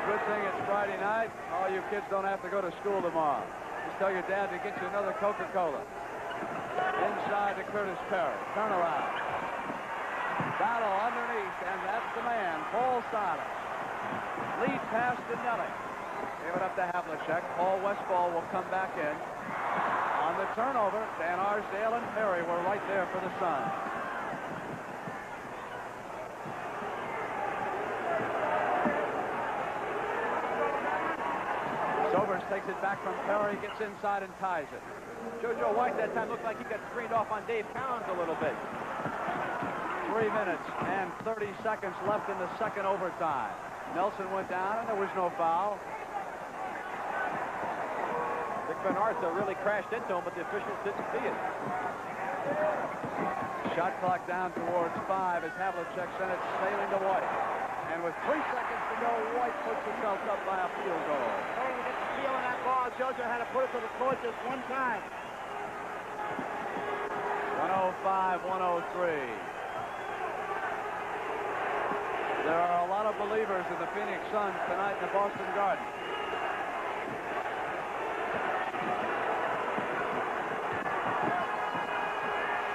Good thing it's Friday night. All you kids don't have to go to school tomorrow. Just tell your dad to get you another Coca-Cola. Inside to Curtis Perry. Turn around. Battle underneath, and that's the man, Paul Silas. Lead pass to Nelly. Gave it up to Havlicek. Paul Westphal will come back in. On the turnover, Van Arsdale and Perry were right there for the Suns. Sobers takes it back from Perry, gets inside and ties it. JoJo White that time looked like he got screened off on Dave Cowens a little bit. 3 minutes and 30 seconds left in the second overtime. Nelson went down and there was no foul. Dick Van Arsdale really crashed into him, but the officials didn't see it. Shot clock down towards 5 as Havlicek sent it sailing to White. And with 3 seconds to go, White puts himself up by a field goal. Oh, you get the feel of that ball. JoJo had to put it to the court just one time. 105-103. There are a lot of believers in the Phoenix Suns tonight in the Boston Garden.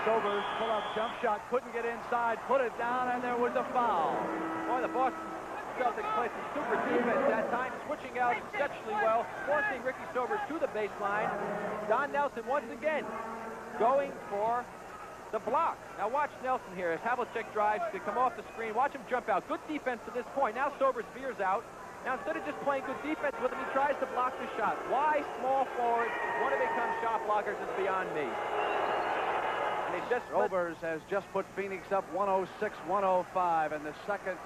Sobers pull-up jump shot, couldn't get inside, put it down, and there was a foul. Boy, the Boston Celtics played some super defense that time, switching out exceptionally well, forcing Ricky Sobers to the baseline. Don Nelson once again going for the block. Now watch Nelson here as Havlicek drives to come off the screen. Watch him jump out. Good defense to this point. Now Sobers veers out. Now instead of just playing good defense with him, he tries to block the shot. Why small forwards want to become shot blockers is beyond me. Sobers has just put Phoenix up 106-105 in the second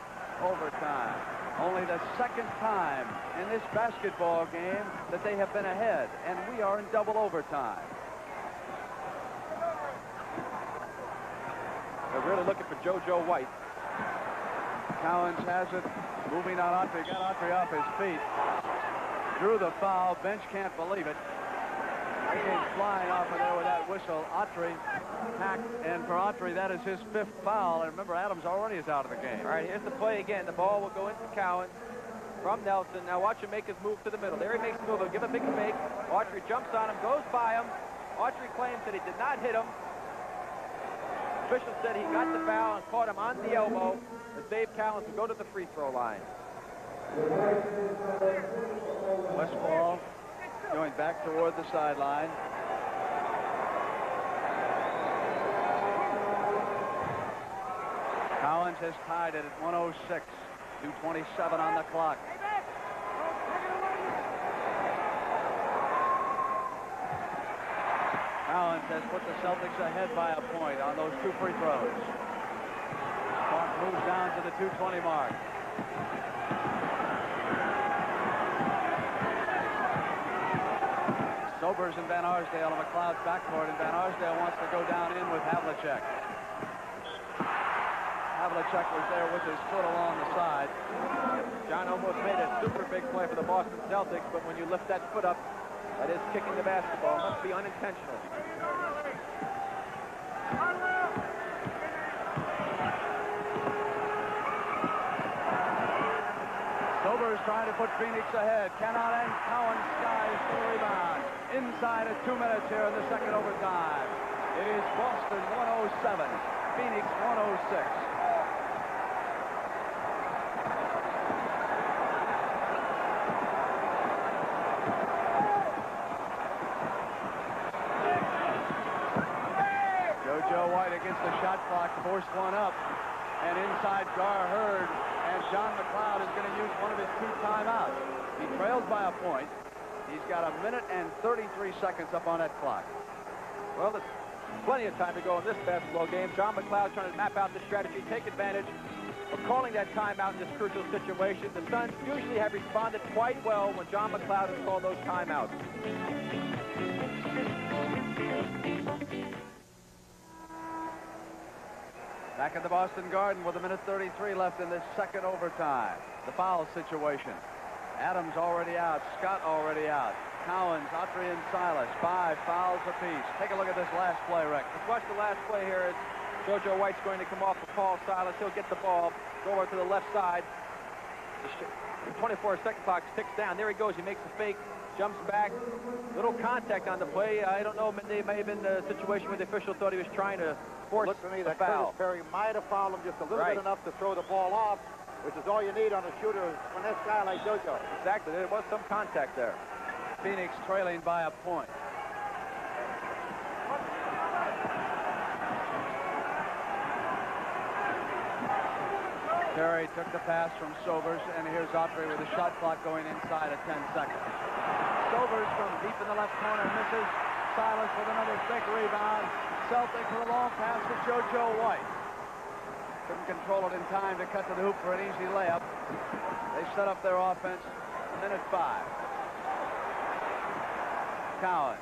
overtime. Only the second time in this basketball game that they have been ahead, and we are in double overtime. They're really looking for JoJo White. Cowens has it, moving on Autry, got Autry off his feet. Drew the foul, bench can't believe it. He came flying off of there with that whistle. whistle. Autry hacked, and for Autry, that is his 5th foul. And remember, Adams already is out of the game. All right, here's the play again. The ball will go into Cowens from Nelson. Now watch him make his move to the middle. There he makes the move. He'll give a big fake. Autry jumps on him, goes by him. Autry claims that he did not hit him. Official said he got the foul and caught him on the elbow. As Dave Cowens will go to the free throw line. Westphal going back toward the sideline. Cowens has tied it at 106. 2:27 on the clock. Cowens has put the Celtics ahead by a point on those 2 free throws. Clock moves down to the 2:20 mark. Sobers and Van Arsdale on McLeod's backcourt, and Van Arsdale wants to go down in with Havlicek. Havlicek was there with his foot along the side. John almost made a super big play for the Boston Celtics, but when you lift that foot up, that is kicking the basketball. It must be unintentional. Sobers trying to put Phoenix ahead. Cannot, and Cowens skies for the rebound. Inside at 2 minutes here in the second overtime. It is Boston 107, Phoenix 106. JoJo White against the shot clock, forced one up. And inside Gar Hurd, and John McLeod is going to use one of his 2 timeouts. He trails by a point. He's got 1 minute and 33 seconds up on that clock. Well, there's plenty of time to go in this basketball game. John McLeod trying to map out the strategy, take advantage of calling that timeout in this crucial situation. The Suns usually have responded quite well when John McLeod has called those timeouts. Back at the Boston Garden with 1 minute 33 left in this second overtime. The foul situation. Adams already out. Scott already out. Cowens, Autry, and Silas. 5 fouls apiece. Take a look at this last play, Rick. Let's watch the last play here. JoJo White's going to come off for Paul Silas. He'll get the ball, go over to the left side. The 24-second clock ticks down. There he goes. He makes the fake, jumps back. Little contact on the play. I don't know. It may have been the situation where the official thought he was trying to force Looks to me the that foul. Curtis Perry might have fouled him just a little Right. bit enough to throw the ball off, which is all you need on a shooter when this guy like JoJo. Exactly. There was some contact there. Phoenix trailing by a point. Perry took the pass from Sobers, and here's Autry with a shot clock going inside at 10 seconds. Sobers from deep in the left corner misses. Silas with another big rebound. Celtics with a long pass to JoJo White. Couldn't control it in time to cut to the hoop for an easy layup. They set up their offense. 1:05. Cowens.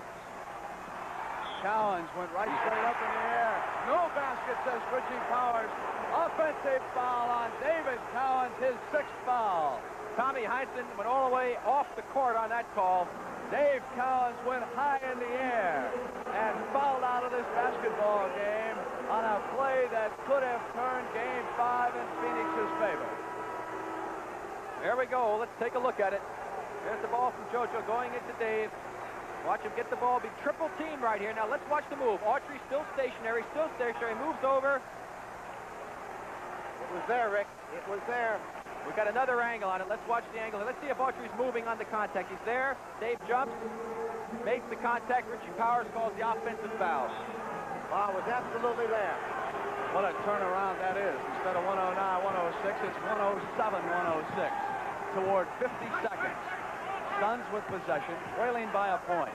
Cowens went right straight up in the air. No basket, says Richie Powers. Offensive foul on David Cowens, his 6th foul. Tommy Heinsohn went all the way off the court on that call. Dave Cowens went high in the air and fouled out of this basketball game on a play that could have turned Game 5 in Phoenix's favor. There we go. Let's take a look at it. There's the ball from JoJo going into Dave. Watch him get the ball. Be triple teamed right here. Now let's watch the move. Autry still stationary. Moves over. It was there, Rick. It was there. We got another angle on it. Let's watch the angle. Let's see if Autry's moving on the contact. He's there. Dave jumps, makes the contact. Richie Powers calls the offensive foul. Wow, was absolutely there. What a turnaround that is. Instead of 109, 106, it's 107, 106. Toward 50 seconds. Suns with possession, trailing by a point.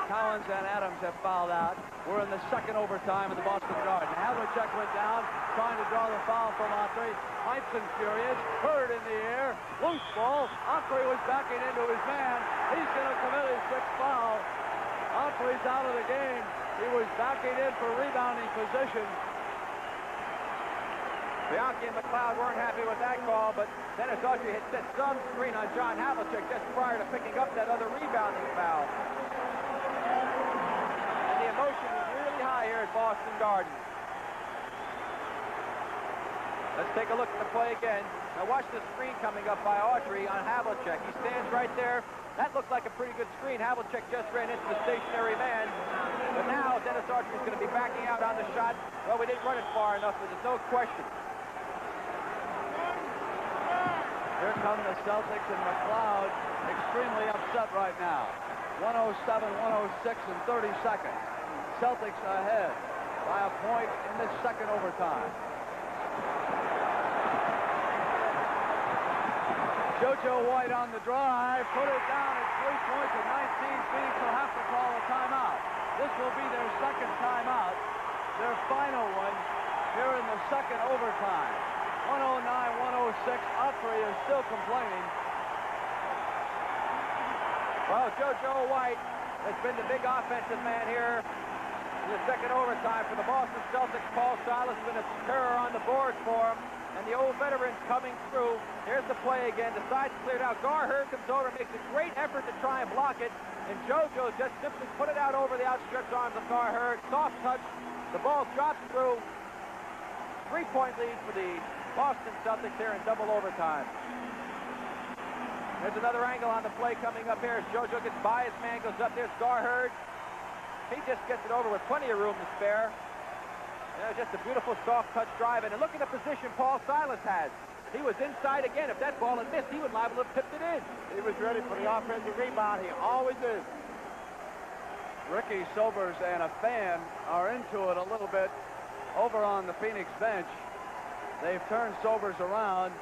Cowens and Adams have fouled out. We're in the second overtime in the Boston Garden. Havlicek went down, trying to draw the foul from Autry. Heinsohn furious, Hurd in the air, loose ball. Autry was backing into his man. He's going to commit his 6th foul. Autry's out of the game. He was backing in for rebounding position. Bianchi and McLeod weren't happy with that call, but Dennis Autry had set some screen on John Havlicek just prior to picking up that other rebounding foul. And the emotion was Boston Garden. Let's take a look at the play again. Now watch the screen coming up by Autry on Havlicek. He stands right there. That looked like a pretty good screen. Havlicek just ran into the stationary man. But now Dennis Autry is going to be backing out on the shot. Well, we didn't run it far enough, but there's no question. Here come the Celtics, and McLeod extremely upset right now. 107, 106, and 30 seconds. Celtics ahead by a point in this second overtime. JoJo White on the drive, put it down at 3 points at 19. Phoenix will have to call a timeout. This will be their second timeout, their final one here in the second overtime. 109, 106. Autry is still complaining. Well, JoJo White has been the big offensive man here in the second overtime for the Boston Celtics. Paul Silas has been a terror on the boards for him. And the old veterans coming through. Here's the play again. The side's cleared out. Garher comes over, makes a great effort to try and block it. And JoJo just simply put it out over the outstretched arms of Garher. Soft touch. The ball drops through. 3-point lead for the Boston Celtics here in double overtime. There's another angle on the play coming up here as JoJo gets by. His man goes up. There's Garher. He just gets it over with plenty of room to spare. Just a beautiful soft touch drive. And look at the position Paul Silas has. He was inside again. If that ball had missed, he would liable to have tipped it in. He was ready for the offensive rebound. He always is. Ricky Sobers and a fan are into it a little bit over on the Phoenix bench. They've turned Sobers around.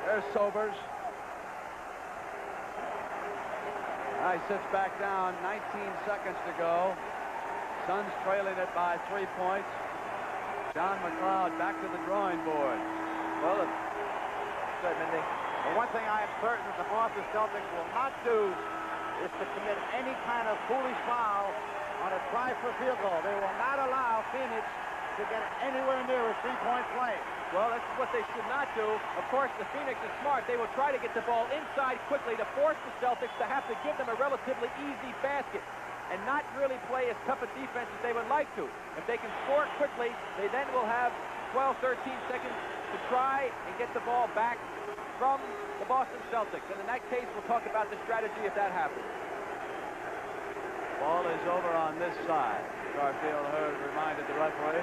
There's Sobers. Now he sits back down. 19 seconds to go. Suns trailing it by 3 points. John McLeod back to the drawing board. Well, good, Mindy. The one thing I am certain that the Boston Celtics will not do is to commit any kind of foolish foul on a try for field goal. They will not allow Phoenix to get anywhere near a 3-point play. Well, that's what they should not do. Of course, the Phoenix is smart. They will try to get the ball inside quickly to force the Celtics to have to give them a relatively easy basket and not really play as tough a defense as they would like to. If they can score quickly, they then will have 12, 13 seconds to try and get the ball back from the Boston Celtics. And in that case, we'll talk about the strategy if that happens. Ball is over on this side. Garfield Hurd reminded the referee.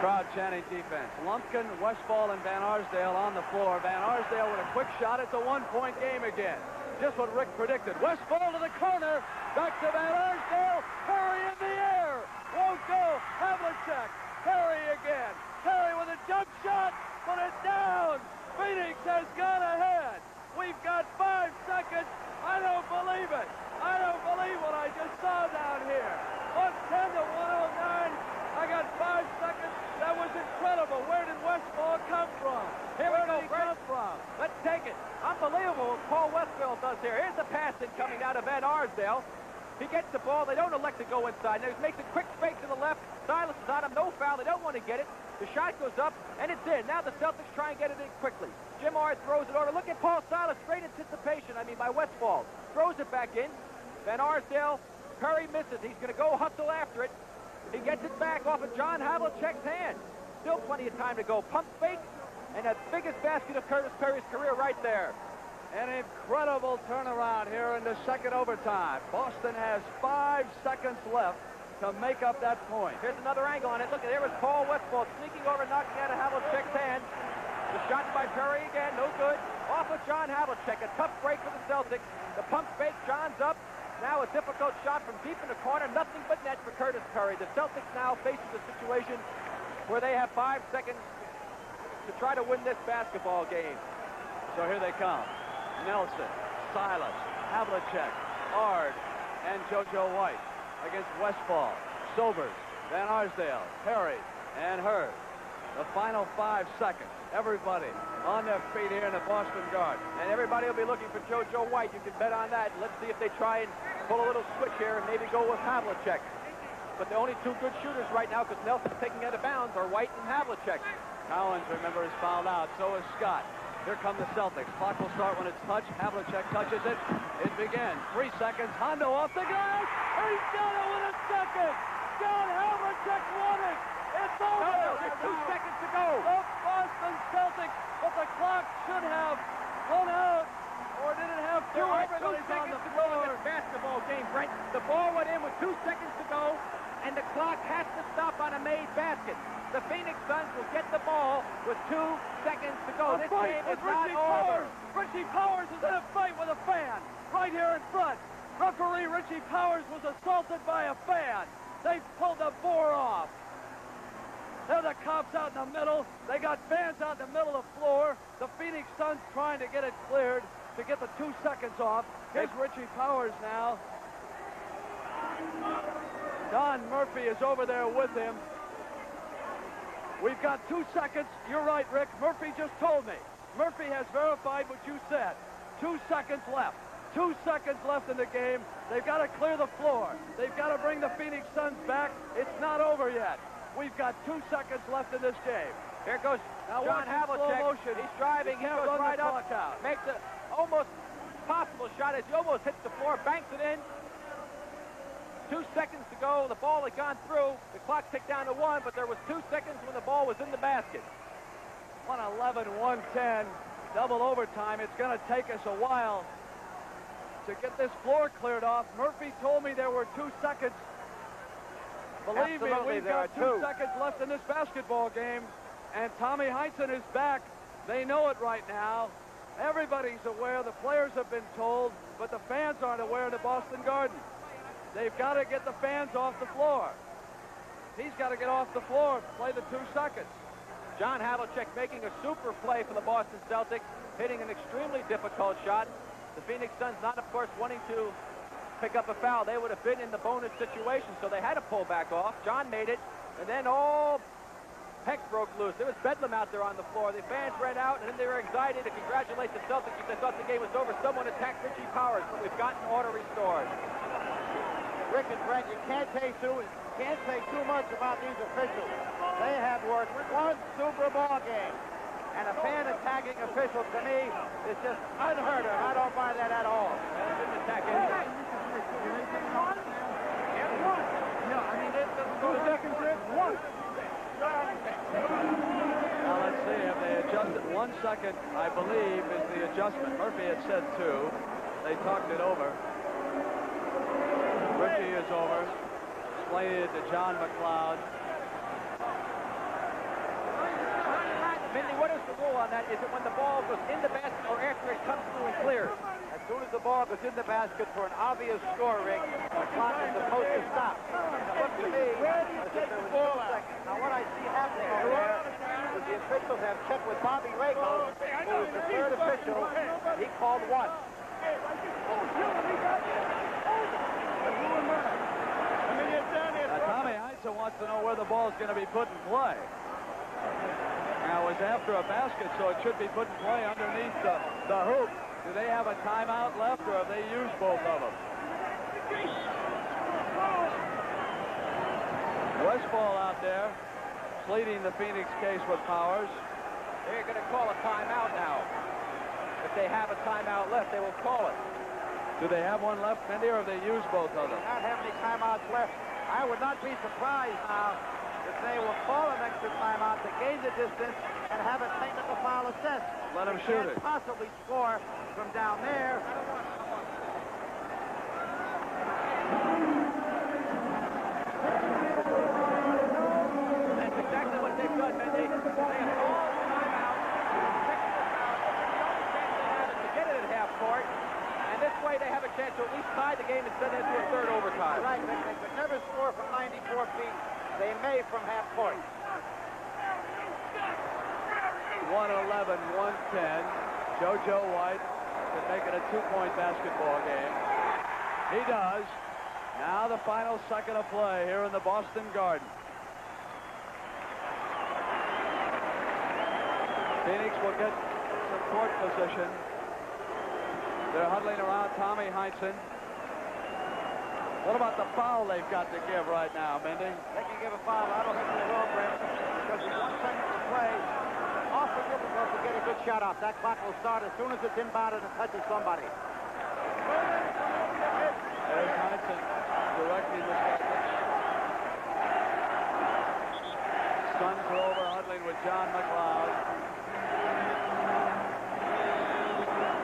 Crowd chanting defense. Lumpkin, Westphal, and Van Arsdale on the floor. Van Arsdale with a quick shot. It's a 1-point game again. Just what Rick predicted. Westphal to the corner. Back to Van Arsdale. Perry in the air. Won't go. Havlicek. Perry again. Perry with a jump shot. Put it down. Phoenix has gone ahead. We've got 5 seconds. I don't believe it. I don't believe what I just saw down here. 110 to 109. I got 5 seconds. That was incredible. Where did Westphal come from? Where did he come from? Let's take it. Unbelievable what Paul Westphal does here. Here's the pass coming out of Van Arsdale. He gets the ball. They don't elect to go inside. Now he makes a quick fake to the left. Silas is on him. No foul. They don't want to get it. The shot goes up, and it's in. Now the Celtics try and get it in quickly. Jim Ard throws it over. Look at Paul Silas. Great anticipation, by Westphal. Throws it back in. Van Arsdale. Perry misses. He's going to go hustle after it. He gets it back off of John Havlicek's hand. Still plenty of time to go. Pump fake, and the biggest basket of Curtis Perry's career right there. An incredible turnaround here in the second overtime. Boston has 5 seconds left to make up that point. Here's another angle on it. Look, there was Paul Westphal sneaking over, knocking out of Havlicek's hand. The shot by Perry again, no good. Off of John Havlicek, a tough break for the Celtics. The pump fake, John's up. Now a difficult shot from deep in the corner. Nothing but net for Curtis Perry. The Celtics now faces a situation where they have 5 seconds to try to win this basketball game. So here they come. Nelson, Silas, Havlicek, Ard, and JoJo White against Westphal, Sobers, Van Arsdale, Perry, and Hurd. The final 5 seconds. Everybody on their feet here in the Boston Garden. And everybody will be looking for JoJo White. You can bet on that. Let's see if they try and pull a little switch here and maybe go with Havlicek. But the only 2 good shooters right now, because Nelson's taking out of bounds, are White and Havlicek. Cowens, remember, is fouled out. So is Scott. Here come the Celtics. Clock will start when it's touched. Havlicek touches it. It begins. 3 seconds. Hondo off the glass. He's done it with a second. John Havlicek won it. It's over. No, there's 2 seconds to go. The Boston Celtics, but the clock should have run out. Or did it have two? There are 2 Everybody's on seconds the to go in floor. this basketball game, Brent. The ball went in with 2 seconds to go, and the clock has to stop on a made basket. The Phoenix Suns will get the ball with 2 seconds to go. This game is not over. Richie Powers is in a fight with a fan right here in front. Referee Richie Powers was assaulted by a fan. They pulled the bore off. There the cops out in the middle. They got fans out in the middle of the floor. The Phoenix Suns trying to get it cleared to get the 2 seconds off. Here's Richie Powers now. Don Murphy is over there with him. We've got 2 seconds. You're right, Rick. Murphy just told me. Murphy has verified what you said. 2 seconds left. 2 seconds left in the game. They've got to clear the floor. They've got to bring the Phoenix Suns back. It's not over yet. We've got 2 seconds left in this game. Here goes Now John Havlicek. He's driving. He goes right up. Out. Makes an almost possible shot as he almost hits the floor. Banks it in. 2 seconds to go. The ball had gone through. The clock ticked down to 1, but there was 2 seconds when the ball was in the basket. 111, 110. Double overtime. It's going to take us a while to get this floor cleared off. Murphy told me there were 2 seconds. Believe me, we've got 2 seconds left in this basketball game. And Tommy Heinsohn is back. They know it right now. Everybody's aware. The players have been told, but the fans aren't aware in the Boston Garden. They've got to get the fans off the floor. He's got to get off the floor, play the 2 seconds. John Havlicek making a super play for the Boston Celtics, hitting an extremely difficult shot. The Phoenix Suns not, of course, wanting to pick up a foul. They would have been in the bonus situation, so they had to pull back off. John made it, and then all heck broke loose. There was bedlam out there on the floor. The fans ran out, and then they were excited to congratulate the Celtics because they thought the game was over. Someone attacked Richie Powers, but we've gotten order restored. Rick and Brent, you can't say too much about these officials. They have worked 1 Super Bowl game. And a fan attacking officials, to me, is just unheard of. I don't buy that at all. Didn't attack anybody. Now let's see if they adjusted 1 second, I believe, is the adjustment. Murphy had said 2. They talked it over. Richie is over. Explained it to John McLeod. Mindy, what is the rule on that? Is it when the ball goes in the basket or after it comes through and clears? As soon as the ball goes in the basket for an obvious score, Rick, the clock is supposed to stop. It looks to me as if there was 2 seconds. Now, what I see happening over there is the officials have checked with Bobby Rako, who is the third official. He called 1. Tommy Heinsohn wants to know where the ball is going to be put in play. Now, it was after a basket, so it should be put in play underneath the hoop. Do they have a timeout left, or have they used both of them? Westphal out there, pleading the Phoenix case with Powers. They're going to call a timeout now. If they have a timeout left, they will call it. Do they have one left, Mindy, or have they used both of them? They not have any timeouts left. I would not be surprised now if they will call an extra timeout to gain the distance and have a technical foul assessed. Let them shoot it. Possibly score from down there. That's exactly what they've done, Mindy. They have called timeout, technical foul, but the only chance they have is to get it at half court. And this way they have a chance to at least tie the game and send it to a third overtime. Right, they could never score from 94 feet. They may from half court. 111, 110. JoJo White can make it a 2-point basketball game. He does. Now the final second of play here in the Boston Garden. Phoenix will get some court position. They're huddling around Tommy Heinsohn. What about the foul they've got to give right now, Mindy? They can give a foul. I don't think they will, Brent, because with 1 second to play, off awfully difficult to get a good shot off. That clock will start as soon as it's inbounded and touches somebody. There's Hudson directing the Celtics. Suns are over huddling with John McLeod.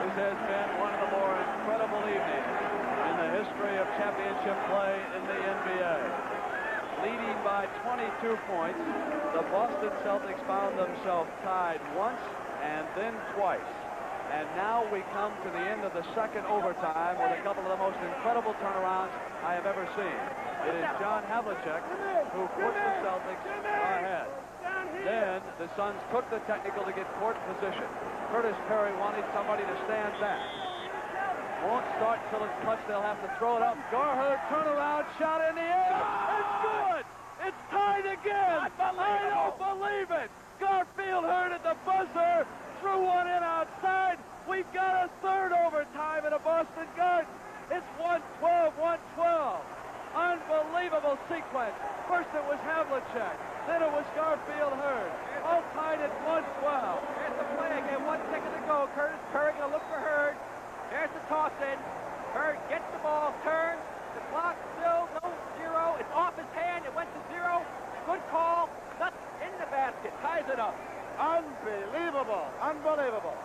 This has been one of the more incredible evenings in the history of championship play in the NBA. Leading by 22 points, the Boston Celtics found themselves tied once and then twice. And now we come to the end of the second overtime with a couple of the most incredible turnarounds I have ever seen. It is John Havlicek who puts the Celtics ahead. Then the Suns took the technical to get court position. Curtis Perry wanted somebody to stand back. Won't start till it's clutch. They'll have to throw it up. Garherd turnaround shot in the air. It's good. It's tied again. I don't believe it. Garfield Hurd at the buzzer. Threw one in outside. We've got a third overtime in a Boston Garden. It's 112, 112. Unbelievable sequence. First it was Havlicek. Then it was Garfield Hurd. All tied at 112. Here's the play again. 1 second to go. Curtis Perry going to look for Hurd. There's the toss in. Hurd gets the ball, turns. The clock still no zero. It's off his hand. It went to zero. Good call. That's in the basket. Ties it up. Unbelievable. Unbelievable.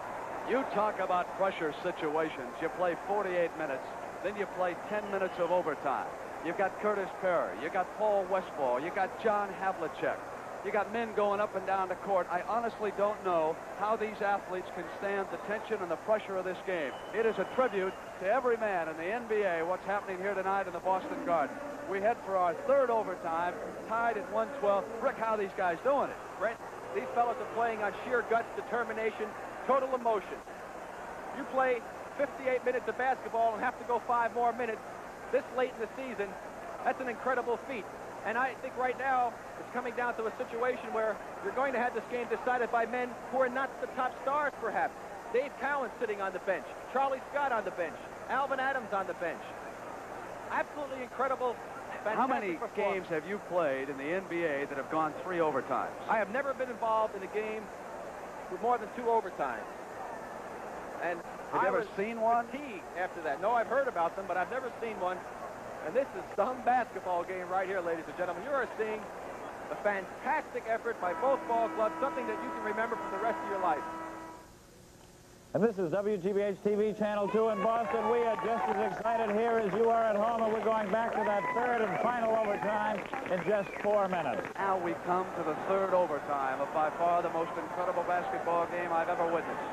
You talk about pressure situations. You play 48 minutes, then you play 10 minutes of overtime. You've got Curtis Perry. You got Paul Westphal. You got John Havlicek. You got men going up and down the court. I honestly don't know how these athletes can stand the tension and the pressure of this game. It is a tribute to every man in the NBA what's happening here tonight in the Boston Garden. We head for our third overtime, tied at 112. Rick, how are these guys doing it? Brent, these fellows are playing on sheer guts, determination, total emotion. You play 58 minutes of basketball and have to go 5 more minutes this late in the season. That's an incredible feat. And I think right now it's coming down to a situation where you're going to have this game decided by men who are not the top stars, perhaps. Dave Cowens sitting on the bench, Charlie Scott on the bench, Alvin Adams on the bench. Absolutely incredible. How many games have you played in the NBA that have gone 3 overtimes? I have never been involved in a game with more than 2 overtimes. And have you ever seen one? Fatigued after that. No, I've heard about them, but I've never seen one. And this is some basketball game right here, ladies and gentlemen. You are seeing a fantastic effort by both ball clubs, something that you can remember for the rest of your life. And this is WGBH TV Channel 2 in Boston. We are just as excited here as you are at home, and we're going back to that third and final overtime in just 4 minutes. Now we come to the third overtime of by far the most incredible basketball game I've ever witnessed.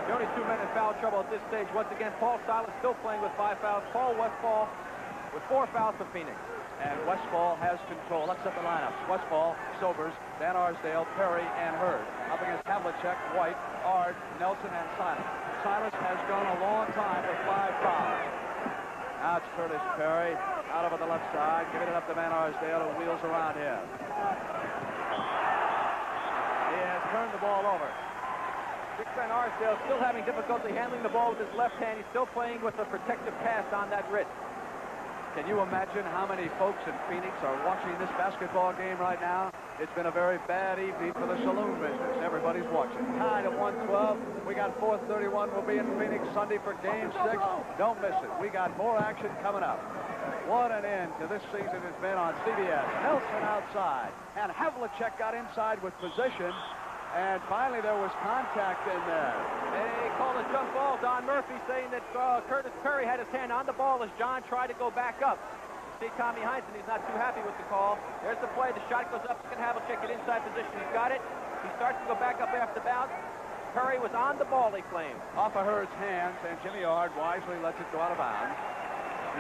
The only 2 men in foul trouble at this stage. Once again, Paul Silas still playing with 5 fouls. Paul Westphal with 4 fouls for Phoenix. And Westphal has control. Let's set the lineups. Westphal, Sobers, Van Arsdale, Perry, and Hurd. Up against Havlicek, White, Ard, Nelson, and Silas. Silas has gone a long time with 5 fouls. Now it's Curtis Perry out over the left side, giving it up to Van Arsdale, who wheels around him. He has turned the ball over. Dick Van Arsdale still having difficulty handling the ball with his left hand. He's still playing with a protective cast on that wrist. Can you imagine how many folks in Phoenix are watching this basketball game right now? It's been a very bad evening for the saloon business. Everybody's watching. Tied at 112. We got 4:31. We'll be in Phoenix Sunday for Game 6. Don't miss it. We got more action coming up. What an end to this season has been on CBS. Nelson outside. And Havlicek got inside with position. And finally, there was contact in there. They called a jump ball. Don Murphy saying that Curtis Perry had his hand on the ball as John tried to go back up. See Tommy Heinsohn, he's not too happy with the call. There's the play. The shot goes up. Second Havlicek at inside position. He's got it. He starts to go back up after the bounce. Perry was on the ball, they claim. Off of Hurd's hands, and Jimmy Ard wisely lets it go out of bounds.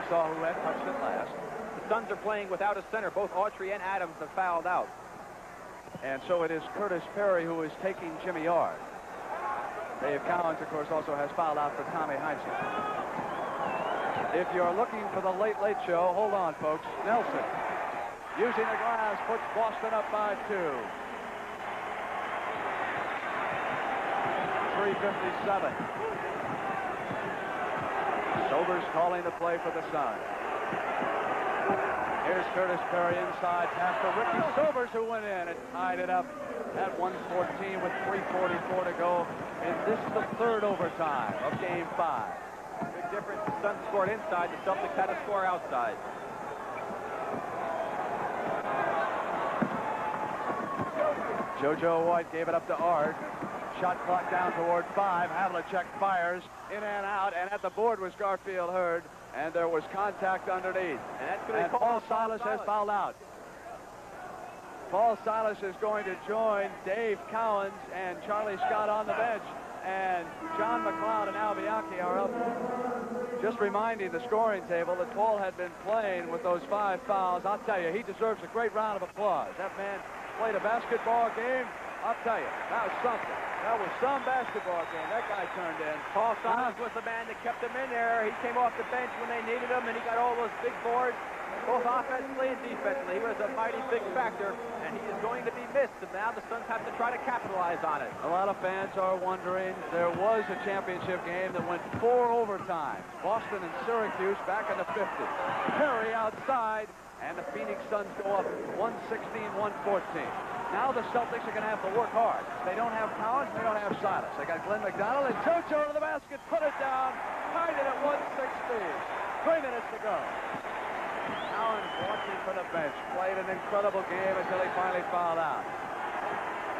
He saw who had touched it last. The Suns are playing without a center. Both Autry and Adams have fouled out. And so it is Curtis Perry who is taking Jimmy Ard. Dave Cowens, of course, also has fouled out for Tommy Heinsohn. If you're looking for the Late Late Show, hold on, folks. Nelson, using the glass, puts Boston up by 2. 3:57. Sobers calling the play for the Suns. Here's Curtis Perry inside, pass to Ricky Sobers, who went in and tied it up at 114 with 3:44 to go. And this is the third overtime of Game 5. Big difference. The Suns scored inside. The Celtics had to score outside. JoJo White gave it up to Ard. Shot clock down toward 5. Havlicek fires in and out, and at the board was Garfield Hurd, and there was contact underneath. And that's going to be Paul Silas has fouled out. Paul Silas is going to join Dave Cowens and Charlie Scott on the bench, and John McLeod and Al Bianchi are up. Just reminding the scoring table that Paul had been playing with those 5 fouls. I'll tell you, he deserves a great round of applause. That man played a basketball game. I'll tell you, that was something. That was some basketball game. That guy turned in. Paul Silas was the man that kept him in there. He came off the bench when they needed him, and he got all those big boards, both offensively and defensively. He was a mighty big factor, and he is going to be missed. And now the Suns have to try to capitalize on it. A lot of fans are wondering, there was a championship game that went 4 overtimes. Boston and Syracuse back in the 50s. Perry outside, and the Phoenix Suns go up 116-114. Now the Celtics are going to have to work hard. They don't have Cowens, they don't have Silas. They got Glenn McDonald, and JoJo to the basket, put it down, tied it at 116. 3 minutes to go. Cowens watching from the bench, played an incredible game until he finally fouled out.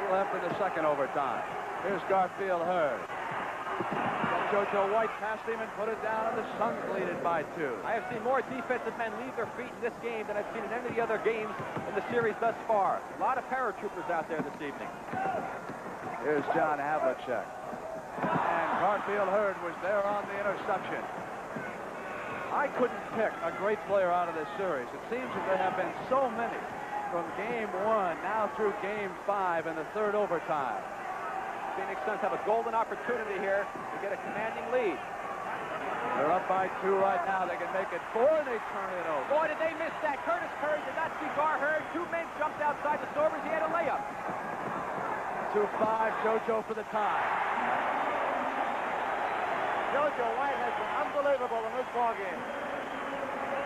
He left in the second overtime. Here's Garfield Hurd. JoJo White passed him and put it down, and the Suns lead it by 2. I have seen more defensive men leave their feet in this game than I've seen in any of the other games in the series thus far. A lot of paratroopers out there this evening. Here's John Havlicek. And Garfield Hurd was there on the interception. I couldn't pick a great player out of this series. It seems that there have been so many from Game 1 now through Game 5 in the third overtime. Phoenix Suns have a golden opportunity here to get a commanding lead. They're up by 2 right now. They can make it 4, and they turn it over. Boy, did they miss that. Curtis Perry did not see Gar Hurd. 2 men jumped outside the Sobers. He had a layup. 2-5, JoJo for the tie. JoJo White has been unbelievable in this ballgame.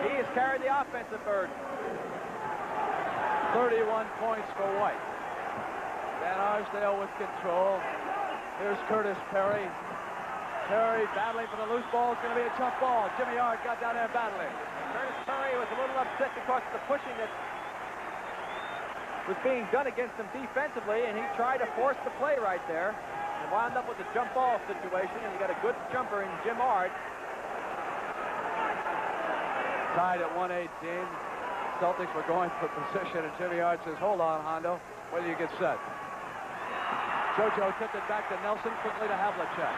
He has carried the offensive burden. 31 points for White. Van Arsdale with control. Here's Curtis Perry. Perry battling for the loose ball. It's going to be a tough ball. Jimmy Hart got down there battling. Curtis Perry was a little upset because of the pushing that was being done against him defensively, and he tried to force the play right there. And wound up with a jump ball situation, and you got a good jumper in Jim Hart. Tied at 118. Celtics were going for position, and Jimmy Hart says, hold on, Hondo. Whether you get set. JoJo tipped it back to Nelson, quickly to Havlicek.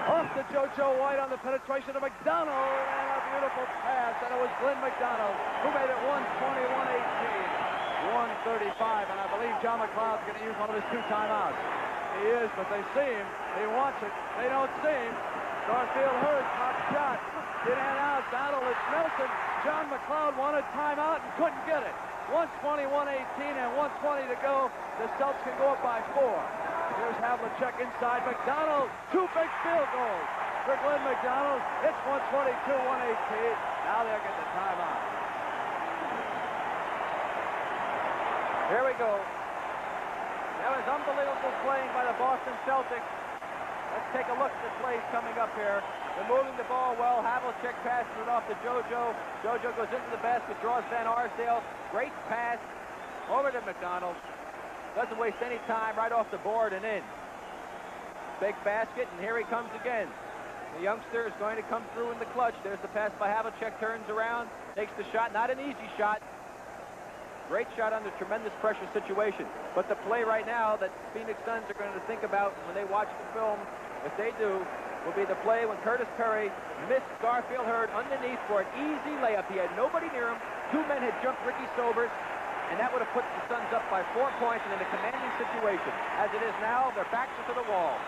Off to JoJo White on the penetration to McDonald, and a beautiful pass, and it was Glenn McDonald who made it 120-118, 135, and I believe John McLeod's going to use one of his 2 timeouts. He is, but they see him. He wants it. They don't see him. Garfield Hurd, top shot. In and out, battle. It's Nelson. John McLeod wanted timeout and couldn't get it. 120-118 and 120 to go. The Celtics can go up by 4. Here's Havlicek inside. McDonald, 2 big field goals for Glenn McDonald. It's 122-118. Now they'll get the timeout. Here we go. That was unbelievable playing by the Boston Celtics. Let's take a look at the plays coming up here. They're moving the ball well. Havlicek passes it off to JoJo. JoJo goes into the basket, draws Van Arsdale. Great pass over to McDonald. Doesn't waste any time, right off the board and in. Big basket, and here he comes again. The youngster is going to come through in the clutch. There's the pass by Havlicek, turns around, takes the shot. Not an easy shot. Great shot under tremendous pressure situation. But the play right now that Phoenix Suns are going to think about when they watch the film, if they do, will be the play when Curtis Perry missed Garfield Hurd underneath for an easy layup. He had nobody near him. 2 men had jumped Ricky Sobers, and that would have put the Suns up by 4 points and in a commanding situation. As it is now, their backs are to the wall.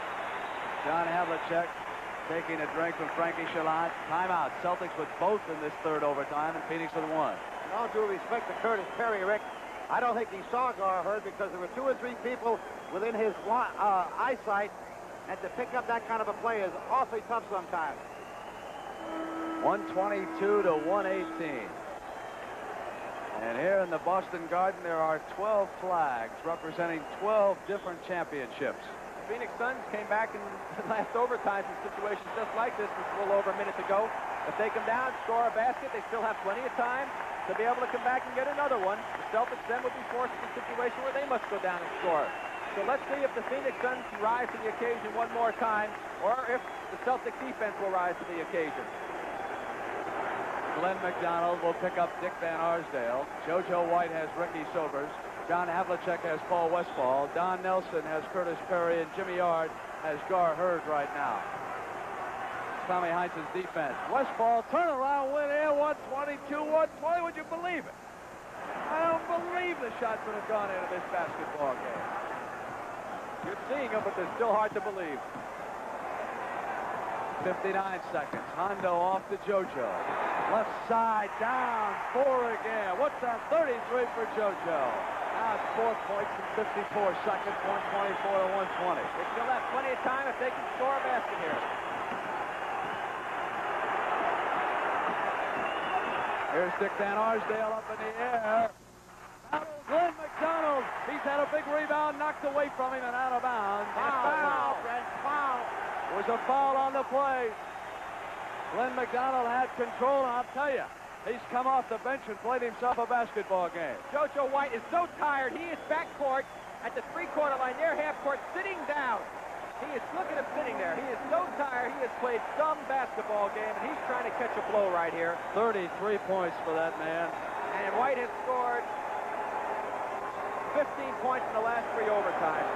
John Havlicek taking a drink from Frankie Shalat. Timeout. Celtics with both in this third overtime, and Phoenix with 1. In all due respect to Curtis Perry, Rick, I don't think he saw Gar Hurd because there were 2 or 3 people within his eyesight, and to pick up that kind of a play is awfully tough sometimes. 122-118. And here in the Boston Garden, there are 12 flags representing 12 different championships. The Phoenix Suns came back in the last overtime from situations just like this, which was a little over a minute ago. If they come down, score a basket, they still have plenty of time to be able to come back and get another one. The Celtics then would be forced into a situation where they must go down and score. So let's see if the Phoenix Suns can rise to the occasion one more time, or if the Celtic defense will rise to the occasion. Glenn McDonald will pick up Dick Van Arsdale. JoJo White has Ricky Sobers. John Havlicek has Paul Westphal. Don Nelson has Curtis Perry, and Jimmy Yard has Gar Hurd right now. Tommy Heinz's defense. Westphal, turn around, win air, 122, 120. Would you believe it? I don't believe the shots would have gone into this basketball game. You're seeing them, but they're still hard to believe. 59 seconds. Hondo off to JoJo. Left side, down, 4 again. What's that? 33 for JoJo. Now it's 4 points in 54 seconds, 124 to 120. They still have plenty of time if they can score a basket here. Here's Dick Van Arsdale up in the air. Glenn McDonald. He's had a big rebound knocked away from him and out of bounds. Foul, Brent, foul. Was a foul on the play. Glenn McDonald had control, and I'll tell you, he's come off the bench and played himself a basketball game. JoJo White is so tired. He is backcourt at the three-quarter line, near half-court, sitting down. He is, look at him sitting there. He is so tired. He has played some basketball game, and he's trying to catch a blow right here. 33 points for that man. And White has scored 15 points in the last 3 overtimes.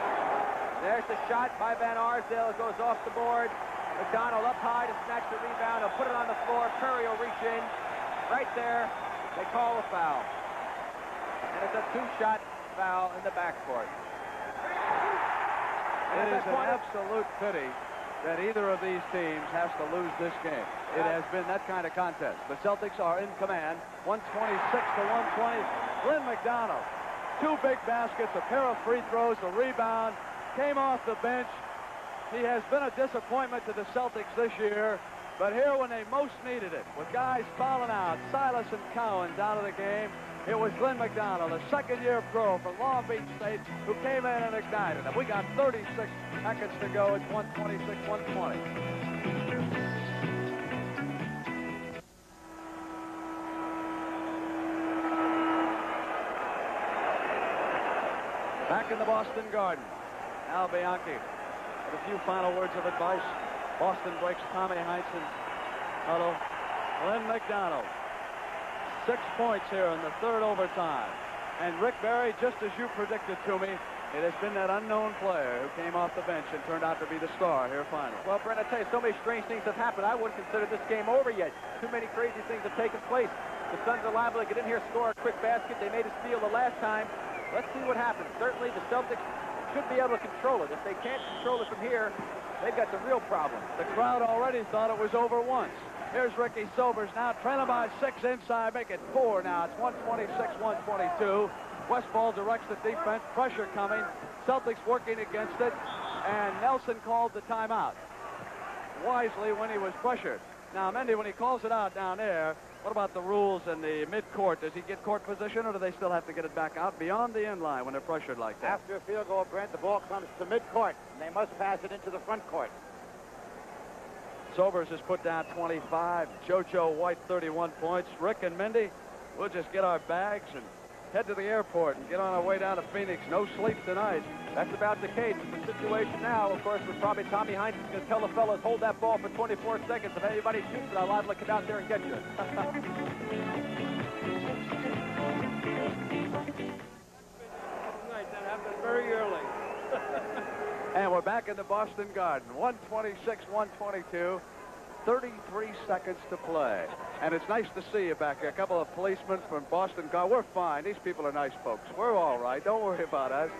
There's the shot by Van Arsdale. It goes off the board. McDonald up high to snatch the rebound. He'll put it on the floor. Perry will reach in. Right there, they call a foul. And it's a 2-shot foul in the backcourt. It is an absolute pity that either of these teams has to lose this game. It has been that kind of contest. The Celtics are in command, 126 to 120. Glenn McDonald, 2 big baskets, a pair of free throws, a rebound, came off the bench. He has been a disappointment to the Celtics this year, but here when they most needed it, with guys fouling out, Silas and Cowens out of the game, it was Glenn McDonald, a second-year pro from Long Beach State, who came in and ignited them. We got 36 seconds to go. It's 126-120. Back in the Boston Garden. Al Bianchi with a few final words of advice. Boston breaks Tommy Heinsohn's huddle. Glenn McDonald. 6 points here in the 3rd overtime. And Rick Barry, just as you predicted to me, it has been that unknown player who came off the bench and turned out to be the star here finally. Well, Brent, I tell you, so many strange things have happened. I wouldn't consider this game over yet. Too many crazy things have taken place. The Suns are liable to get in here, score a quick basket. They made a steal the last time. Let's see what happens. Certainly, the Celtics should be able to control it. If they can't control it from here, they've got some real problems. The crowd already thought it was over once. Here's Ricky Sobers now, trailing by 6 inside, make it 4 now. It's 126-122. Westphal directs the defense, pressure coming. Celtics working against it, and Nelson called the timeout. Wisely when he was pressured. Now, Mendy, when he calls it out down there, what about the rules in the midcourt? Does he get court position, or do they still have to get it back out beyond the end line when they're pressured like that? After a field goal, Brent, the ball comes to midcourt, and they must pass it into the front court. Sobers has put down 25. JoJo White, 31 points. Rick and Mendy, we'll just get our bags and head to the airport and get on our way down to Phoenix. No sleep tonight. That's about the case. The situation now, of course, was probably Tommy Heinz is going to tell the fellas, hold that ball for 24 seconds. If anybody shoots it, I'll liable to come out there and get you. That happened very early. And we're back in the Boston Garden. 126-122. 33 seconds to play. And it's nice to see you back here. A couple of policemen from Boston Garden. We're fine. These people are nice folks. We're all right. Don't worry about us.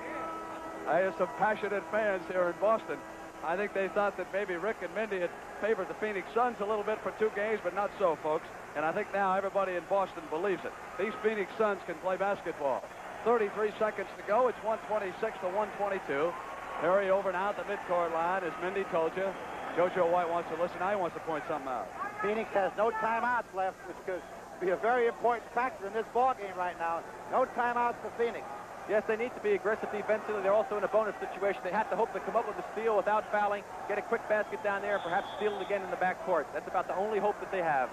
I have some passionate fans here in Boston. I think they thought that maybe Rick and Mendy had favored the Phoenix Suns a little bit for 2 games, but not so, folks. And I think now everybody in Boston believes it. These Phoenix Suns can play basketball. 33 seconds to go. It's 126-122. Perry over now at the midcourt line, as Mendy told you. JoJo White wants to listen. Now he wants to point something out. Phoenix has no timeouts left because be a very important factor in this ball game right now. No timeouts for Phoenix. Yes, they need to be aggressive defensively. They're also in a bonus situation. They have to hope to come up with a steal without fouling, get a quick basket down there, and perhaps steal it again in the backcourt. That's about the only hope that they have.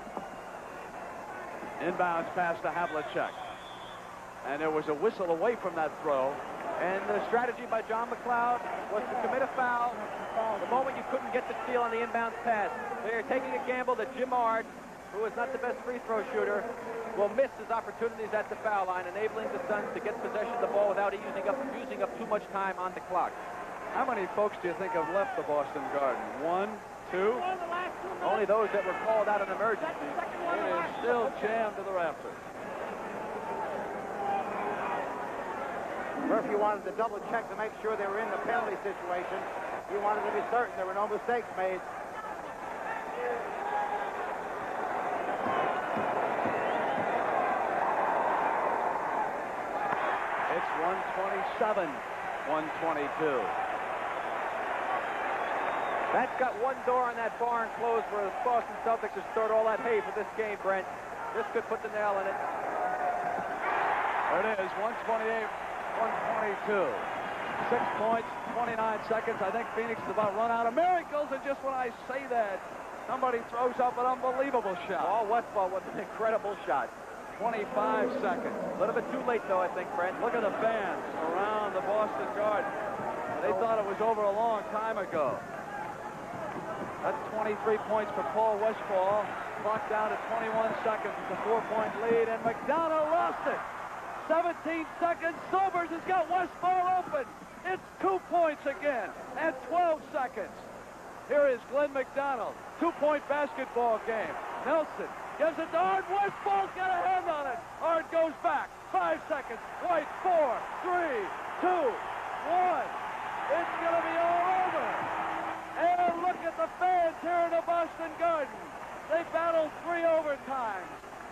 Inbounds pass to Havlicek. And there was a whistle away from that throw. And the strategy by John McLeod was to commit a foul the moment you couldn't get the steal on the inbounds pass. They're taking a gamble that Jim Ard, who is not the best free throw shooter, will miss his opportunities at the foul line, enabling the Suns to get possession of the ball without using up too much time on the clock. How many folks do you think have left the Boston Garden? 1, 2? Only those that were called out in emergency. It is still jammed to the rafters. Murphy wanted to double check to make sure they were in the penalty situation. He wanted to be certain there were no mistakes made. It's 127, 122. That's got one door on that barn closed where the Boston Celtics have stored all that hay for this game, Brent. This could put the nail in it. There it is, 128, 122. 6 points, 29 seconds. I think Phoenix is about run out of miracles, and just when I say that, somebody throws up an unbelievable shot. Paul Westphal was an incredible shot. 25 seconds. A little bit too late, though, I think, Brent. Look at the fans around the Boston Garden. They thought it was over a long time ago. That's 23 points for Paul Westphal. Clock down to 21 seconds. It's a 4-point lead, and McDonough lost it. 17 seconds. Sobers has got Westphal open. It's 2 points again, and 12 seconds. Here is Glenn McDonald. 2-point basketball game. Nelson gives it to Ard. Westphal's got a hand on it. Ard goes back. 5 seconds. White, 4, 3, 2, 1. It's going to be all over. And look at the fans here in the Boston Garden. They battled 3 overtimes.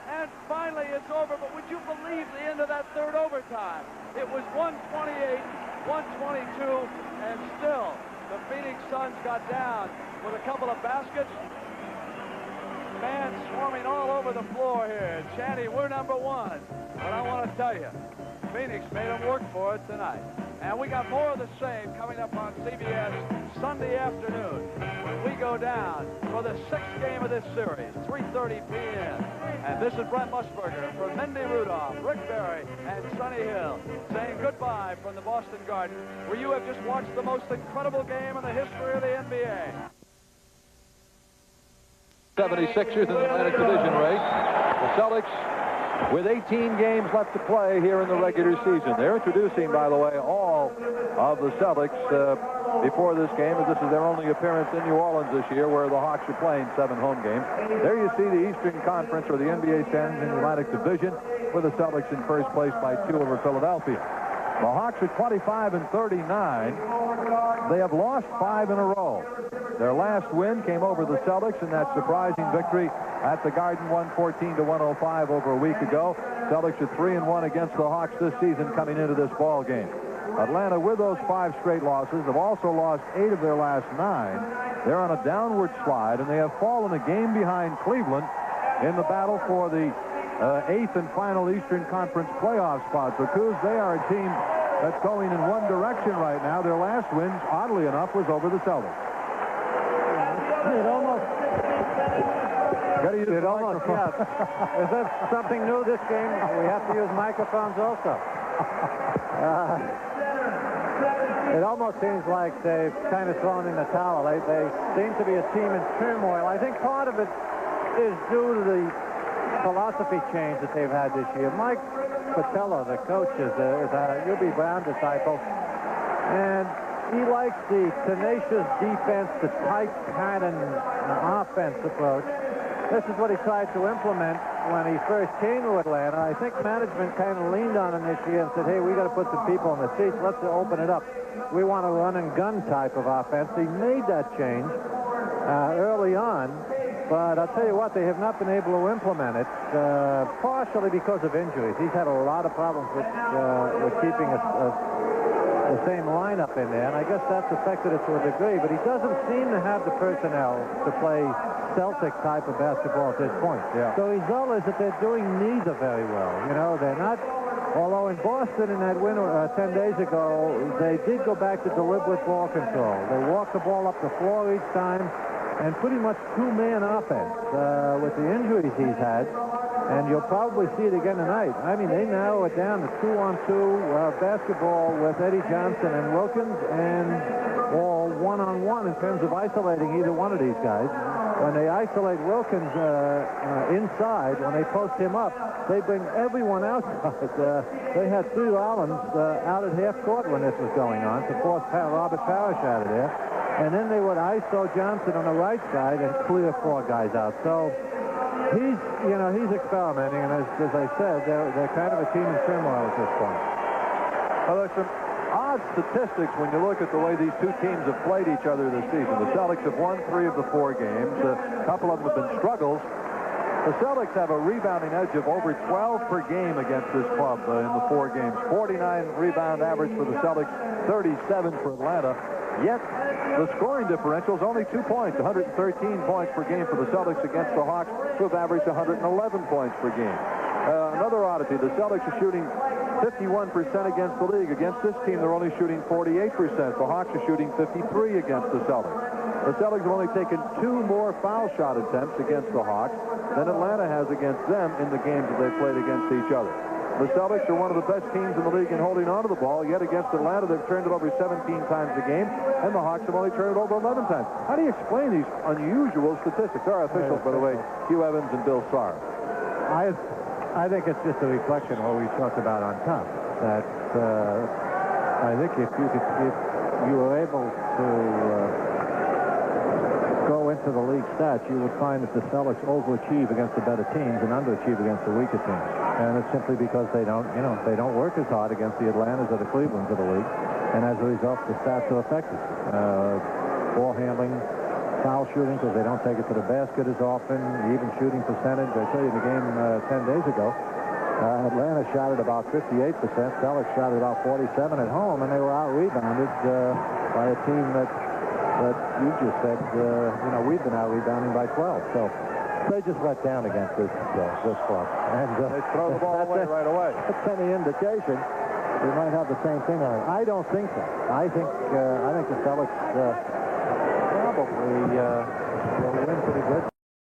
And finally it's over. But would you believe the end of that third overtime? It was 128, 122, and still the Phoenix Suns got down with a couple of baskets. Fans swarming all over the floor here. Chanty, we're number 1. But I want to tell you, Phoenix made them work for it tonight. And we got more of the same coming up on CBS Sunday afternoon when we go down for the 6th game of this series, 3:30 p.m. And this is Brent Musburger for Mindy Rudolph, Rick Barry, and Sonny Hill saying goodbye from the Boston Garden, where you have just watched the most incredible game in the history of the NBA. 76ers in the Atlantic Division race. The Celtics with 18 games left to play here in the regular season. They're introducing, by the way, all of the Celtics before this game, as this is their only appearance in New Orleans this year, where the Hawks are playing 7 home games. There you see the Eastern Conference, or the NBA standings in the Atlantic Division, with the Celtics in first place by 2 over Philadelphia. The Hawks are 25-39. They have lost 5 in a row. Their last win came over the Celtics in that surprising victory at the Garden, 114-105 over a week ago. Celtics are 3-1 against the Hawks this season coming into this ball game. Atlanta, with those 5 straight losses, have also lost 8 of their last 9. They're on a downward slide, and they have fallen a game behind Cleveland in the battle for the 8th and final Eastern Conference playoff spot. So, Coos, they are a team that's going in one direction right now. Their last win, oddly enough, was over the Celtics. It almost, yeah. Is that something new this game? We have to use microphones also. It almost seems like they've kind of thrown in the towel. They seem to be a team in turmoil. I think part of it is due to the philosophy change that they've had this year. Mike Patella, the coach, is a UB Brown disciple, and he likes the tenacious defense, the tight pattern offense approach. This is what he tried to implement when he first came to Atlanta. I think management kind of leaned on him this year and said, hey, we got to put some people in the seats. Let's open it up. We want a run and gun type of offense. He made that change early on. But I'll tell you what, they have not been able to implement it, partially because of injuries. He's had a lot of problems with keeping a the same lineup in there, and I guess that's affected it to a degree, but he doesn't seem to have the personnel to play Celtic type of basketball at this point. Yeah. The result is that they're doing neither very well. You know, they're not, although in Boston in that win 10 days ago, they did go back to deliberate ball control. They walked the ball up the floor each time, and pretty much two-man offense with the injuries he's had. And you'll probably see it again tonight. I mean, they narrow it down to 2-on-2 basketball with Eddie Johnson and Wilkins, and all one-on-one in terms of isolating either one of these guys. When they isolate Wilkins inside, when they post him up, they bring everyone outside. They had 3 Rollins out at half court when this was going on to force Robert Parrish out of there. And then they would ISO Johnson on the right side and clear 4 guys out. So he's experimenting, and as I said, they're kind of a team in turmoil at this point. Well, there's some odd statistics when you look at the way these two teams have played each other this season. The Celtics have won 3 of the 4 games. A couple of them have been struggles. The Celtics have a rebounding edge of over 12 per game against this club in the 4 games. 49 rebound average for the Celtics, 37 for Atlanta. Yet the scoring differential is only 2 points, 113 points per game for the Celtics against the Hawks, who have averaged 111 points per game. Another oddity, the Celtics are shooting 51% against the league. Against this team, they're only shooting 48%. The Hawks are shooting 53 against the Celtics. The Celtics have only taken 2 more foul shot attempts against the Hawks than Atlanta has against them in the games that they've played against each other. The Celtics are one of the best teams in the league in holding on to the ball, yet against Atlanta, they've turned it over 17 times a game, and the Hawks have only turned it over 11 times. How do you explain these unusual statistics? Our officials, by the way, Hugh Evans and Bill Sarr. I think it's just a reflection of what we talked about on top. That I think if you were able to go into the league stats, you would find that the Celtics overachieve against the better teams and underachieve against the weaker teams. And it's simply because they don't work as hard against the Atlantas or the Clevelands of the league. And as a result, the stats are affected. Ball handling, foul shooting, because they don't take it to the basket as often, even shooting percentage. I tell you, the game 10 days ago, Atlanta shot at about 58%. Celtics shot at about 47 at home, and they were out-rebounded by a team that you just said, we've been out-rebounding by 12. So they just let down against this club. And they throw the ball away right away. That's any indication we might have the same thing on it. I don't think so. I think the Celtics probably will win pretty good.